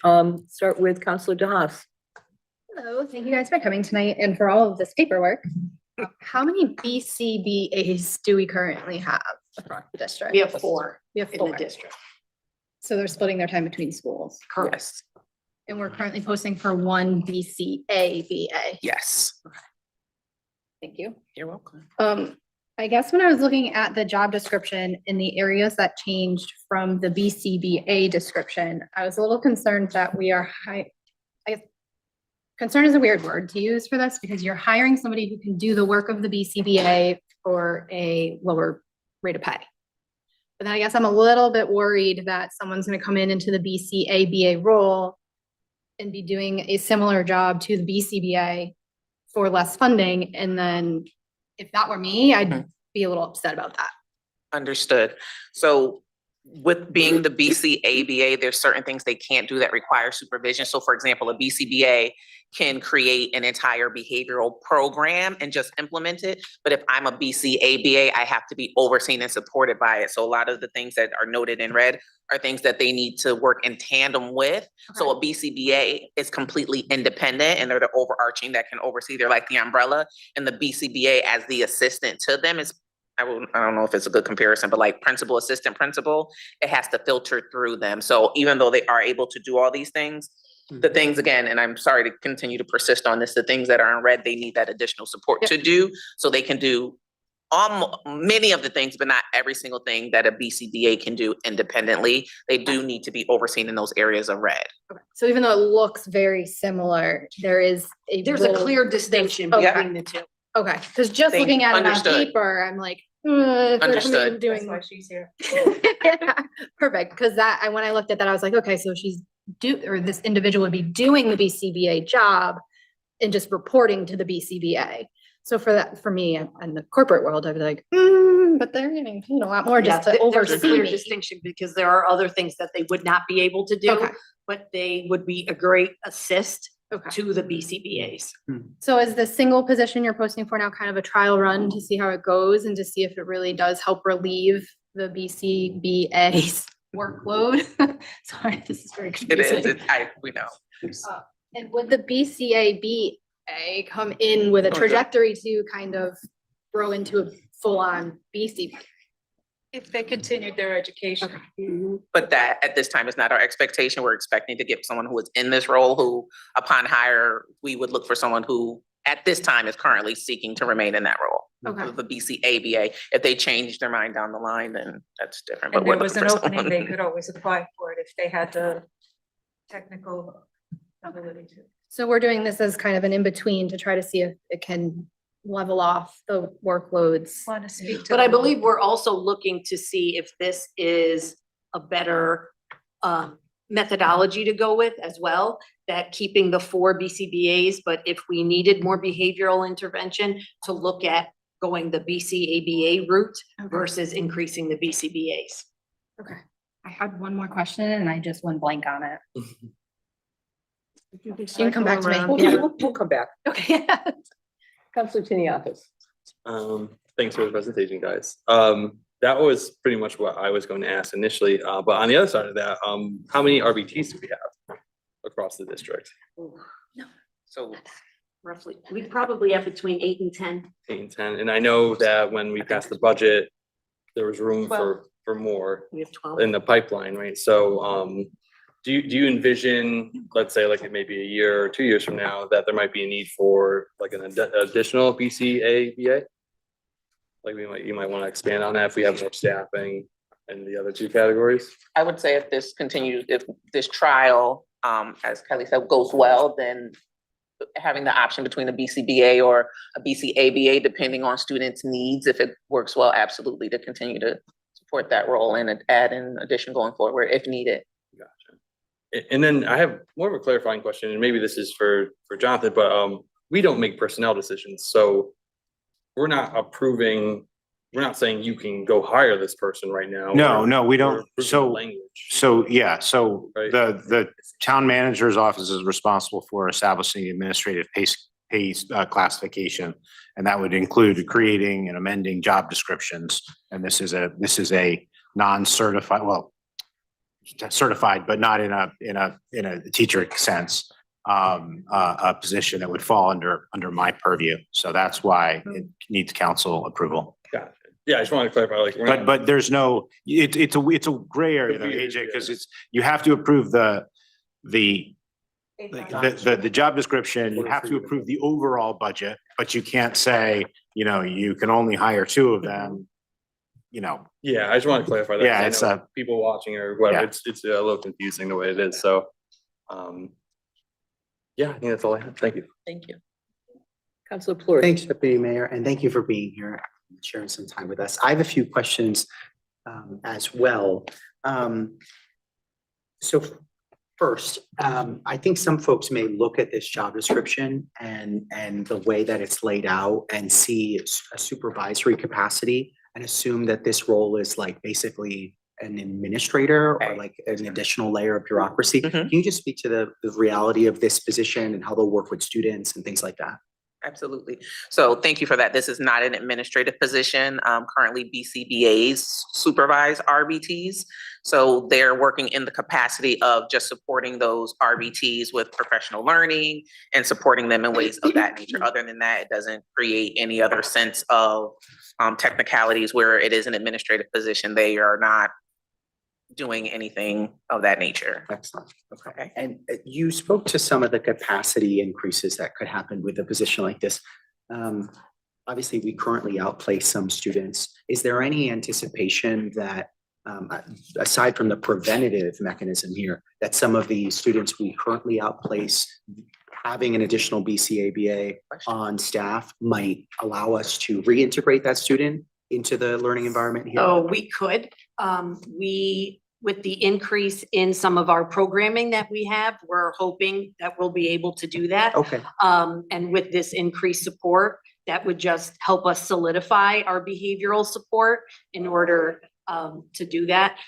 Start with Councilor DeHaas. Hello, thank you guys for coming tonight and for all of this paperwork. How many BCBAs do we currently have across the district? We have 4 We have in 4. the district. So they're splitting their time between schools. Correct. And we're currently posting for one BCABA. Yes. Thank you. You're welcome. I guess when I was looking at the job description in the areas that changed from the BCBA description, I was a little concerned that we are I guess concern is a weird word to use for this because you're hiring somebody who can do the work of the BCBA for a lower rate of pay. But then I guess I'm a little bit worried that someone's gonna come into the BCABA role and be doing a similar job to the BCBA for less funding. And then if that were me, I'd be a little upset about that. Understood. So with being the BCABA, there's certain things they can't do that require supervision. So for example, a BCBA can create an entire behavioral program and just implement it. But if I'm a BCABA, I have to be overseen and supported by it. So a lot of the things that are noted in red are things that they need to work in tandem with. So a BCBA is completely independent and they're the overarching that can oversee. They're like the umbrella, and the BCBA as the assistant to them is, I don't know if it's a good comparison, but like principal, assistant principal, it has to filter through them. So even though they are able to do all these things, the things again, and I'm sorry to continue to persist on this, the things that are in red, they need that additional support to do so they can do many of the things, but not every single thing that a BCBA can do independently. They do need to be overseen in those areas of red. Okay. So even though it looks very similar, there's a There's a clear distinction Okay. between the two. Okay, because just Thank- looking at it on understood. paper, I'm like, if they're Understood. doing. That's why she's here. Perfect, because when I looked at that, I was like, okay, so this individual would be doing the BCBA job and just reporting to the BCBA. So for me in the corporate world, I'd be like, but they're getting a lot more just to There's a oversee clear me. distinction because there are other things that they would not be able to do, Okay. but they would be a great assist Okay. to the BCBA's. So is the single position you're posting for now kind of a trial run to see how it goes and to see if it really does help relieve the BCBA's workload? Sorry, this is very It confusing. is, we know. And would the BCABA come in with a trajectory to kind of grow into a full-on BCBA? If they continued their education. But that at this time is not our expectation. We're expecting to get someone who is in this role who upon hire, we would look for someone who at this time is currently seeking to remain in that role. Okay. The BCABA, if they change their mind down the line, then that's different. But And we're there was looking an for opening, someone. they could always apply for it if they had the technical ability to. So we're doing this as kind of an in-between to try to see if it can level off the workloads. Want to speak to. But I them? believe we're also looking to see if this is a better methodology to go with as well, that keeping the 4 BCBAs, but if we needed more behavioral intervention, to look at going the BCABA route versus increasing the BCBAs. Okay. I had one more question and I just went blank on it. You can come back to me. We'll come back. Okay. Counselor Tiniakis. Thanks for the presentation, guys. That was pretty much what I was going to ask initially, but on the other side of that, how many RBTs do we have across the district? So Roughly, we probably have between 8 and 10. 8 and 10, and I know that when we passed the budget, there was room for more We have 12. in the pipeline, right? So, do you envision, let's say like it may be a year or 2 years from now, that there might be a need for like an additional BCABA? Like you might want to expand on that if we have more staffing in the other 2 categories? I would say if this continues, if this trial, as Kelly said, goes well, then having the option between a BCBA or a BCABA, depending on students' needs, if it works well, absolutely to continue to support that role and add in addition going forward if needed. Gotcha. And then I have more of a clarifying question, and maybe this is for Jonathan, but we don't make personnel decisions, so we're not approving, we're not saying you can go hire this person right now. No, we We're don't. approving the So, language. yeah, so Right. the town manager's office is responsible for establishing administrative pay classification. And that would include creating and amending job descriptions. And this is a non-certified, well, certified, but not in a teacher sense, a position that would fall under my purview. So that's why it needs council approval. Gotcha. Yeah, I just wanted to clarify, like, we're not. But there's no, it's a gray area though, AJ, because you have to approve the job description, you have to approve the overall budget, but you can't say, you can only hire 2 of them, Yeah, I just want to clarify that. 'cause Yeah, I it's know people watching or whatever, Yeah. it's a little confusing the way it is, so. Yeah, I think that's all I have. Thank you. Thank you. Counselor Pluri. Thanks, Deputy Mayor, and thank you for being here, and sharing some time with us. I have a few questions as well. So first, I think some folks may look at this job description and the way that it's laid out and see a supervisory capacity and assume that this role is like basically an administrator or like an additional layer of bureaucracy. Can you just speak to the reality of this position and how they'll work with students and things like that? Absolutely. So thank you for that. This is not an administrative position. Currently BCBAs supervise RBTs. So they're working in the capacity of just supporting those RBTs with professional learning and supporting them in ways of that nature. Other than that, it doesn't create any other sense of technicalities where it is an administrative position. They are not doing anything of that nature. Excellent. Okay. And you spoke to some of the capacity increases that could happen with a position like this. Obviously, we currently outplace some students. Is there any anticipation that, aside from the preventative mechanism here, that some of the students we currently outplace, having an additional BCABA on staff might allow us to reintegrate that student into the learning environment here? Oh, we could. With the increase in some of our programming that we have, we're hoping that we'll be able to do that. Okay. And with this increased support, that would just help us solidify our behavioral support in order to do that.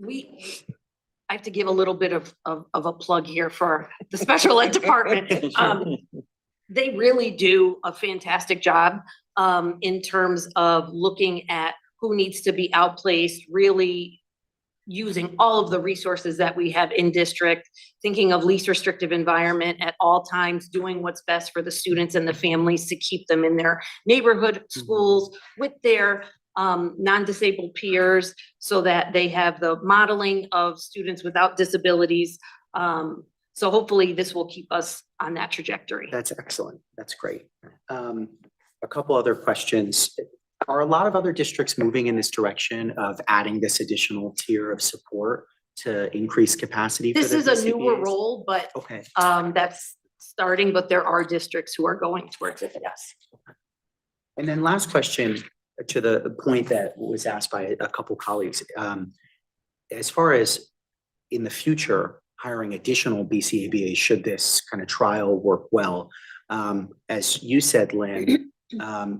I have to give a little bit of a plug here for the special ed department. They really do a fantastic job in terms of looking at who needs to be outplaced, really using all of the resources that we have in district, thinking of least restrictive environment at all times, doing what's best for the students and the families to keep them in their neighborhood schools with their non-disabled peers so that they have the modeling of students without disabilities. So hopefully this will keep us on that trajectory. That's excellent. That's great. A couple other questions. Are a lot of other districts moving in this direction of adding this additional tier of support to increase capacity? This for is the a newer BCBAs? role, but Okay. that's starting, but there are districts who are going towards it, yes. And then last question to the point that was asked by a couple colleagues. As far as in the future, hiring additional BCABA, should this kind of trial work well? As you said, Lynn,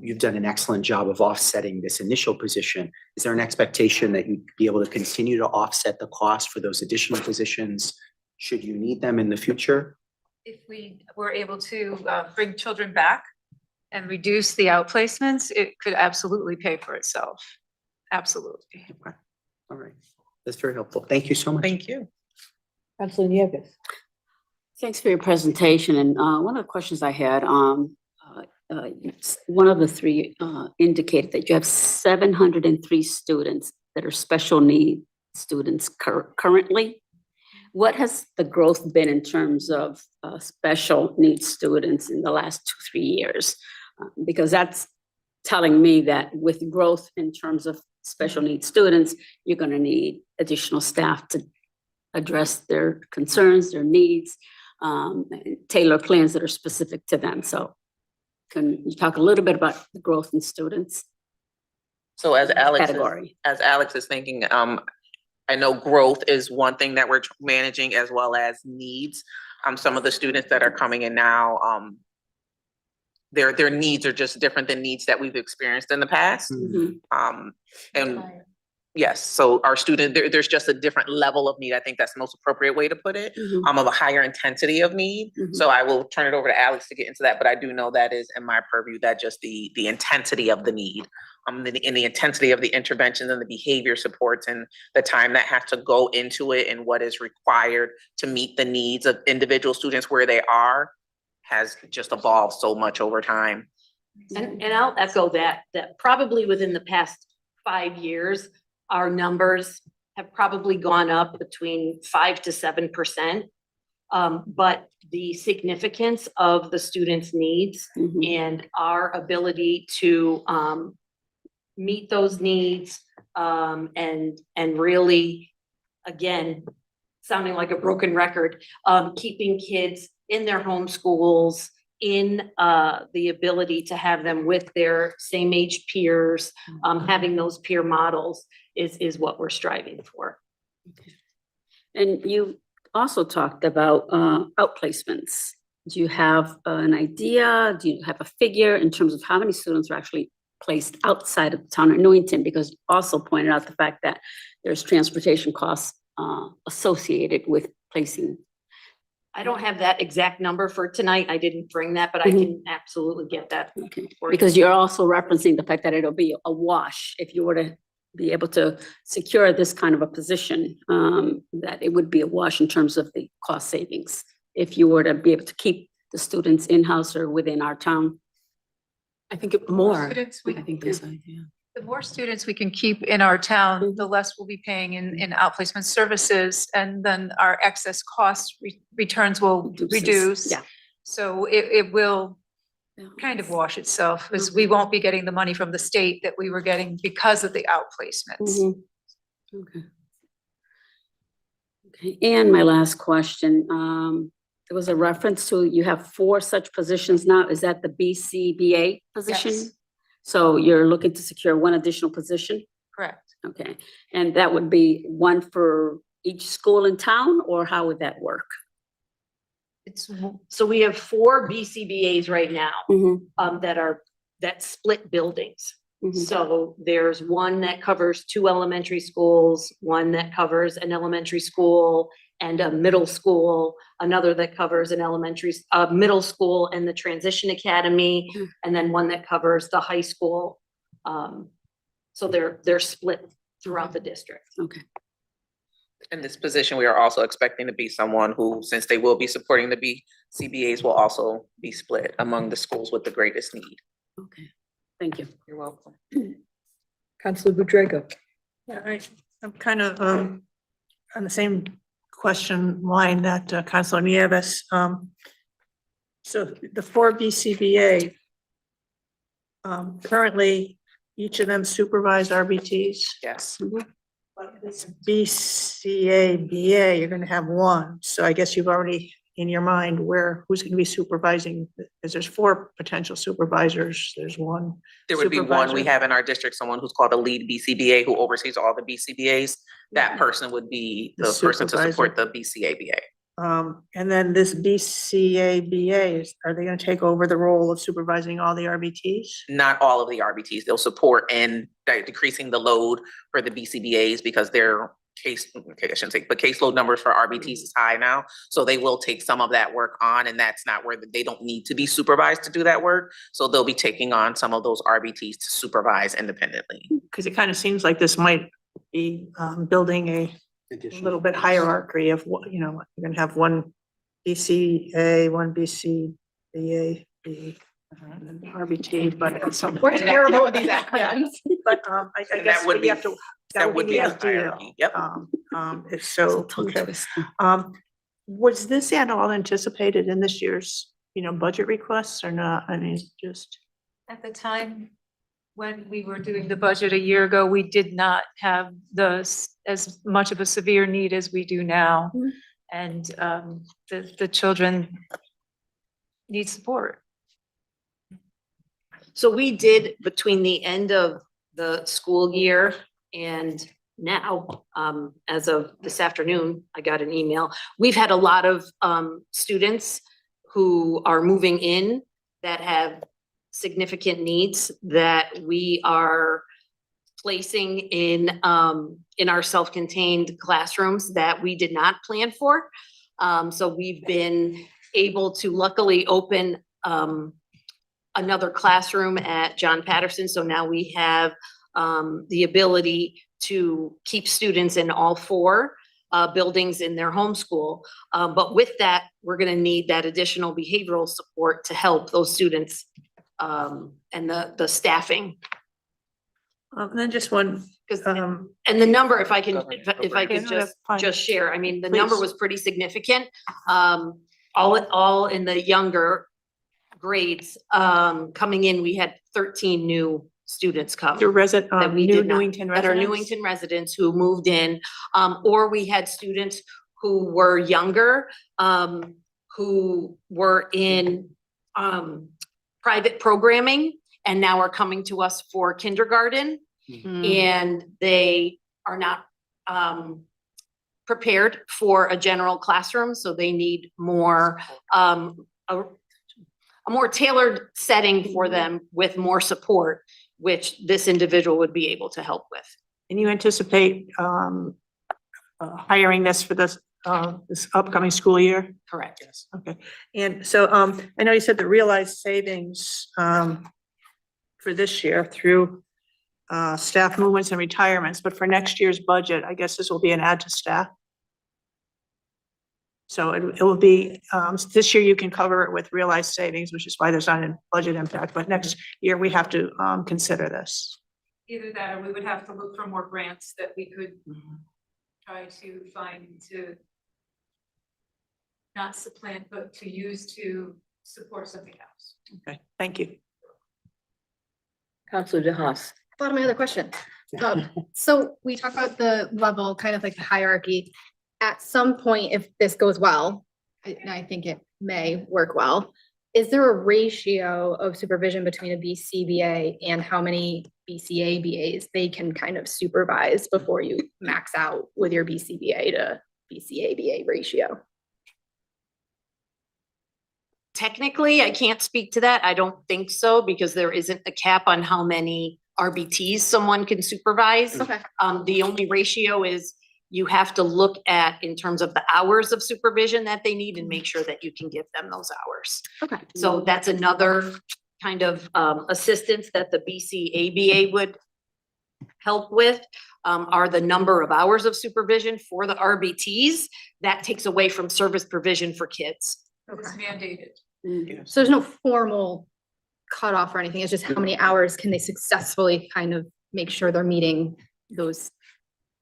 you've done an excellent job of offsetting this initial position. Is there an expectation that you'd be able to continue to offset the cost for those additional positions should you need them in the future? If we were able to bring children back and reduce the outplacements, it could absolutely pay for itself. Absolutely. Okay. All right. That's very helpful. Thank you so much. Thank you. Councilor Nieves. Thanks for your presentation. And one of the questions I had, one of the three indicated that you have 703 students that are special need students currently. What has the growth been in terms of special needs students in the last 2-3 years? Because that's telling me that with growth in terms of special needs students, you're going to need additional staff to address their concerns, their needs, tailor plans that are specific to them. So can you talk a little bit about the growth in students? So as Alex is thinking, I know growth is one thing that we're managing as well as needs. Some of the students that are coming in now, their needs are just different than needs that we've experienced in the past. And yes, so our student, there's just a different level of need. I think that's the most appropriate way to put it, of a higher intensity of need. So I will turn it over to Alex to get into that, but I do know that is in my purview, that just the intensity of the need, and the intensity of the interventions and the behavior supports and the time that has to go into it and what is required to meet the needs of individual students where they are has just evolved so much over time. And I'll echo that probably within the past 5 years, our numbers have probably gone up between 5 to 7%. But the significance of the students' needs and our ability to meet those needs and really, again, sounding like a broken record, keeping kids in their home schools, in the ability to have them with their same age peers, having those peer models is what we're striving for. And you also talked about outplacements. Do you have an idea? Do you have a figure in terms of how many students are actually placed outside of the town of Newington? Because you also pointed out the fact that there's transportation costs associated with placing. I don't have that exact number for tonight. I didn't bring that, but I can absolutely get that. Okay. for you. Because you're also referencing the fact that it'll be a wash if you were to be able to secure this kind of a position, that it would be a wash in terms of the cost savings if you were to be able to keep the students in-house or within our town. I think more. Students, I think this idea. the more students we can keep in our town, the less we'll be paying in outplacement services, and then our excess cost returns will reduce. Yeah. So it will kind of wash itself, because we won't be getting the money from the state that we were getting because of the outplacements. Okay. Okay, and my last question, there was a reference to, you have 4 such positions now. Is that the BCBA position? Yes. So you're looking to secure 1 additional position? Correct. Okay, and that would be 1 for each school in town, or how would that work? So we have 4 BCBA's right now, that split buildings. So there's one that covers 2 elementary schools, one that covers an elementary school and a middle school, another that covers an middle school and the transition academy, and then one that covers the high school. So they're split throughout the district. Okay. In this position, we are also expecting to be someone who, since they will be supporting the BCBA's, will also be split among the schools with the greatest need. Okay, thank you. You're welcome. Councilor Budrago. Yeah, I'm kind of on the same question line that Councilor Nieves. So the 4 BCBA, currently, each of them supervise RBTs. Yes. But this BCABA, you're gonna have 1. So I guess you've already in your mind who's gonna be supervising, because there's 4 potential supervisors. There's 1. There would be one, we have in our district, someone who's called a lead BCBA who oversees all the BCBA's. That person would be the person to support the BCABA. And then this BCABA, are they gonna take over the role of supervising all the RBTs? Not all of the RBTs. They'll support in decreasing the load for the BCBA's because their caseload numbers for RBTs is high now. So they will take some of that work on, and that's not where they don't need to be supervised to do that work. So they'll be taking on some of those RBTs to supervise independently. Because it kind of seems like this might be building a little bit hierarchy of what, you're gonna have 1 BCA, 1 BCBA, and then RBT, but at some point. We're terrible with these acronyms. But I And guess that would we be, have to. that would be the the idea. hierarchy. Yep. If so, okay. Was this at all anticipated in this year's, budget requests or not? I mean, just. At the time when we were doing the budget a year ago, we did not have as much of a severe need as we do now. And the children need support. So we did, between the end of the school year and now, as of this afternoon, I got an email. We've had a lot of students who are moving in that have significant needs that we are placing in our self-contained classrooms that we did not plan for. So we've been able to luckily open another classroom at John Patterson. So now we have the ability to keep students in all 4 buildings in their home school. But with that, we're gonna need that additional behavioral support to help those students and the staffing. And then just one, And the number, if I could just share, I mean, the number Please. was pretty significant. All in the younger grades, coming in, we had 13 new students come. your resident, that we new did not- Newington That are residents? Newington residents who moved in, or we had students who were younger, who were in private programming and now are coming to us for kindergarten. And they are not prepared for a general classroom, so they need more a more tailored setting for them with more support, which this individual would be able to help with. And you anticipate hiring this for this upcoming school year? Correct. Yes. Okay, and so I know you said the realized savings for this year through staff movements and retirements, but for next year's budget, I guess this will be an add to staff. So it will be, this year you can cover it with realized savings, which is why there's not a budget impact, but next year we have to consider this. Either that, or we would have to look for more grants that we could try to find to not supplant, but to use to support something else. Okay, thank you. Counselor DeHaas. A lot of my other questions. So we talk about the level, kind of like the hierarchy. At some point, if this goes well, and I think it may work well, is there a ratio of supervision between a BCBA and how many BCABAs they can kind of supervise before you max out with your BCBA to BCABA ratio? Technically, I can't speak to that. I don't think so, because there isn't a cap on how many RBTs someone can supervise. Okay. The only ratio is you have to look at in terms of the hours of supervision that they need and make sure that you can give them those hours. Okay. So that's another kind of assistance that the BCABA would help with, are the number of hours of supervision for the RBTs. That takes away from service provision for kids. It's mandated. So there's no formal cutoff or anything. It's just how many hours can they successfully kind of make sure they're meeting those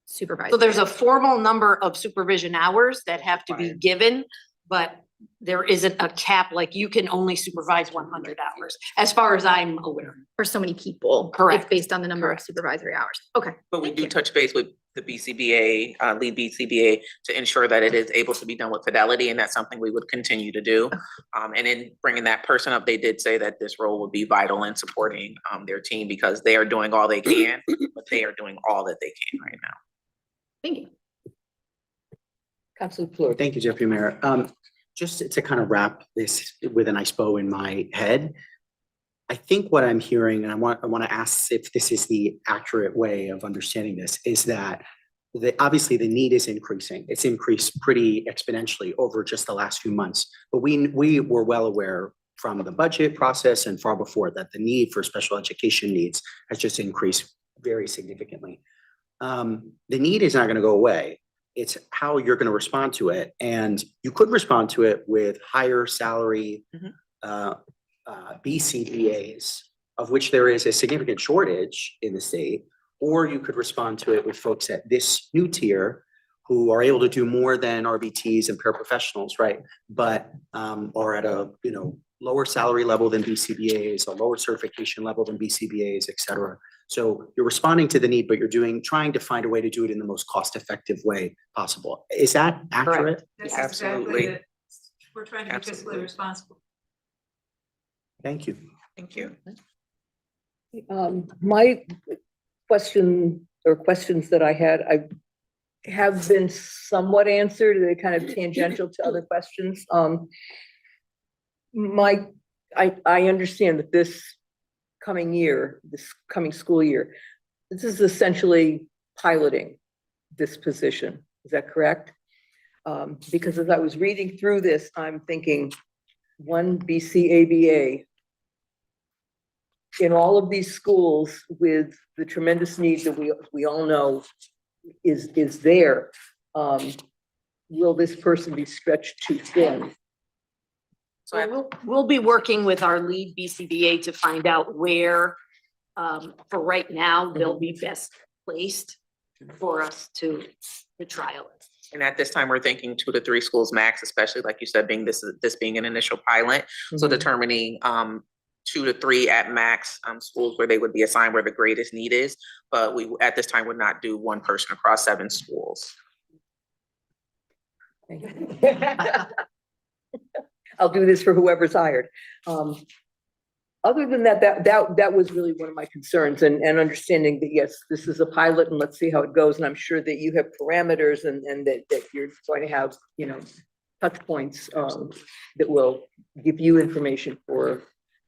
supervisors? So there's a formal number of supervision hours that have to be given, but there isn't a cap, like you can only supervise 100 hours, as far as I'm aware. For so many people. Correct. It's based on the number of supervisory hours. Okay. But we do touch base with the BCBA, lead BCBA, to ensure that it is able to be done with fidelity, and that's something we would continue to do. And in bringing that person up, they did say that this role would be vital in supporting their team, because they are doing all they can, but they are doing all that they can right now. Thank you. Counselor Fleur. Thank you, Deputy Mayor. Just to kind of wrap this with a nice bow in my head, I think what I'm hearing, and I want to ask if this is the accurate way of understanding this, is that obviously the need is increasing. It's increased pretty exponentially over just the last few months. But we were well aware from the budget process and far before that the need for special education needs has just increased very significantly. The need is not going to go away. It's how you're going to respond to it. And you could respond to it with higher salary BCBAs, of which there is a significant shortage in the state, or you could respond to it with folks at this new tier who are able to do more than RBTs and paraprofessionals, right? But are at a lower salary level than BCBAs, a lower certification level than BCBAs, et cetera. So you're responding to the need, but you're trying to find a way to do it in the most cost-effective way possible. Is that accurate? That's Absolutely. exactly it. We're trying to be fiscally Absolutely. responsible. Thank you. Thank you. My question or questions that I had, I have been somewhat answered. They're kind of tangential to other questions. I understand that this coming school year, this is essentially piloting this position. Is that correct? Because as I was reading through this, I'm thinking one BCABA in all of these schools with the tremendous needs that we all know is there. Will this person be stretched too thin? So we'll be working with our lead BCBA to find out where, for right now, they'll be best placed for us to trial it. And at this time, we're thinking 2 to 3 schools max, especially like you said, this being an initial pilot. So determining 2 to 3 at max schools where they would be assigned where the greatest need is. But we at this time would not do one person across 7 schools. I'll do this for whoever's hired. Other than that, that was really one of my concerns and understanding that, yes, this is a pilot and let's see how it goes. And I'm sure that you have parameters and that you're going to have, you know, touch points that will give you information for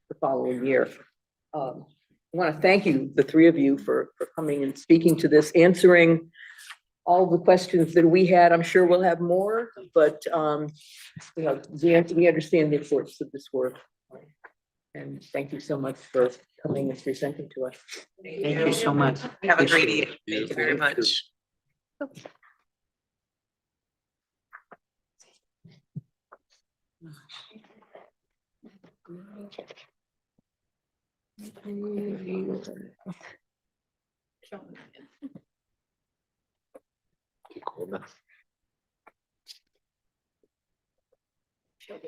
the following year. I want to thank you, the three of you, for coming and speaking to this, answering all the questions that we had. I'm sure we'll have more, but you know, we understand the importance of this work. And thank you so much for coming and presenting to us. Thank you so much. Have a great evening. Thank you very much.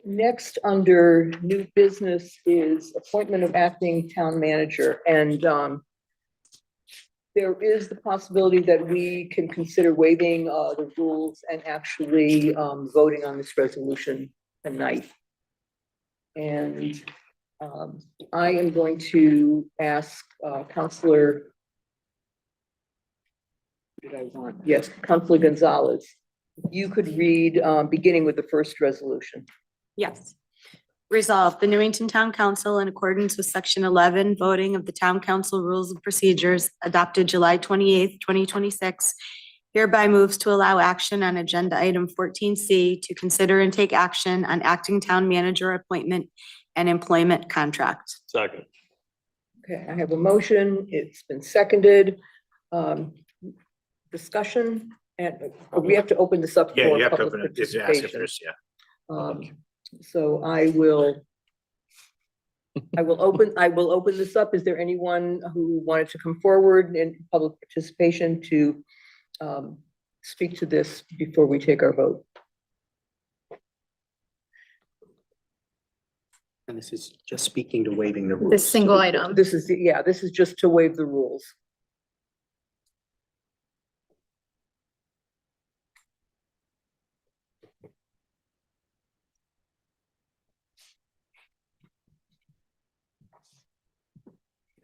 Next, under new business is appointment of acting town manager. And there is the possibility that we can consider waiving the rules and actually voting on this resolution tonight. And I am going to ask Counselor, who did I want? Yes, Counselor Gonzalez. You could read, beginning with the first resolution. Yes. Resolved, the Newington Town Council, in accordance with section 11, voting of the Town Council Rules of Procedures adopted July 28th, 2026, hereby moves to allow action on agenda item 14C to consider and take action on acting town manager appointment and employment contract. Second. Okay, I have a motion. It's been seconded. Discussion, and we have to open this up Yeah, for you have to public open it, just ask if participation. there's, yeah. So I will open this up. Is there anyone who wanted to come forward in public participation to speak to this before we take our vote? And this is just speaking to waiving the rules. This single item. This is, yeah, this is just to waive the rules.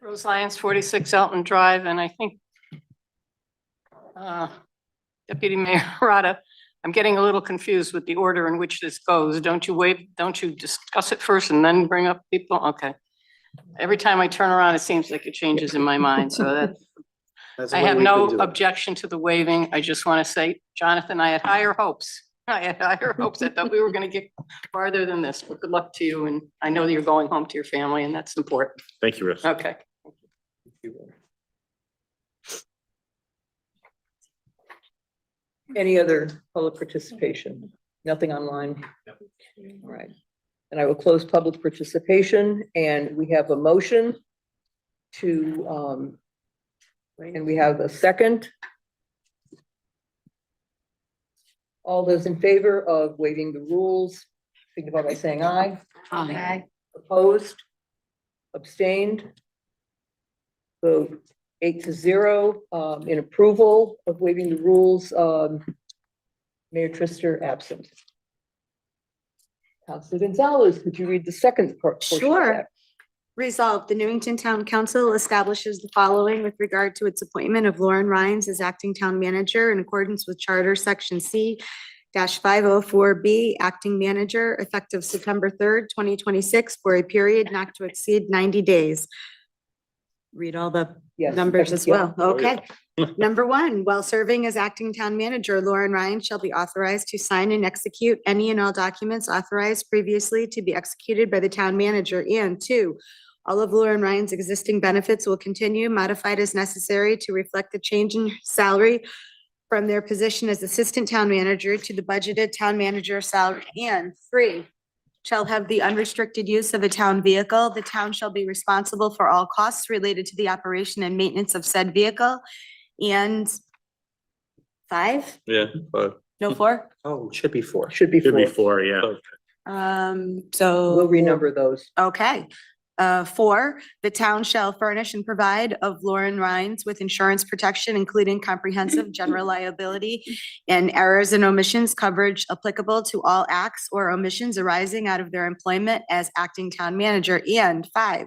Rose Lyons, 46 Elton Drive, and I think Deputy Mayor Rada, I'm getting a little confused with the order in which this goes. Don't you discuss it first and then bring up people? Okay. Every time I turn around, it seems like it changes in my mind, so that I have no objection to the waiving. I just want to say, Jonathan, I had higher hopes. I had higher hopes. I thought we were going to get farther than this, but good luck to you. And I know that you're going home to your family and that's important. Thank you, Ruth. Okay. Any other public participation? Nothing online? All right. And I will close public participation, and we have a motion to, and we have a second. All those in favor of waiving the rules, signify by saying aye. Aye. Opposed? Abstained? Vote 8-0 in approval of waiving the rules. Mayor Trister absent. Councilor Gonzalez, could you read the second portion of Sure. that? Resolved, the Newington Town Council establishes the following with regard to its appointment of Lauren Rhines as acting town manager in accordance with Charter Section C-504B, acting manager, effective September 3rd, 2026, for a period not to exceed 90 days. Read all the Yes, numbers as well. Oh, yeah. Okay. Number one, while serving as acting town manager, Lauren Ryan shall be authorized to sign and execute any and all documents authorized previously to be executed by the town manager. And two, all of Lauren Ryan's existing benefits will continue, modified as necessary to reflect the change in salary from their position as assistant town manager to the budgeted town manager salary. And three, shall have the unrestricted use of a town vehicle. The town shall be responsible for all costs related to the operation and maintenance of said vehicle. And five, Yeah, but no four? Oh, it should be four. Should be Should be four. four, yeah. So. We'll renumber those. Okay. 4, the town shall furnish and provide of Lauren Rhines with insurance protection, including comprehensive general liability and errors and omissions coverage applicable to all acts or omissions arising out of their employment as acting town manager. And 5,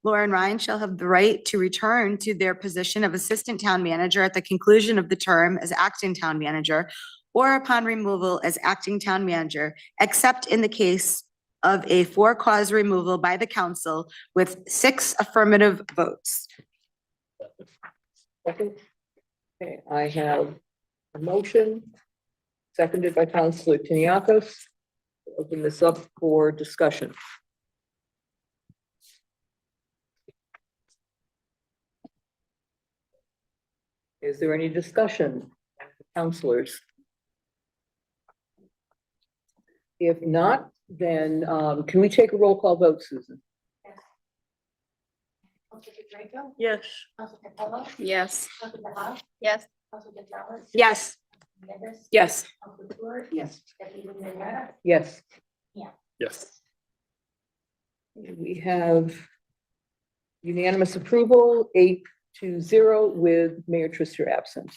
Lauren Rhines shall have the right to return to their position of assistant town manager at the conclusion of the term as acting town manager or upon removal as acting town manager, except in the case of a for-cause removal by the council with 6 affirmative votes. Second. Okay, I have a motion, seconded by Councilor Tiniakos. Open this up for discussion. Is there any discussion, councilors? If not, then can we take a roll call vote, Susan? Yes. Yes. Yes. Yes. Yes. Yes. Yes. Yes. We have unanimous approval, 8-0 with Mayor Trister absent.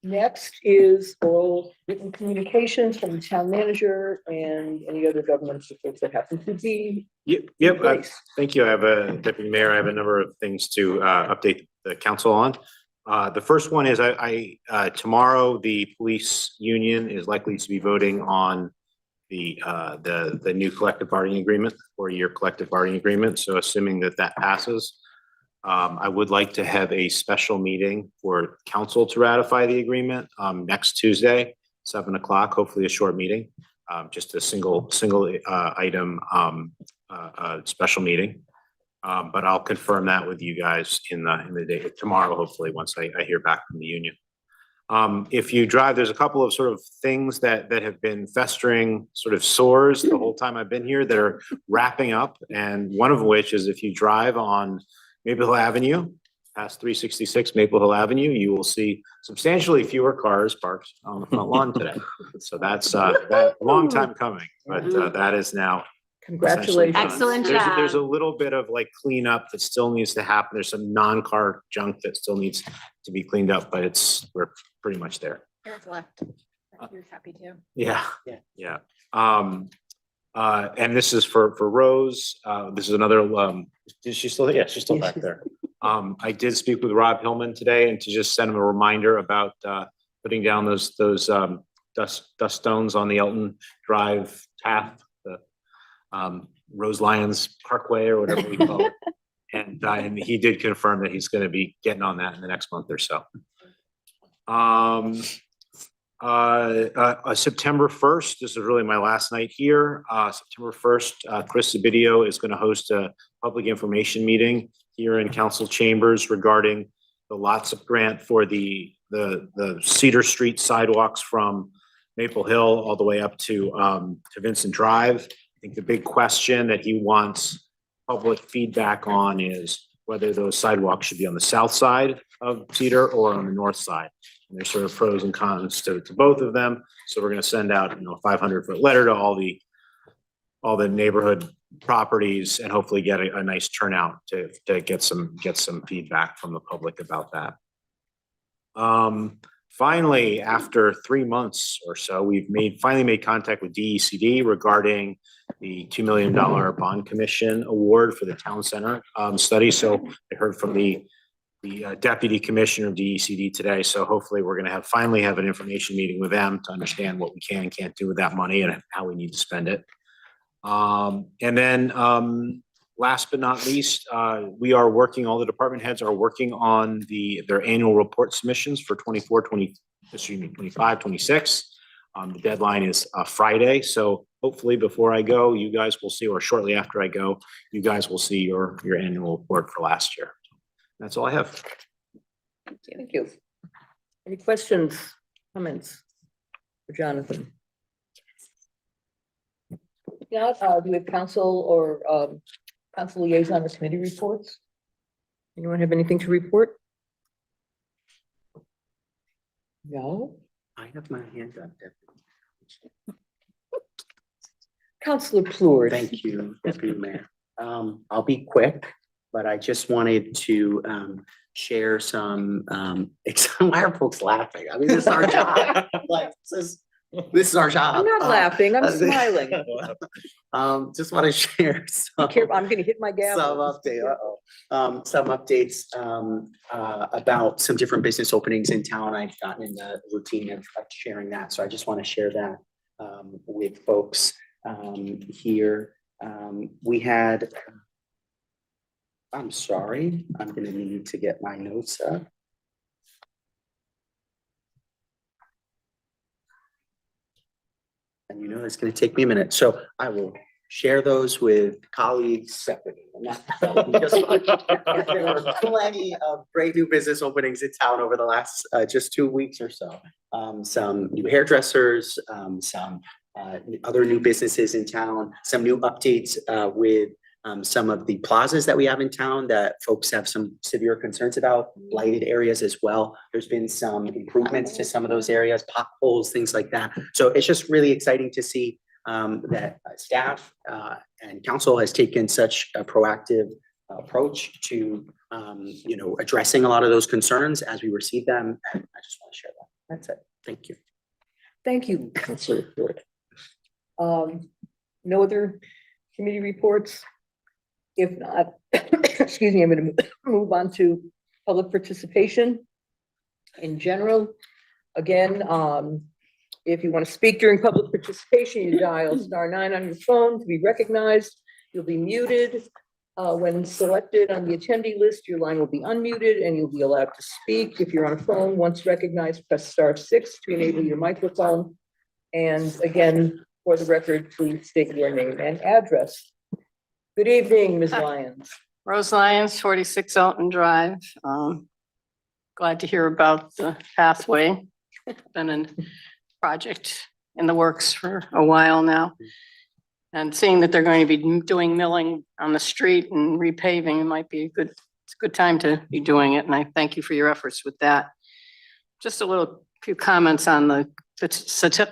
Next is oral written communications from the town manager and any other government officials that happen to be. Yep, Please. thank you. I have a deputy mayor. I have a number of things to update the council on. The first one is tomorrow, the police union is likely to be voting on the new collective bargaining agreement, 4-year collective bargaining agreement. So assuming that that passes, I would like to have a special meeting for council to ratify the agreement next Tuesday, 7 o'clock, hopefully a short meeting, just a single item special meeting. But I'll confirm that with you guys in the day tomorrow, hopefully, once I hear back from the union. If you drive, there's a couple of sort of things that have been festering sort of sores the whole time I've been here that are wrapping up. And one of which is if you drive on Maple Hill Avenue, past 366 Maple Hill Avenue, you will see substantially fewer cars parked on the front lawn today. So that's that long time coming, but that is now. Congratulations. Excellent job. There's a little bit of like cleanup that still needs to happen. There's some non-car junk that still needs to be cleaned up, but we're pretty much there. Eric left. You're happy to. Yeah. And this is for Rose. This is another, is she still, yeah, she's still back there. I did speak with Rob Hillman today and to just send him a reminder about putting down those dust stones on the Elton Drive path, the Rose Lyons Parkway or whatever we call it. And he did confirm that he's going to be getting on that in the next month or so. September 1st, this is really my last night here. September 1st, Chris Zabidio is going to host a public information meeting here in council chambers regarding the LOTSIP grant for the Cedar Street sidewalks from Maple Hill all the way up to Vincent Drive. I think the big question that he wants public feedback on is whether those sidewalks should be on the south side of Cedar or on the north side. And there's sort of pros and cons to both of them. So we're going to send out, a 500-foot letter to all the neighborhood properties and hopefully get a nice turnout to get some feedback from the public about that. Finally, after 3 months or so, we've finally made contact with DECD regarding the $2 million bond commission award for the town center study. So I heard from the deputy commissioner of DECD today. So hopefully we're going to finally have an information meeting with them to understand what we can and can't do with that money and how we need to spend it. And then last but not least, we are working, all the department heads are working on their annual report submissions for 25, 26. The deadline is Friday. So hopefully before I go, you guys will see, or shortly after I go, you guys will see your annual report for last year. That's all I have. Thank you. Any questions, comments for Jonathan? Yeah, do we have council or council liaison or committee reports? Anyone have anything to report? No. I have my hand up. Counselor Plure. Thank you, Deputy Mayor. I'll be quick, but I just wanted to share some why are folks laughing? I mean, this is our job. Like, this is our job. I'm not laughing, I'm smiling. Just want to share some. I'm gonna hit my gavel. Some updates about some different business openings in town. I've gotten in the routine of sharing that, so I just want to share that with folks here. We had, I'm sorry, I'm gonna need to get my notes up. And you know, it's gonna take me a minute, so I will share those with colleagues separately. There were plenty of great new business openings in town over the last just 2 weeks or so. Some new hairdressers, some other new businesses in town, some new updates with some of the plazas that we have in town that folks have some severe concerns about, lighted areas as well. There's been some improvements to some of those areas, potholes, things like that. So it's just really exciting to see that staff and council has taken such a proactive approach to you know, addressing a lot of those concerns as we receive them. And I just want to share that. That's it. Thank you. Thank you, Councilor Plure. No other committee reports? If not, excuse me, I'm going to move on to public participation in general. Again, if you want to speak during public participation, you dial *9 on your phone to be recognized. You'll be muted. When selected on the attendee list, your line will be unmuted and you'll be allowed to speak. If you're on a phone, once recognized, press *6 to enable your microphone. And again, for the record, please state your name and address. Good evening, Ms. Lyons. Rose Lyons, 46 Elton Drive. Glad to hear about the pathway. Been a project in the works for a while now. And seeing that they're going to be doing milling on the street and repaving, it might be it's a good time to be doing it. And I thank you for your efforts with that. Just a few comments on the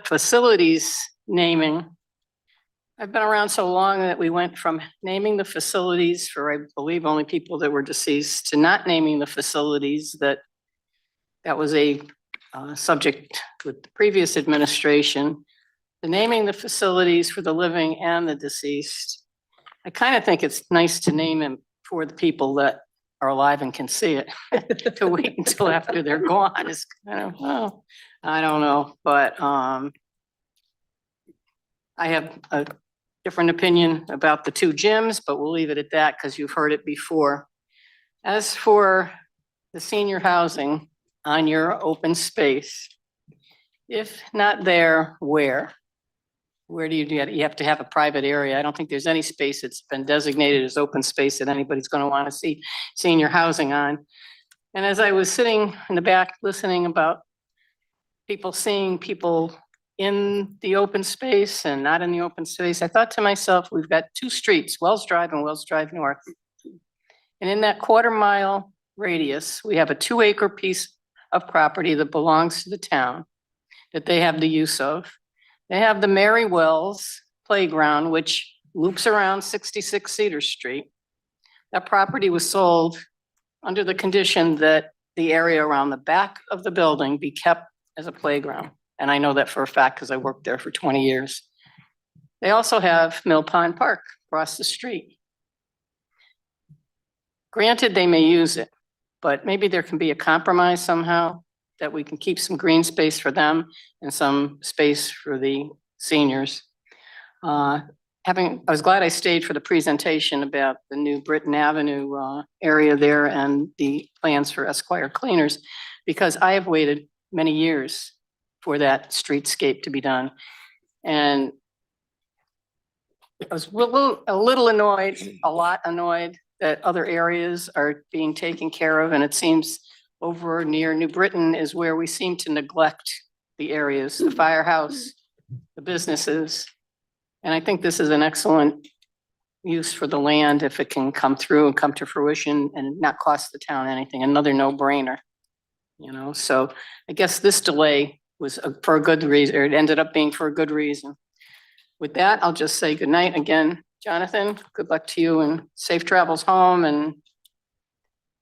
facilities naming. I've been around so long that we went from naming the facilities for, I believe, only people that were deceased to not naming the facilities that was a subject with the previous administration. The naming the facilities for the living and the deceased. I kind of think it's nice to name them for the people that are alive and can see it. To wait until after they're gone is kind of, well, I don't know, but I have a different opinion about the 2 gyms, but we'll leave it at that because you've heard it before. As for the senior housing on your open space, if not there, where? Where do you do it? You have to have a private area. I don't think there's any space that's been designated as open space that anybody's going to want to see senior housing on. And as I was sitting in the back listening about people seeing people in the open space and not in the open space, I thought to myself, we've got 2 streets, Wells Drive and Wells Drive North. And in that 1/4 mile radius, we have a 2-acre piece of property that belongs to the town that they have the use of. They have the Mary Wells Playground, which loops around 66 Cedar Street. That property was sold under the condition that the area around the back of the building be kept as a playground. And I know that for a fact because I worked there for 20 years. They also have Mill Pond Park across the street. Granted, they may use it, but maybe there can be a compromise somehow that we can keep some green space for them and some space for the seniors. I was glad I stayed for the presentation about the new Britton Avenue area there and the plans for Esquire Cleaners, because I have waited many years for that streetscape to be done. And I was a little annoyed, a lot annoyed that other areas are being taken care of. And it seems over near New Britain is where we seem to neglect the areas, the firehouse, the businesses. And I think this is an excellent use for the land if it can come through and come to fruition and not cost the town anything, another no-brainer. You know, so I guess this delay was for a good reason, or it ended up being for a good reason. with that, I'll just say good night again. Jonathan, good luck to you and safe travels home. And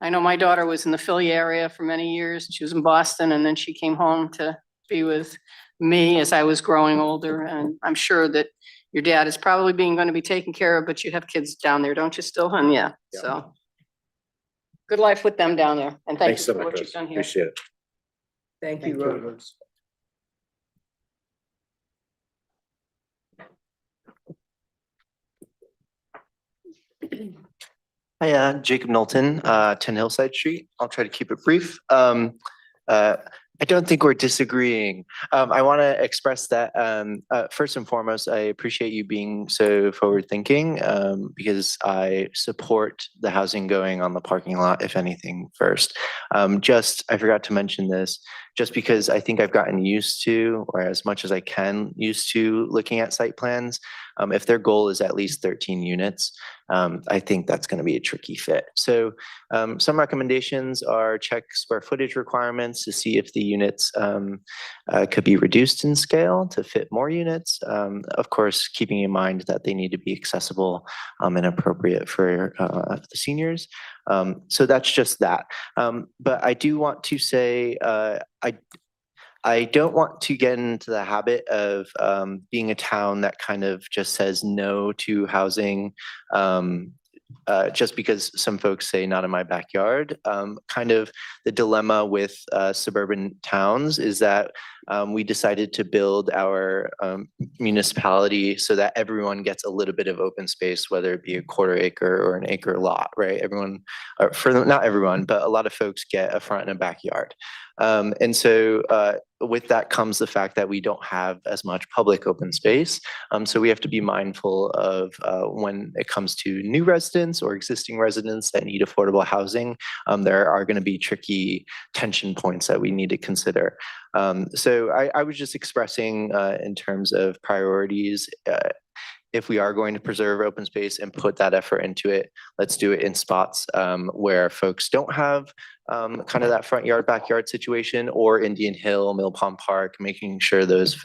I know my daughter was in the Philly area for many years. She was in Boston and then she came home to be with me as I was growing older. And I'm sure that your dad is probably going to be taken care of, but you have kids down there, don't you still, hon? Yeah, so. Good life with them down there. And thank you for what you've done here. Appreciate it. Thank you, Rose. Hi, Jacob Knowlton, 10 Hillside Street. I'll try to keep it brief. I don't think we're disagreeing. I want to express that first and foremost, I appreciate you being so forward thinking because I support the housing going on the parking lot, if anything, first. I forgot to mention this, just because I think I've gotten used to, or as much as I can, used to looking at site plans. If their goal is at least 13 units, I think that's going to be a tricky fit. So some recommendations are check square footage requirements to see if the units could be reduced in scale to fit more units. Of course, keeping in mind that they need to be accessible and appropriate for the seniors. So that's just that. But I do want to say, I don't want to get into the habit of being a town that kind of just says no to housing just because some folks say not in my backyard. Kind of the dilemma with suburban towns is that we decided to build our municipality so that everyone gets a little bit of open space, whether it be a quarter acre or an acre lot, right? Everyone, not everyone, but a lot of folks get a front and a backyard. And so with that comes the fact that we don't have as much public open space. So we have to be mindful of when it comes to new residents or existing residents that need affordable housing, there are going to be tricky tension points that we need to consider. So I was just expressing in terms of priorities, if we are going to preserve open space and put that effort into it, let's do it in spots where folks don't have kind of that front yard, backyard situation, or Indian Hill, Mill Pond Park, making sure those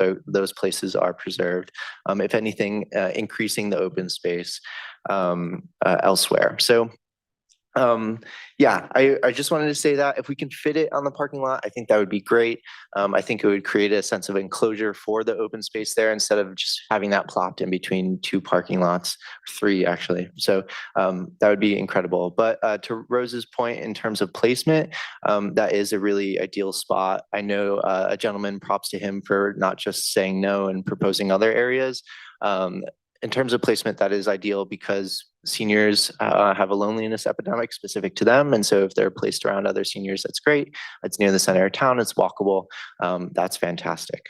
places are preserved. If anything, increasing the open space elsewhere. So yeah, I just wanted to say that if we can fit it on the parking lot, I think that would be great. I think it would create a sense of enclosure for the open space there instead of just having that plopped in between two parking lots, 3 actually. So that would be incredible. But to Rose's point in terms of placement, that is a really ideal spot. I know a gentleman, props to him for not just saying no and proposing other areas. In terms of placement, that is ideal because seniors have a loneliness epidemic specific to them. And so if they're placed around other seniors, that's great. It's near the center of town, it's walkable. That's fantastic.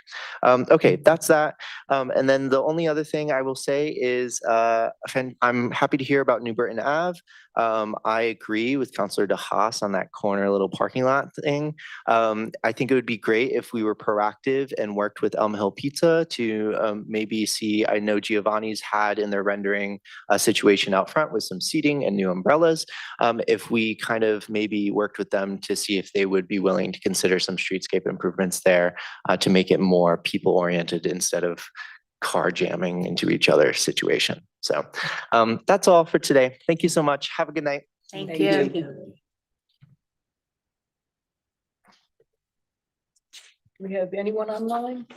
Okay, that's that. And then the only other thing I will say is I'm happy to hear about New Britain Ave. I agree with Councilor DeHaas on that corner little parking lot thing. I think it would be great if we were proactive and worked with Elm Hill Pizza to maybe see, I know Giovanni's had in their rendering a situation out front with some seating and new umbrellas. If we kind of maybe worked with them to see if they would be willing to consider some streetscape improvements there to make it more people oriented instead of car jamming into each other situation. So that's all for today. Thank you so much. Have a good night. Thank you. Do we have anyone online?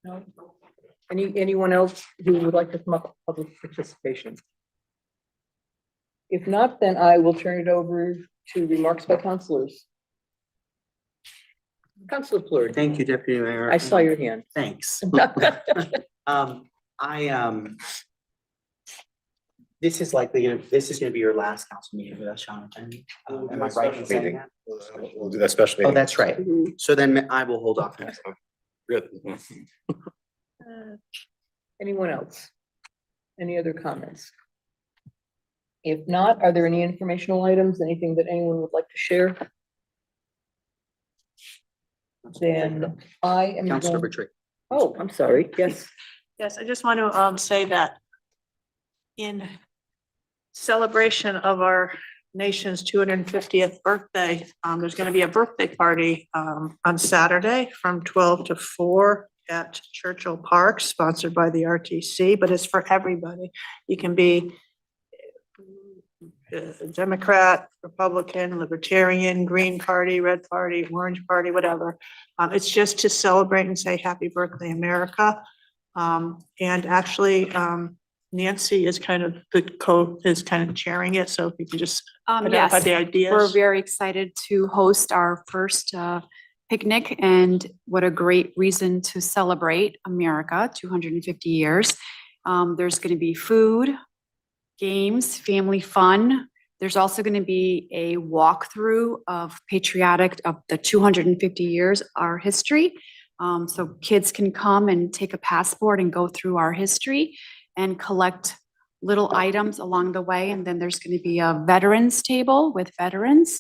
No? Anyone else who would like to come up with public participation? If not, then I will turn it over to remarks by councilors. Councilor Fleury. Thank you, Deputy Mayor. I saw your hand. Thanks. This is gonna be your last council meeting with us, Jonathan. Am I right in saying that? We'll do that special Oh, meeting. that's right. So then I will hold off. Anyone else? Any other comments? If not, are there any informational items, anything that anyone would like to share? Then I am. Councilor going- Retreat. Oh, I'm sorry. Yes. Yes, I just want to say that in celebration of our nation's 250th birthday, there's going to be a birthday party on Saturday from 12 to 4 at Churchill Park, sponsored by the RTC, but it's for everybody. You can be Democrat, Republican, Libertarian, Green Party, Red Party, Orange Party, whatever. It's just to celebrate and say happy birthday, America. And actually, Nancy is kind of is kind of chairing it, so if you can just identify Yes, the ideas. we're very excited to host our first picnic, and what a great reason to celebrate America, 250 years. There's going to be food, games, family fun. There's also going to be a walkthrough of the 250 years, our history. So kids can come and take a passport and go through our history and collect little items along the way. And then there's going to be a veterans table with veterans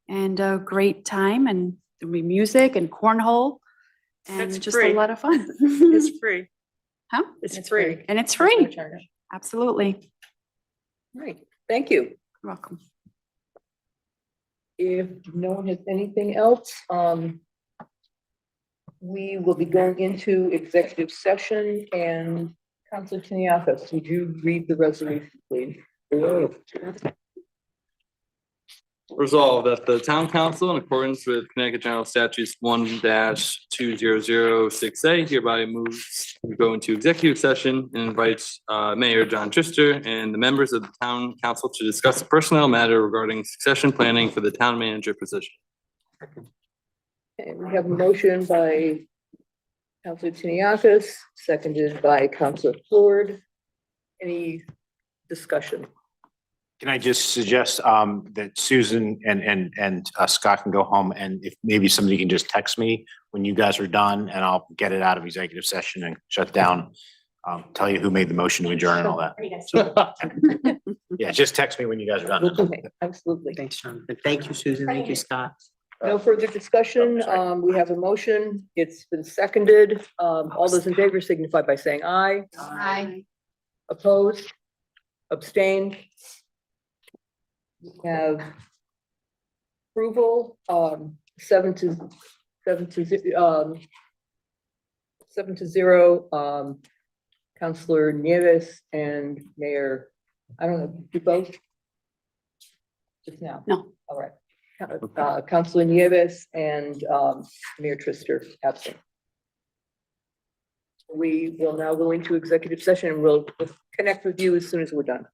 and a great time, and there'll be music and cornhole and It's just free. a lot of fun. It's free. Huh? It's free. And it's There's no free. charge. Absolutely. Right, thank you. You're welcome. If no one has anything else, we will be going into executive session, and Councilor Tiniakas, would you read the resolution, please? Resolved that the town council, in accordance with Connecticut General Statutes 1-2006A, hereby moves to go into executive session and invites Mayor John Trister and the members of the town council to discuss a personnel matter regarding succession planning for the town manager position. Okay, we have a motion by Councilor Tiniakas, seconded by Councilor Ford. Any discussion? Can I just suggest that Susan and Scott can go home, and if maybe somebody can just text me when you guys are done, and I'll get it out of executive session and shut down. Tell you who made the motion to adjourn and all that. Yeah, just text me when you guys are done. Okay, absolutely. Thanks, Jonathan. Thank you, Susan. Thank you, Scott. No further discussion. We have a motion. It's been seconded. All those in favor signify by saying aye. Aye. Opposed? Abstained? We have approval, 7-0. Councilor Nieves and Mayor, I don't know, you both? Just now? No. All right. Councilor Nieves and Mayor Trister absent. We will now go into executive session, and we'll connect with you as soon as we're done.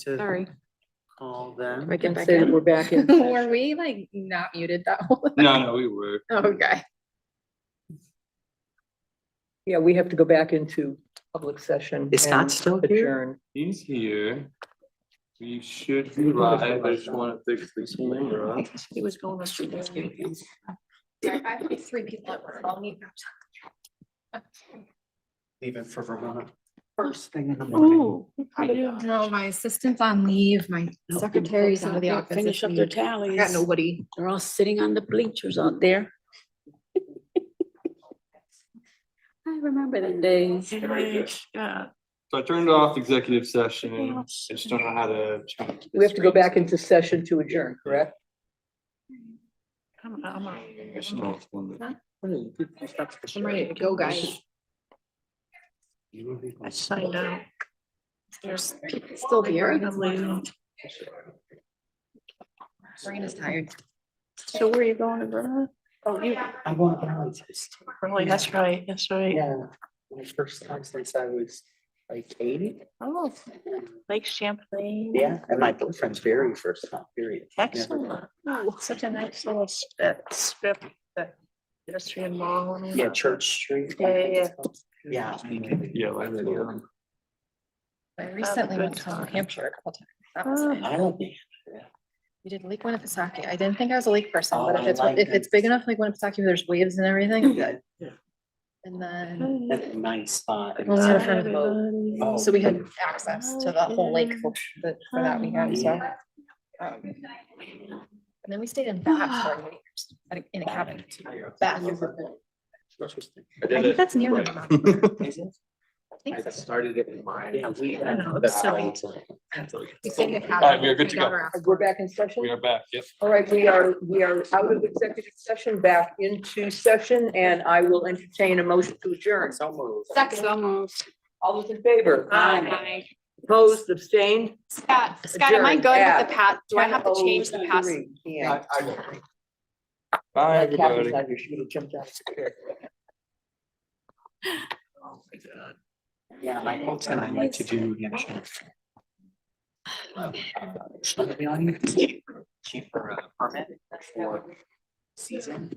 to Sorry. call them. I get And back say that in? we're back in. Were we like not muted that whole? No, we were. Okay. Yeah, we have to go back into public session. Is Scott and still here? adjourn. He's here. We should be live. I just want to fix the camera. He was going to street. I have 3 people at work. I'll meet. Leaving for Vermont. First thing in the morning. No, my assistant's on leave, my secretary's out of the office. Finish this up their week. tallies. I got nobody. They're all sitting on the bleachers out there. I remember them days. Yeah. So I turned off executive session. I just don't know how to. change the We have to go screen. back into session to adjourn, correct? I'm I don't know if one- I'm ready to go, guys. I signed out. There's people still here. I'm leaving. Brain is tired. So where are you going to Vermont? Oh, you, I want to test. really, that's right, that's right. Yeah, my first time since I was like 80. Oh, Lake Champlain. Yeah, and my boyfriend's very first time, period. Excellent. Oh, such a nice little strip, that pedestrian mall. Yeah, Church Street. Yeah. Yeah. Yeah, like, yeah. I recently went to New Hampshire a couple times. That was nice. I don't think. We did Lake Winnipesaukee. I didn't think I was a lake person, but Oh, if I it's, like if it's big enough, like Winnipesaukee, where there's waves and everything, I'm good. And then, That's a nice spot. well, we had a friend with a boat, Oh. so we had access to the whole lake for that weekend, so. And then we stayed in Bath for 8 years, in a cabin. Bath. I think that's near them. I started it in my. Yeah, I know, it's silly. We stayed in a cabin. All right, we are good to My go. daughter asked- We're back in session? We are back. Yep. All right, we are out of executive session, back into session, and I will entertain a motion to adjourn. So moved. Second. All those in favor? Aye. Opposed, abstained? Scott, am I Adjourned good with at the do I have to change the pass? 10:03 p.m. Bye, Kathy's everybody. not here. She would have jumped out. Oh my God. Yeah, my whole time I like to do. Cheaper permit for season.